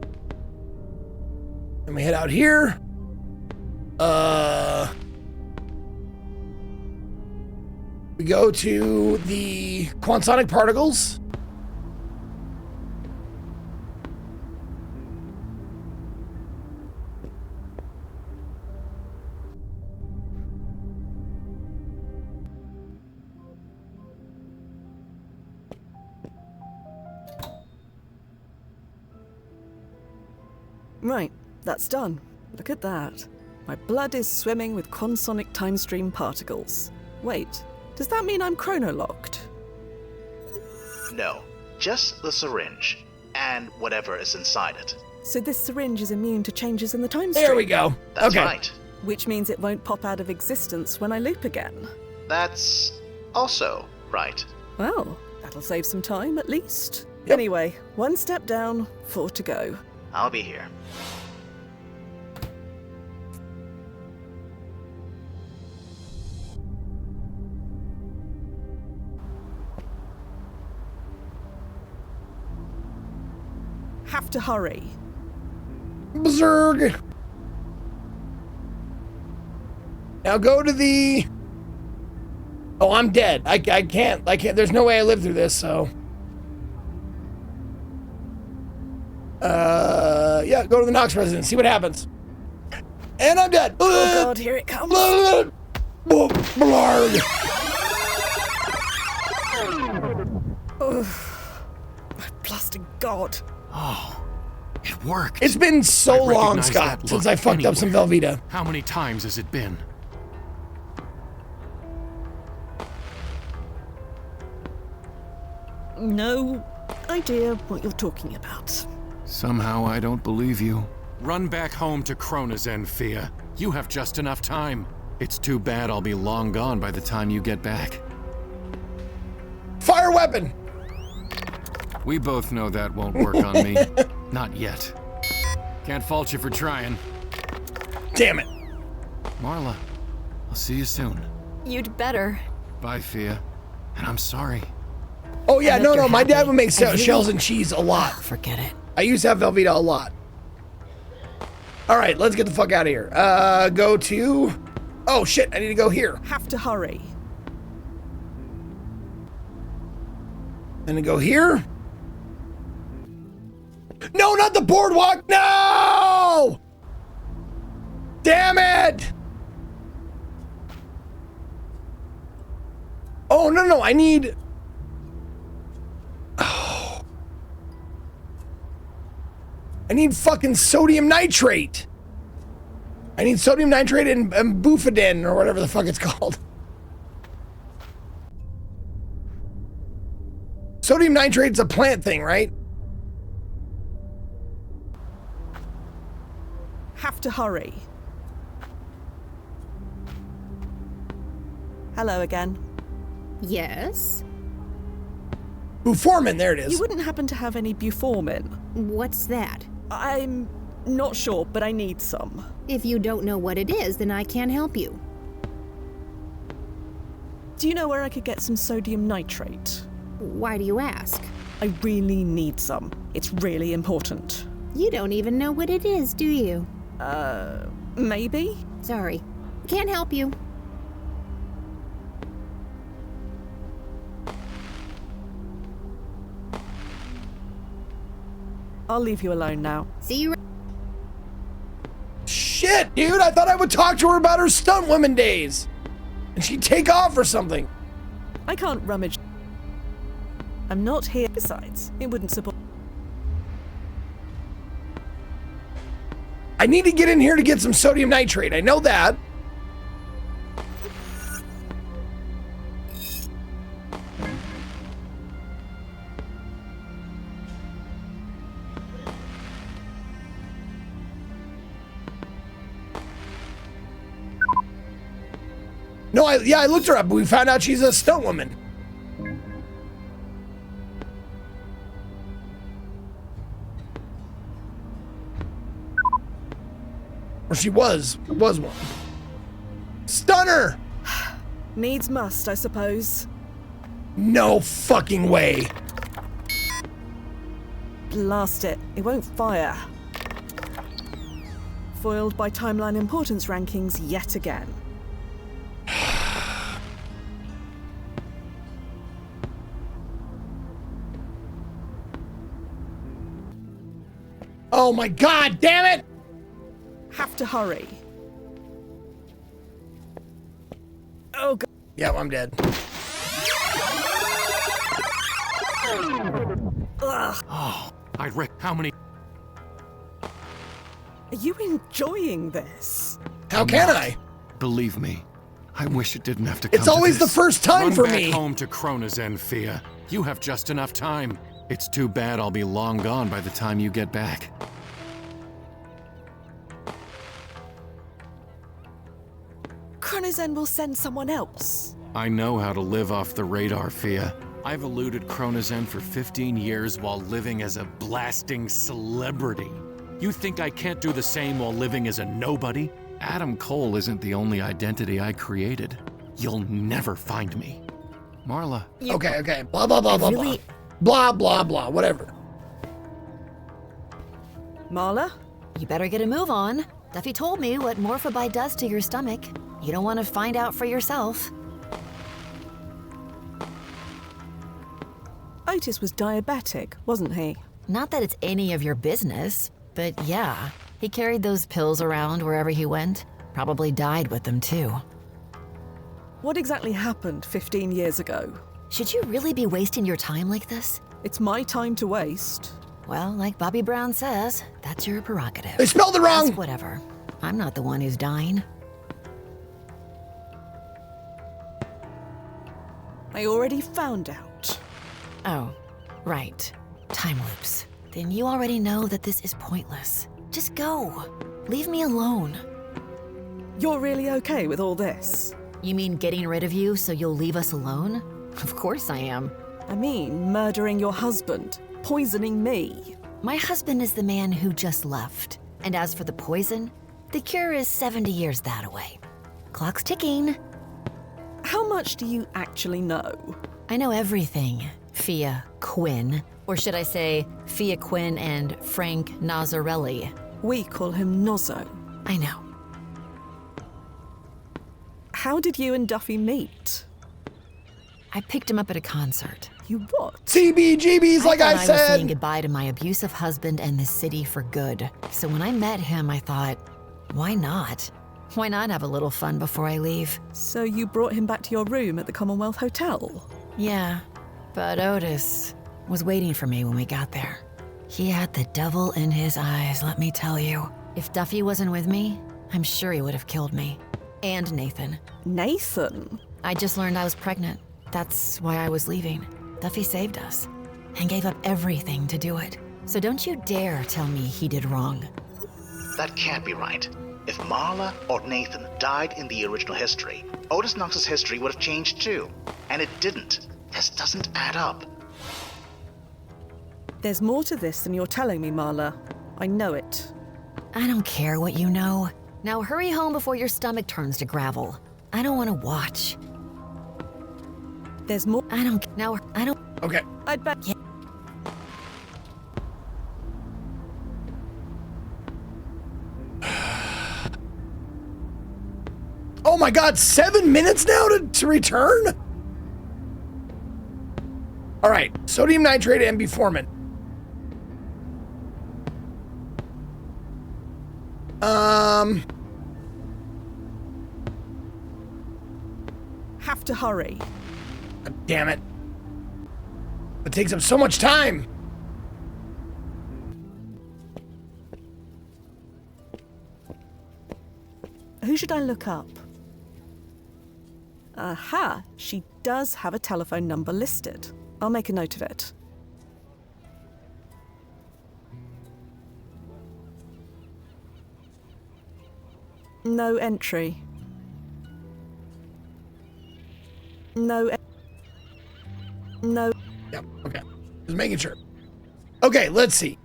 And we head out here. We go to the quantonic particles. Right, that's done. Look at that. My blood is swimming with quantonic time stream particles. Wait, does that mean I'm chronolocked? No, just the syringe, and whatever is inside it. So this syringe is immune to changes in the time stream? There we go. That's okay. right. Which means it won't pop out of existence when I loop again. That's also right. Well, that'll save some time at least. Yep. Anyway, 1 step down, 4 to go. I'll be here. Have to hurry. Berserk. Now go to the... Oh, I'm dead. I can't. There's no way I live through this, so... Yeah, go to the Knox residence, see what happens. And I'm dead. Oh god, here it comes. Blarg. My blasted god. Oh, it worked. It's been so I long, recognize Scott, that since look I fucked up some anywhere. Velveeta. How many times has it been? No idea what you're talking about. Somehow I don't believe you. Run back home to Kronazen, Fia. You have just enough time. It's too bad I'll be long gone by the time you get back. Fire weapon! We both know that won't work on me. Not yet. Can't fault you for trying. Damn it. Marla, I'll see you soon. You'd better. Bye, Fia. And I'm sorry. Oh yeah, hope no, you're my dad happy. would make I really- shells and cheese a lot. Forget it. I used to have Velveeta a lot. All right, let's get the fuck out of here. Go to... Oh shit, I need to go here. Have to hurry. And then go here. No, not the boardwalk, no! Damn it! Oh, no, I need... Oh. I need fucking sodium nitrate. I need sodium nitrate and bufadin, or whatever the fuck it's called. Sodium nitrate's a plant thing, right? Have to hurry. Hello again. Yes? Buformin, there it is. You wouldn't happen to have any buformin? What's that? I'm not sure, but I need some. If you don't know what it is, then I can't help you. Do you know where I could get some sodium nitrate? Why do you ask? I really need some. It's really important. You don't even know what it is, do you? Maybe? Sorry. Can't help you. I'll leave you alone now. See you. Shit, dude, I thought I would talk to her about her stunt woman days. And she'd take off or something. I can't rummage. I'm not here. Besides, it wouldn't support. I need to get in here to get some sodium nitrate. I know that. No, I looked her up, but we found out she's a stunt woman. Or she was one. Stunner! Needs must, I suppose. No fucking way. Blast it. It won't fire. Foiled by timeline importance rankings yet again. Oh my god, damn it! Have to hurry. Oh god. Yeah, I'm dead. Ugh. Oh, how many? Are you enjoying this? How can I? Believe me, I wish it didn't have to come It's always to the first time Run for back me. home to Kronazen, Fia. You have just enough time. It's too bad I'll be long gone by the time you get back. Kronazen will send someone else. I know how to live off the radar, Fia. I've eluded Kronazen for 15 years while living as a blasting celebrity. You think I can't do the same while living as a nobody? Adam Cole isn't the only identity I created. You'll never find me. Marla. Okay. Blah, blah, blah, blah, Really? blah. Blah, blah, blah. Whatever. Marla? You better get a move on. Duffy told me what Morphobi does to your stomach. You don't want to find out for yourself. Otis was diabetic, wasn't he? Not that it's any of your business, but yeah. He carried those pills around wherever he went. Probably died with them too. What exactly happened 15 years ago? Should you really be wasting your time like this? It's my time to waste. Well, like Bobby Brown says, that's your prerogative. They spelled it wrong! That's whatever. I'm not the one who's dying. I already found out. Oh, right. Time loops. Then you already know that this is pointless. Just go. Leave me alone. You're really okay with all this? You mean getting rid of you so you'll leave us alone? Of course I am. I mean, murdering your husband, poisoning me. My husband is the man who just left. And as for the poison, the cure is 70 years that away. Clock's ticking. How much do you actually know? I know everything, Fia Quinn. Or should I say, Fia Quinn and Frank Nazarelli. We call him Nozzo. I know. How did you and Duffy meet? I picked him up at a concert. You what? CBGBs, like I I was said. saying goodbye to my abusive husband and the city for good. So when I met him, I thought, why not? Why not have a little fun before I leave? So you brought him back to your room at the Commonwealth Hotel? Yeah, but Otis was waiting for me when we got there. He had the devil in his eyes, let me tell you. If Duffy wasn't with me, I'm sure he would have killed me. And Nathan. Nathan? I just learned I was pregnant. That's why I was leaving. Duffy saved us and gave up everything to do it. So don't you dare tell me he did wrong. That can't be right. If Marla or Nathan died in the original history, Otis Knox's history would have changed too. And it didn't. This doesn't add up. There's more to this than you're telling me, Marla. I know it. I don't care what you know. Now hurry home before your stomach turns to gravel. I don't want to watch. There's more. I don't. Okay. I'd bet. Yeah. Oh my god, 7 minutes now to return? All right, sodium nitrate and metformin. Have to hurry. God damn it. It takes up so much time. Who should I look up? Aha, she does have a telephone number listed. I'll make a note of it. No entry. No. No. Yep, okay. Just making sure. Okay, let's see.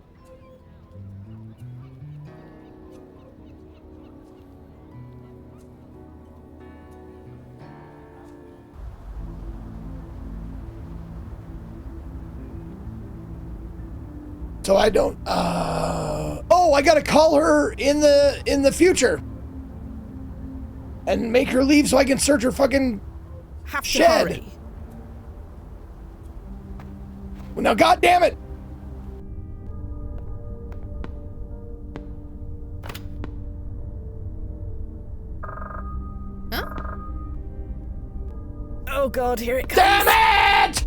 So I don't, oh, I gotta call her in the future. And make her leave so I can search her fucking Have to shed. hurry. Well, now, God damn it! Oh God, here it comes. Damn it!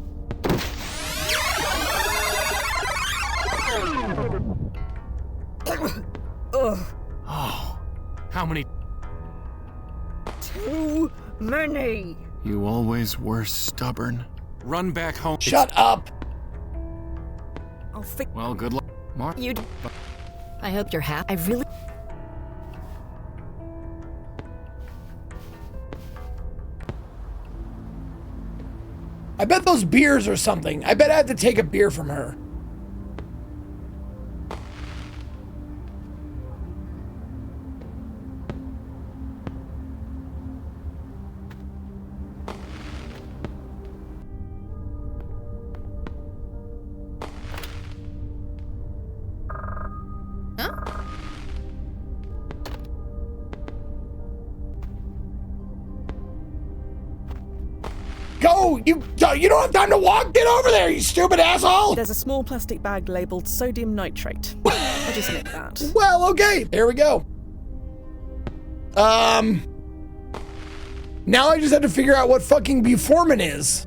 Ugh. Oh, how many? Too many. You always were stubborn. Run back home. Shut up! I'll fix. Well, good luck, Mark. You. I hope you're happy. I really. I bet those beers or something. I bet I have to take a beer from her. Go! You don't have time to walk! Get over there, you stupid asshole! There's a small plastic bag labeled sodium nitrate. I'll just nick that. Well, okay, there we go. Now I just have to figure out what fucking buformin is.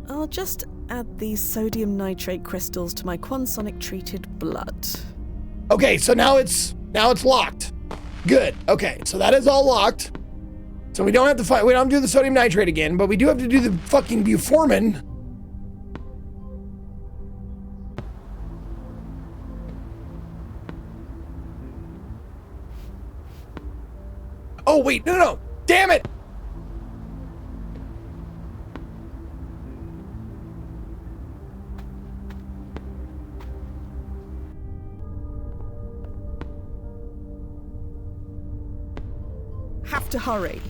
I'll just add these sodium nitrate crystals to my Quansonic treated blood. Okay, so now it's locked. Good. Okay, so that is all locked. So we don't have to fight. We don't do the sodium nitrate again, but we do have to do the fucking buformin. Oh wait, no. Damn it! Have to hurry.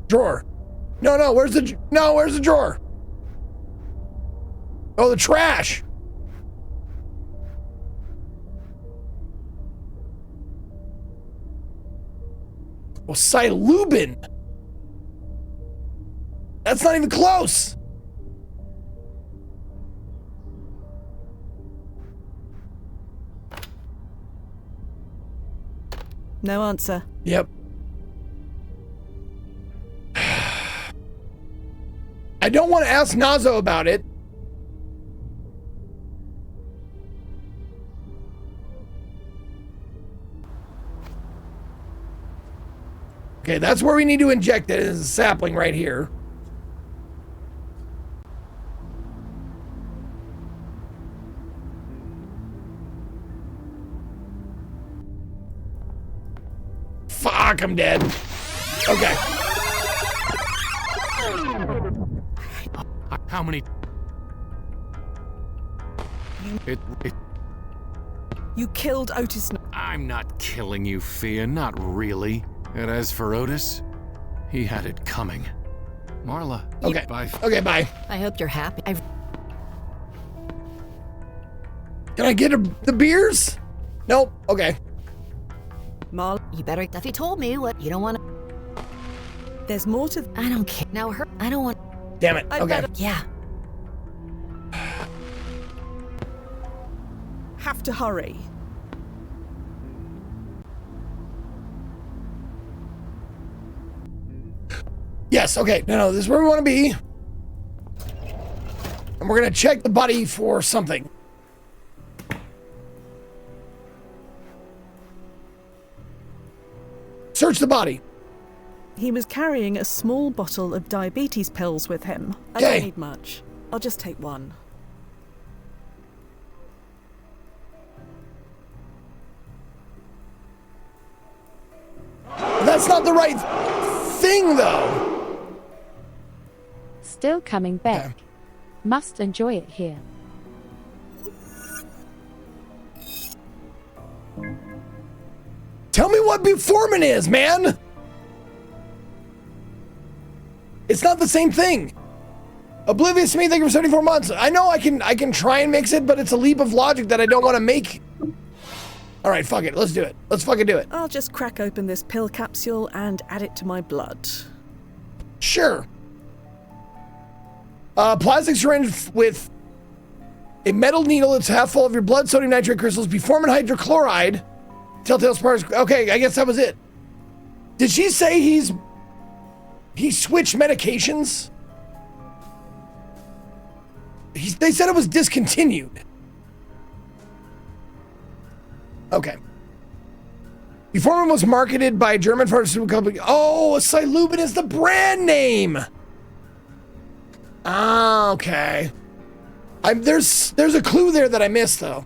Drawer. No, where's the drawer? Oh, the trash. Well, Silubin. That's not even close. No answer. Yep. I don't want to ask Nazo about it. Okay, that's where we need to inject it. It's a sapling right here. Fuck, I'm dead. Okay. How many? You killed Otis. I'm not killing you, Fia. Not really. And as for Otis, he had it coming. Marla. Okay. Bye. Okay, bye. I hope you're happy. Can I get the beers? Nope. Okay. Marla. You better. Duffy told me what you don't want to. There's more to. I don't care. Now her. I don't want. Damn it. Okay. Yeah. Have to hurry. Yes, okay. No, this is where we want to be. And we're going to check the body for something. Search the body. He was carrying a small bottle of diabetes pills with him. I Okay. don't need much. I'll just take one. That's not the right thing, though. Still coming back. Must enjoy it here. Tell me what Buformin is, man. It's not the same thing. Oblivious to me, thank you for 74 months. I know I can try and mix it, but it's a leap of logic that I don't want to make. All right, fuck it. Let's do it. Let's fucking do it. I'll just crack open this pill capsule and add it to my blood. Sure. Plastic syringe with a metal needle. It's half full of your blood, sodium nitrate crystals, Buformin hydrochloride. Telltale sparks. Okay, I guess that was it. Did she say he switched medications? They said it was discontinued. Okay. Buformin was marketed by a German pharmaceutical company. Oh, Silubin is the brand name. Ah, okay. There's a clue there that I missed, though.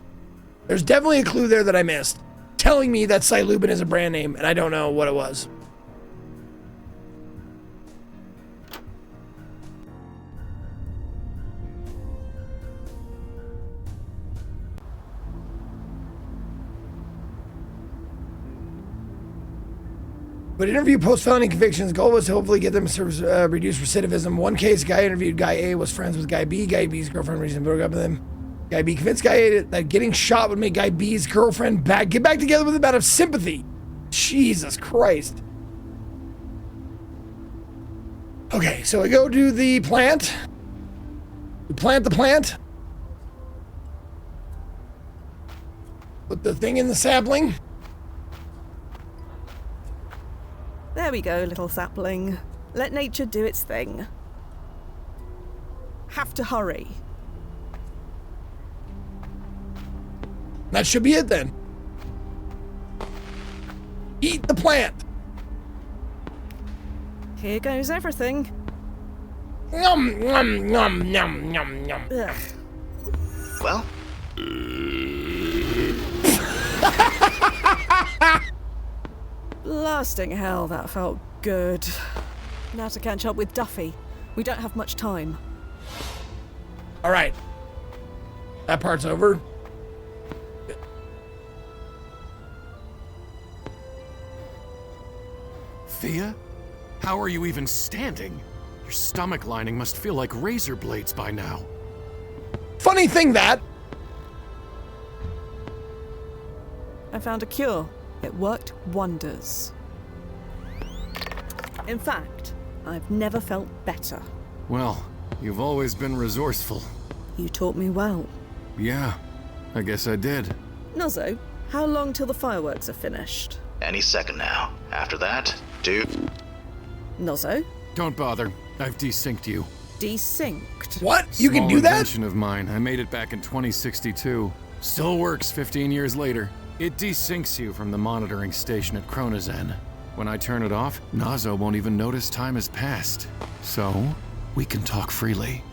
There's definitely a clue there that I missed, telling me that Silubin is a brand name, and I don't know what it was. But interview post-felony convictions, goal was to hopefully get them to reduce recidivism. One case, guy interviewed guy A was friends with guy B. Guy B's girlfriend recently broke up with him. Guy B convinced guy A that getting shot would make guy B's girlfriend get back together with him out of sympathy. Jesus Christ. Okay, so we go to the plant. We plant the plant. Put the thing in the sapling. There we go, little sapling. Let nature do its thing. Have to hurry. That should be it then. Eat the plant. Here goes everything. Yum, yum, yum, yum, yum, yum. Ugh. Well, Blasting hell, that felt good. Now to catch up with Duffy. We don't have much time. All right. That part's over. Thea? How are you even standing? Your stomach lining must feel like razor blades by now. Funny thing that. I found a cure. It worked wonders. In fact, I've never felt better. Well, you've always been resourceful. You taught me well. Yeah, I guess I did. Nozzo, how long till the fireworks are finished? any second now. After that, dude. Nozzo? Don't bother. I've desynced you. Desynced? What? You can do that? Invention of mine. I made it back in 2062. Still works 15 years later. It desyncs you from the monitoring station at Chronozen. When I turn it off, Nazo won't even notice time has passed. So, we can talk freely.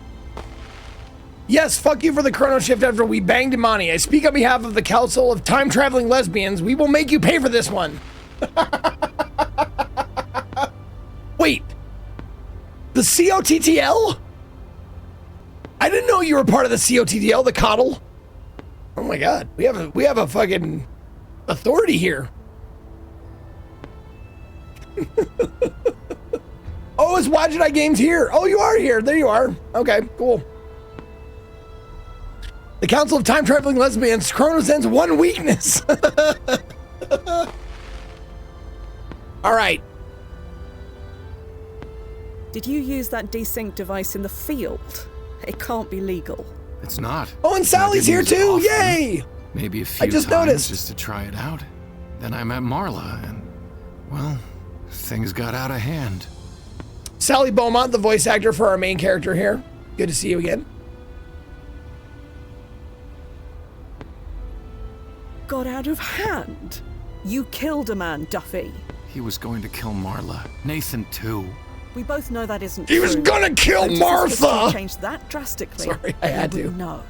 Yes, fuck you for the chrono shift after we banged Imani. I speak on behalf of the Council of Time-Traveling Lesbians. We will make you pay for this one. Wait. The COTTL? I didn't know you were part of the COTTL, the coddle. Oh my god. We have a fucking authority here. Oh, is Wajidai Games here? Oh, you are here. There you are. Okay, cool. The Council of Time-Traveling Lesbians, Chronozen's one weakness. All right. Did you use that desync device in the field? It can't be legal. It's not. Oh, and Sally's here too. Yay! Maybe a few just times noticed. just to try it out. Then I met Marla, and, well, things got out of hand. Sally Beaumont, the voice actor for our main character here. Good to see you again. Got out of hand. You killed a man, Duffy. He was going to kill Marla. Nathan, too. We both know that isn't He true. was gonna kill Otis's Martha! history changed that drastically. Sorry, I had to. No.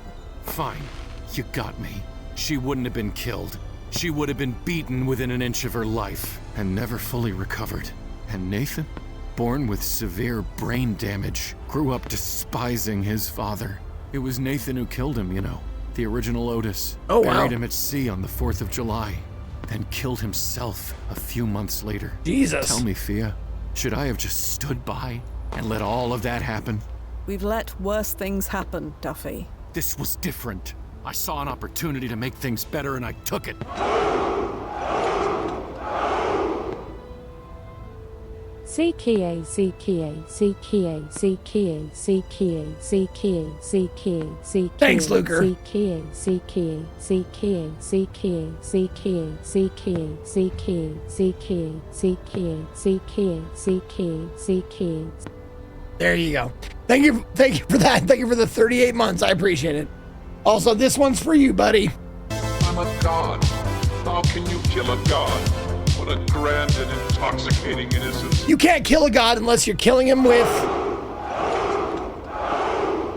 Fine. You got me. She wouldn't have been killed. She would have been beaten within an inch of her life and never fully recovered. And Nathan, born with severe brain damage, grew up despising his father. It was Nathan who killed him, you know. The original Otis. Oh, wow. Buried him at sea on the 4th of July. Then killed himself a few months later. Jesus. Tell me, Fia, should I have just stood by and let all of that happen? We've let worse things happen, Duffy. This was different. I saw an opportunity to make things better and I took it. Zeke, Zeke, Zeke, Zeke, Zeke, Zeke, Zeke, Zeke. Thanks, Luker. Zeke, Zeke, Zeke, Zeke, Zeke, Zeke, Zeke, Zeke, Zeke, Zeke, Zeke, Zeke. There you go. Thank you for that. Thank you for the 38 months. I appreciate it. Also, this one's for you, buddy. I'm a god. How can you kill a god? What a grand and intoxicating innocence. You can't kill a god unless you're killing him with...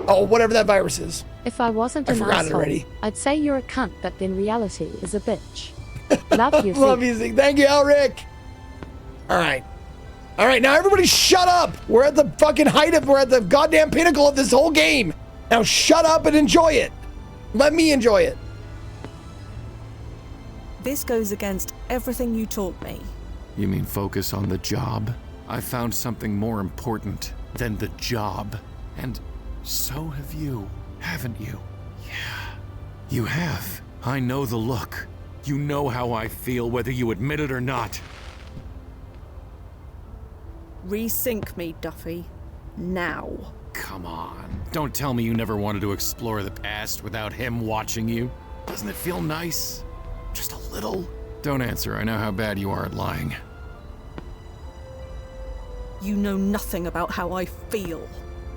oh, whatever that virus is. If I wasn't I an forgot it asshole, already. I'd say you're a cunt, but in reality is a bitch. Love you, Love Zeke. you, Zeke. Thank you, Elric. All right. All right, now everybody shut up. We're at the fucking height of, we're at the goddamn pinnacle of this whole game. Now shut up and enjoy it. Let me enjoy it. This goes against everything you taught me. You mean focus on the job? I found something more important than the job. And so have you, haven't you? Yeah, you have. I know the look. You know how I feel, whether you admit it or not. Resync me, Duffy. Now. Come on. Don't tell me you never wanted to explore the past without him watching you. Doesn't it feel nice? Just a little? Don't answer. I know how bad you are at lying. You know nothing about how I feel.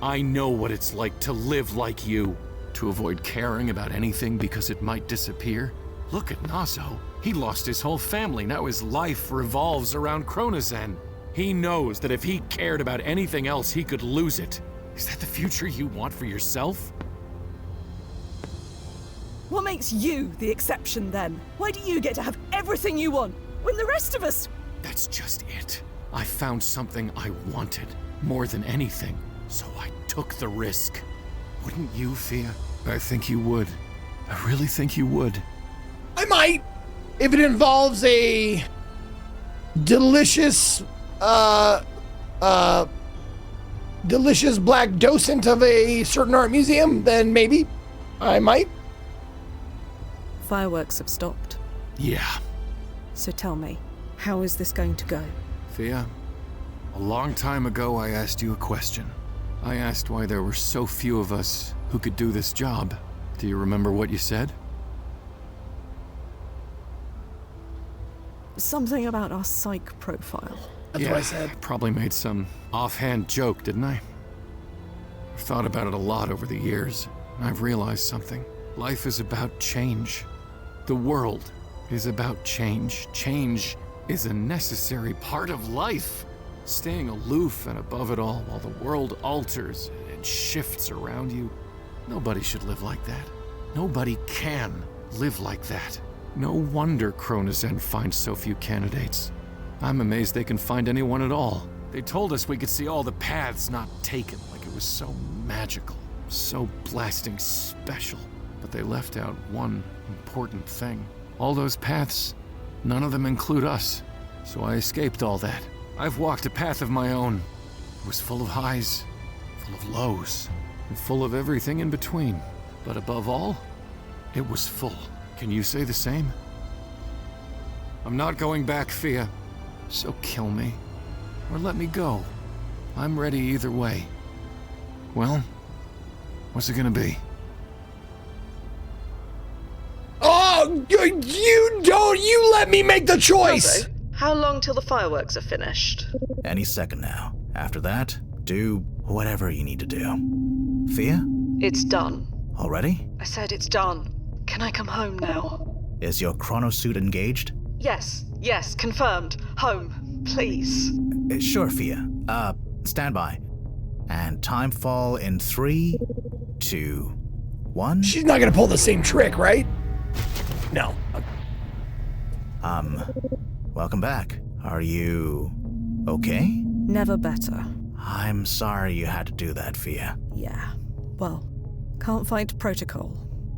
I know what it's like to live like you. To avoid caring about anything because it might disappear. Look at Naso. He lost his whole family. Now his life revolves around Chronozen. He knows that if he cared about anything else, he could lose it. Is that the future you want for yourself? What makes you the exception then? Why do you get to have everything you want when the rest of us... That's just it. I found something I wanted more than anything, so I took the risk. Wouldn't you, Fia? I think you would. I really think you would. I might, if it involves a delicious, delicious black docent of a certain art museum, then maybe I might. Fireworks have stopped. Yeah. So tell me, how is this going to go? Fia, a long time ago I asked you a question. I asked why there were so few of us who could do this job. Do you remember what you said? Something about our psych profile. That's what I said. I probably made some offhand joke, didn't I? I've thought about it a lot over the years, and I've realized something. Life is about change. The world is about change. Change is a necessary part of life. Staying aloof and above it all while the world alters and shifts around you. Nobody should live like that. Nobody can live like that. No wonder Chronozen finds so few candidates. I'm amazed they can find anyone at all. They told us we could see all the paths not taken, like it was so magical, so blasting special. But they left out one important thing. All those paths, none of them include us. So I escaped all that. I've walked a path of my own. It was full of highs, full of lows, and full of everything in between. But above all, it was full. Can you say the same? I'm not going back, Fia. So kill me, or let me go. I'm ready either way. Well, what's it gonna be? Oh, You let me make the choice! Aldo, how long till the fireworks are finished? Any second now. After that, do whatever you need to do. Fia? It's done. Already? I said it's done. Can I come home now? Is your chronosuit engaged? Yes, confirmed. Home, please. Sure, Fia. Stand by. And timefall in 3, 2, 1. She's not gonna pull the same trick, right? No. Welcome back. Are you okay? Never better. I'm sorry you had to do that, Fia. Yeah. Well, can't find protocol.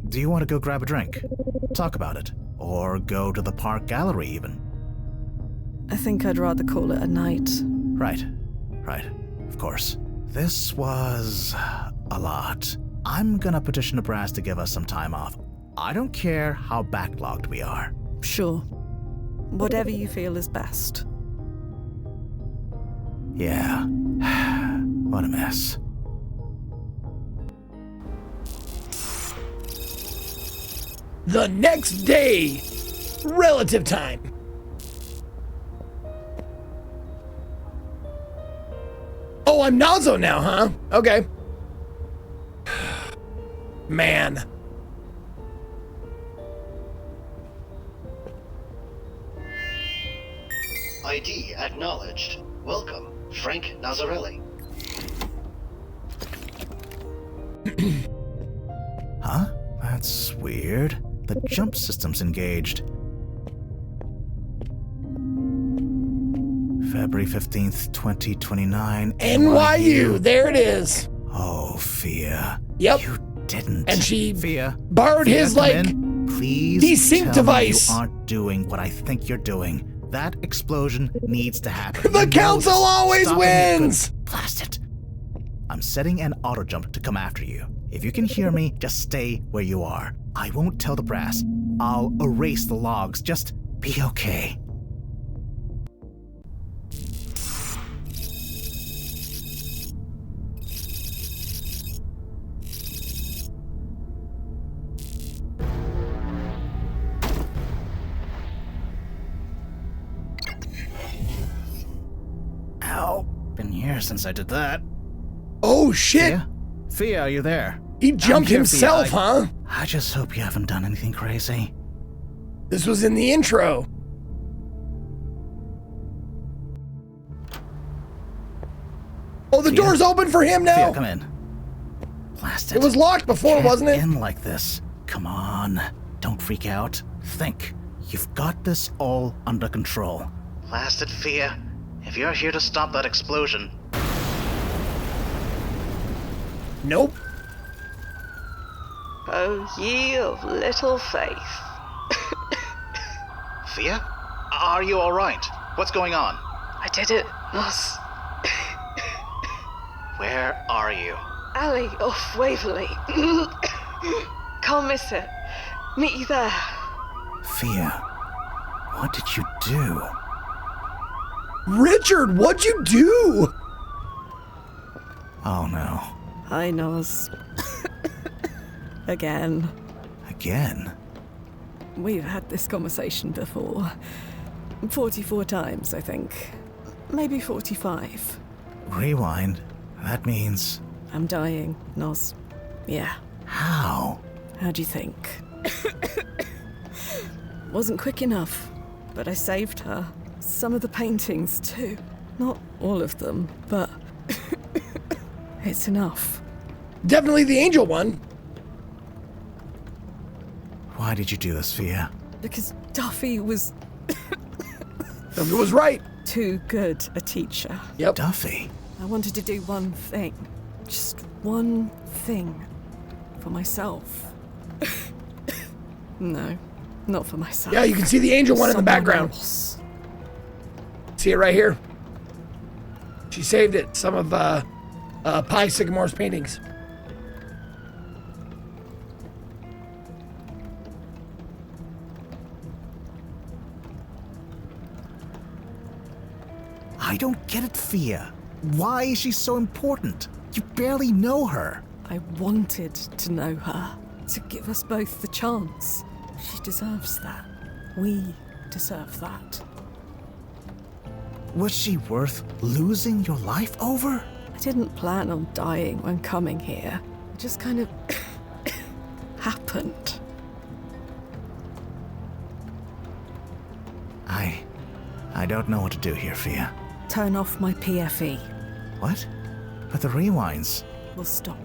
Do you want to go grab a drink? Talk about it. Or go to the park gallery, even. I think I'd rather call it a night. Right. Of course. This was a lot. I'm gonna petition the brass to give us some time off. I don't care how backlogged we are. Sure. Whatever you feel is best. Yeah. What a mess. The next day, relative time. Oh, I'm Nazo now, huh? Okay. Man. ID acknowledged. Welcome, Frank Nazarelli. Huh? That's weird. The jump system's engaged. February 15th, 2029. NYU. There it is. Oh, Fia. Yep. You didn't. And she Fia, borrowed Fia, his, come like, in. Please desync tell device. Me you aren't doing what I think you're doing. That explosion needs to happen. The council always Stop wins. Blast it. I'm setting an auto jump to come after you. If you can hear me, just stay where you are. I won't tell the brass. I'll erase the logs. Just be okay. Ow. Been years since I did that. Oh, shit. Fia, are you there? He jumped here, himself, Fia. huh? I just hope you haven't done anything crazy. This was in the intro. Oh, the door's open for him now. Fia, come in. Blast it. It was locked before, Get wasn't it? in like this. Come on. Don't freak out. Think. You've got this all under control. Blast it, Fia. If you're here to stop that explosion. Nope. Oh, ye of little faith. Fia? Are you alright? What's going on? I did it, Moss. Where are you? Alley off Waverley. Can't miss it. Meet you there. Fia, what did you do? Richard, what'd you do? Oh no. Hi, Nos. Again. Again? We've had this conversation before. 44 times, I think. Maybe 45. Rewind. That means... I'm dying, Nos. Yeah. How? How'd you think? Wasn't quick enough, but I saved her. Some of the paintings, too. Not all of them, but... it's enough. Definitely the angel one. Why did you do this, Fia? Because Duffy was... Duffy was right. Too good a teacher. Yep. Duffy? I wanted to do one thing. Just one thing. For myself. No, not for myself. Yeah, you can see the angel one in the background. Else. See it right here. She saved it. Some of Pi Sycamore's paintings. I don't get it, Fia. Why is she so important? You barely know her. I wanted to know her. To give us both the chance. She deserves that. We deserve that. Was she worth losing your life over? I didn't plan on dying when coming here. It just kind of happened. I don't know what to do here, Fia. Turn off my PFE. What? But the rewinds. We'll stop.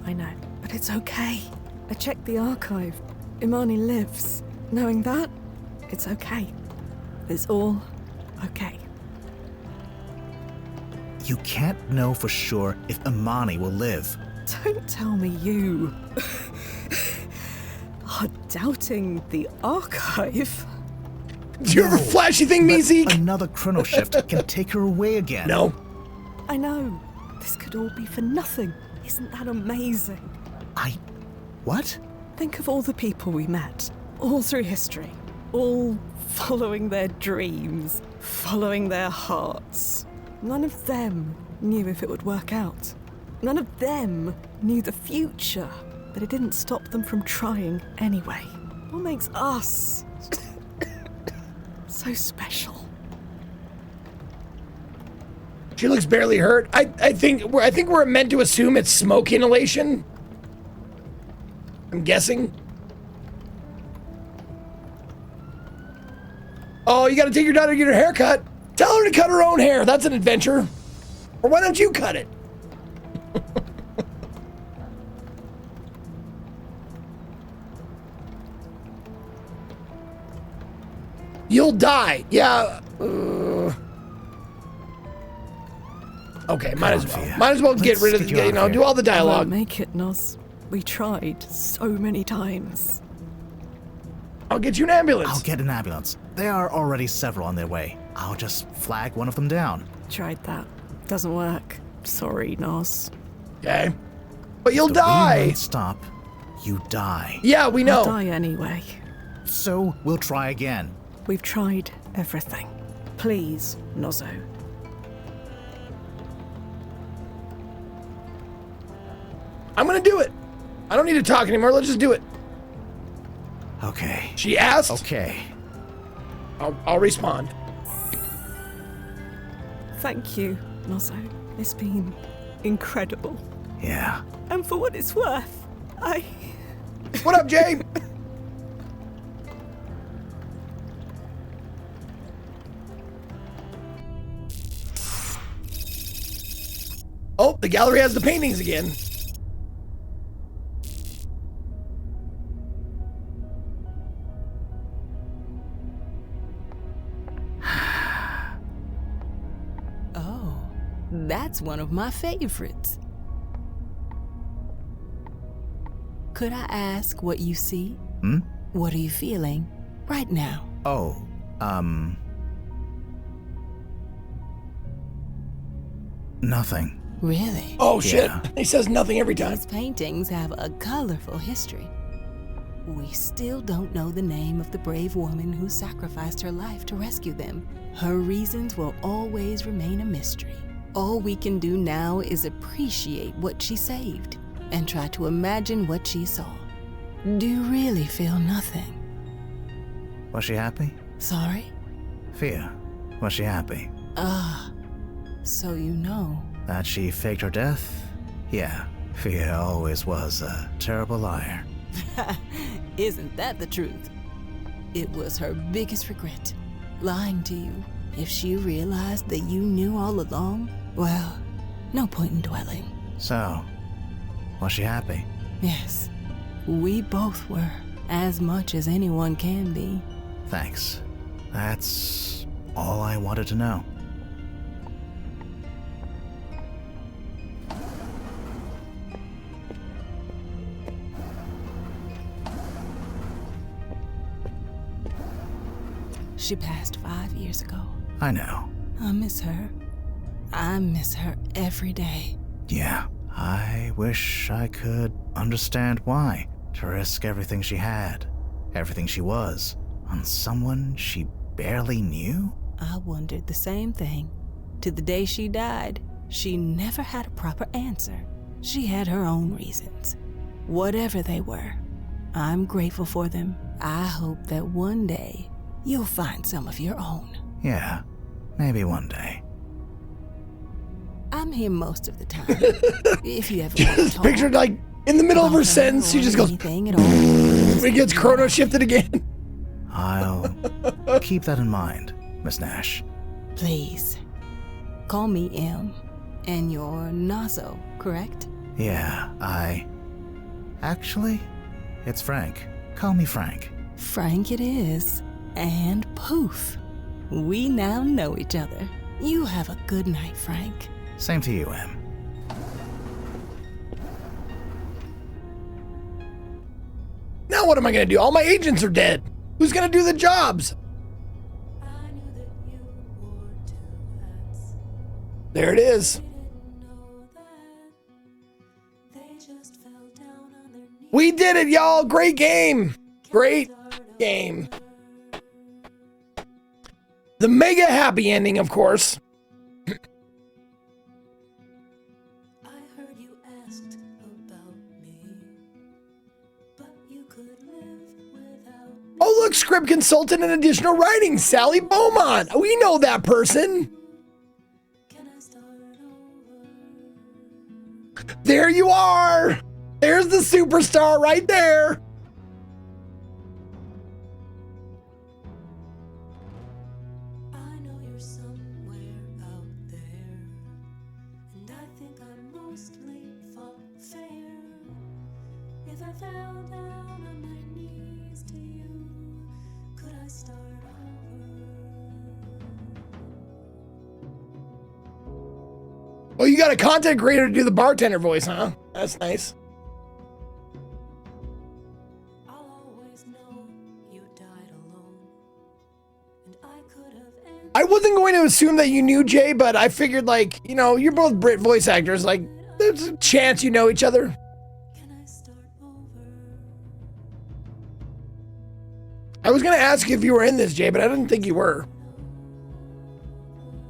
I know. But it's okay. I checked the archive. Imani lives. Knowing that, it's okay. It's all okay. You can't know for sure if Imani will live. Don't tell me you are doubting the archive. Do you ever flashy thing me, Zeke? Another chrono shift can take her away again. No. I know. This could all be for nothing. Isn't that amazing? What? Think of all the people we met, all through history, all following their dreams, following their hearts. None of them knew if it would work out. None of them knew the future, but it didn't stop them from trying anyway. What makes us so special? She looks barely hurt. I think we're meant to assume it's smoke inhalation. I'm guessing. Oh, you gotta take your daughter to get her hair cut. Tell her to cut her own hair. That's an adventure. Or why don't you cut it? You'll die. Yeah. Okay, might as well. Might as well get rid of the, you know, do all the I dialogue. won't make it, Noz. We tried so many times. I'll get you an ambulance. I'll get an ambulance. There are already several on their way. I'll just flag one of them down. Tried that. Doesn't work. Sorry, Noz. Okay. But you'll The die. reruns stop. You die. Yeah, we know. I'll die anyway. So we'll try again. We've tried everything. Please, Nozzo. I'm gonna do it. I don't need to talk anymore. Let's just do it. Okay. She asked. Okay. I'll respond. Thank you, Nozzo. It's been incredible. Yeah. And for what it's worth, What up, Jay? Oh, the gallery has the paintings again. Oh, that's one of my favorites. Could I ask what you see? Hmm? What are you feeling right now? Oh, nothing. Really? Oh, shit. Yeah. He says nothing every time. These paintings have a colorful history. We still don't know the name of the brave woman who sacrificed her life to rescue them. Her reasons will always remain a mystery. All we can do now is appreciate what she saved and try to imagine what she saw. Do you really feel nothing? Was she happy? Sorry? Fia, was she happy? So you know. That she faked her death? Yeah, Fia always was a terrible liar. Isn't that the truth? It was her biggest regret, lying to you. If she realized that you knew all along, well, no point in dwelling. So, was she happy? Yes, we both were, as much as anyone can be. Thanks. That's all I wanted to know. She passed 5 years ago. I know. I miss her. I miss her every day. Yeah, I wish I could understand why. To risk everything she had, everything she was, on someone she barely knew? I wondered the same thing. To the day she died, she never had a proper answer. She had her own reasons, whatever they were. I'm grateful for them. I hope that one day you'll find some of your own. Yeah, maybe one day. I'm here most of the time. If you ever want to Just talk. pictured like in the middle of her sentence, she just goes, it gets chrono shifted again. I'll keep that in mind, Miss Nash. Please. Call me M. And you're Nazo, correct? Yeah, Actually, it's Frank. Call me Frank. Frank it is. And poof. We now know each other. You have a good night, Frank. Same to you, Em. Now what am I gonna do? All my agents are dead. Who's gonna do the jobs? There it is. We did it, y'all. Great game. Great game. The mega happy ending, of course. Oh, look, script consultant and additional writing, Sally Beaumont. We know that person. There you are. There's the superstar right there. I know you're somewhere out there, and I think I mostly fought fair. If I fell down on my knees to you, could I start over? Oh, you got a content creator to do the bartender voice, huh? That's nice. I wasn't going to assume that you knew Jay, but I figured, like, you know, you're both Brit voice actors. Like, there's a chance you know each other. I was going to ask you if you were in this, Jay, but I didn't think you were.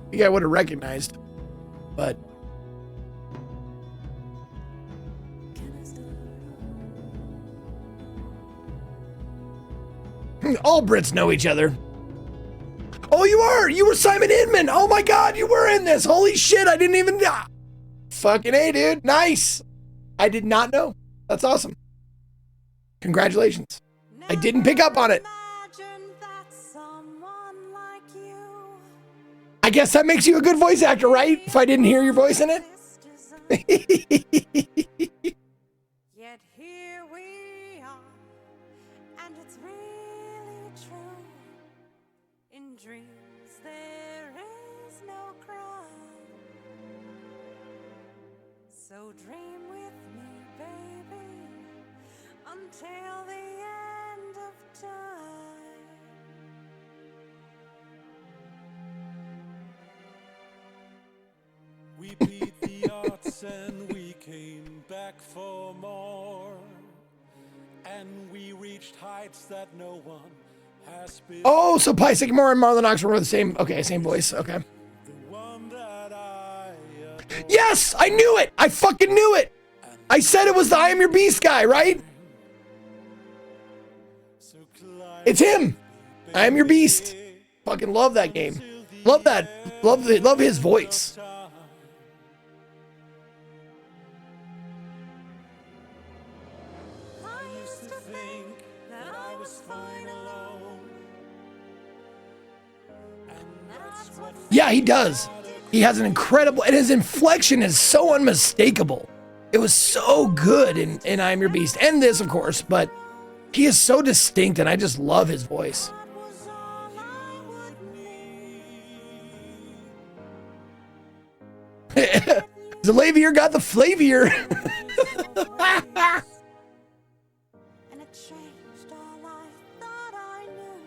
I think I would have recognized, but. All Brits know each other. Oh, you are! You were Simon Inman! Oh my god, you were in this! Holy shit, I didn't even... Fucking A, dude. Nice! I did not know. That's awesome. Congratulations. I didn't pick up on it. I guess that makes you a good voice actor, right? If I didn't hear your voice in it? Yet here we are, and it's really true. In dreams there is no crime. So dream with me, baby, until the end of time. We beat the odds and we came back for more. And we reached heights that no one has been. Oh, so Pi Sycamore and Marlon Oxford were the same. Okay, same voice. Okay. Yes, I knew it. I fucking knew it. I said it was the I Am Your Beast guy, right? It's him. I Am Your Beast. Fucking love that game. Love that. Love his voice. Yeah, he does. He has an incredible, and his inflection is so unmistakable. It was so good in I Am Your Beast, and this, of course, but he is so distinct, and I just love his voice. Zalavier got the flavier. And it changed all I thought I knew.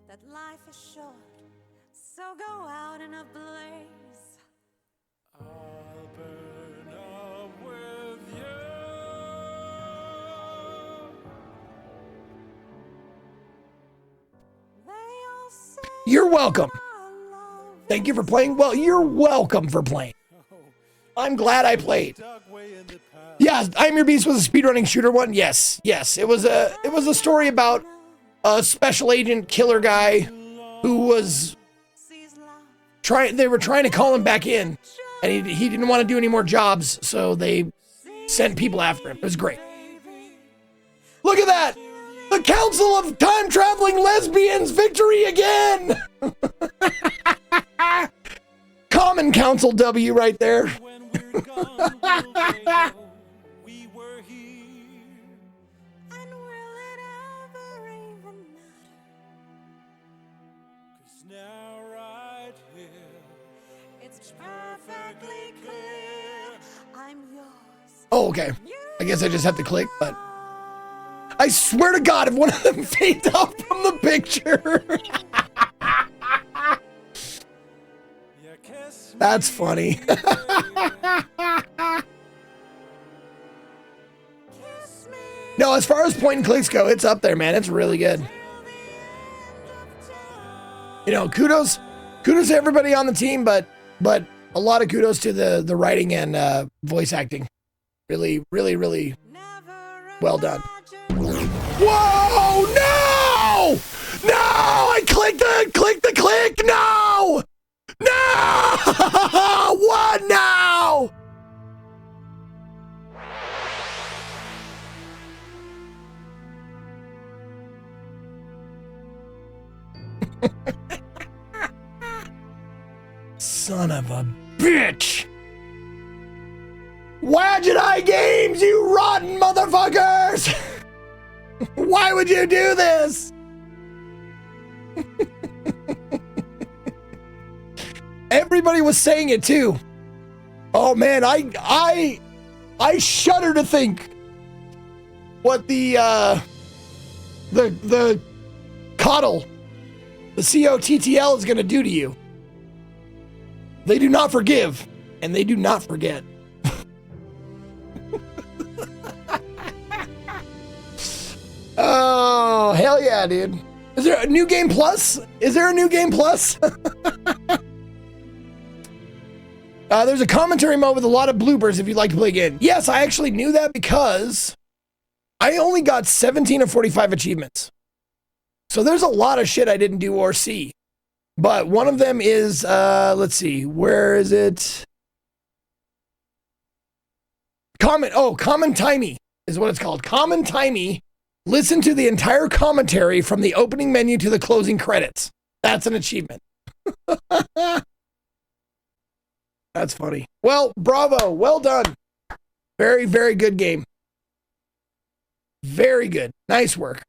That life is short, so go out in a blaze. I'll burn up with you. You're welcome. Thank you for playing. Well, you're welcome for playing. I'm glad I played. Yeah, I'm Your Beast was a speedrunning shooter one. Yes. It was a story about a special agent killer guy who was they were trying to call him back in, and he didn't want to do any more jobs, so they sent people after him. It was great. Look at that! The Council of Time Traveling Lesbians victory again! Common Council W right there. Oh, okay. I guess I just have to click, but I swear to God, if one of them fades out from the picture. That's funny. No, as far as point and clicks go, it's up there, man. It's really good. You know, kudos to everybody on the team, but a lot of kudos to the writing and voice acting. Really well done. Whoa! No! No! I clicked the click! No! No! What now? Son of a bitch! Wagedai Games, you rotten motherfuckers! Why would you do this? Everybody was saying it too. Oh man, I shudder to think what the coddle, the COTTL is gonna do to you. They do not forgive, and they do not forget. Oh, hell yeah, dude. Is there a new game plus? Is there a new game plus? There's a commentary mode with a lot of bloopers if you'd like to play again. Yes, I actually knew that because I only got 17 of 45 achievements. So there's a lot of shit I didn't do or see. But one of them is, let's see, where is it? Common Timey is what it's called. Common Timey. Listen to the entire commentary from the opening menu to the closing credits. That's an achievement. That's funny. Well, bravo. Well done. Very, very good game. Very good. Nice work.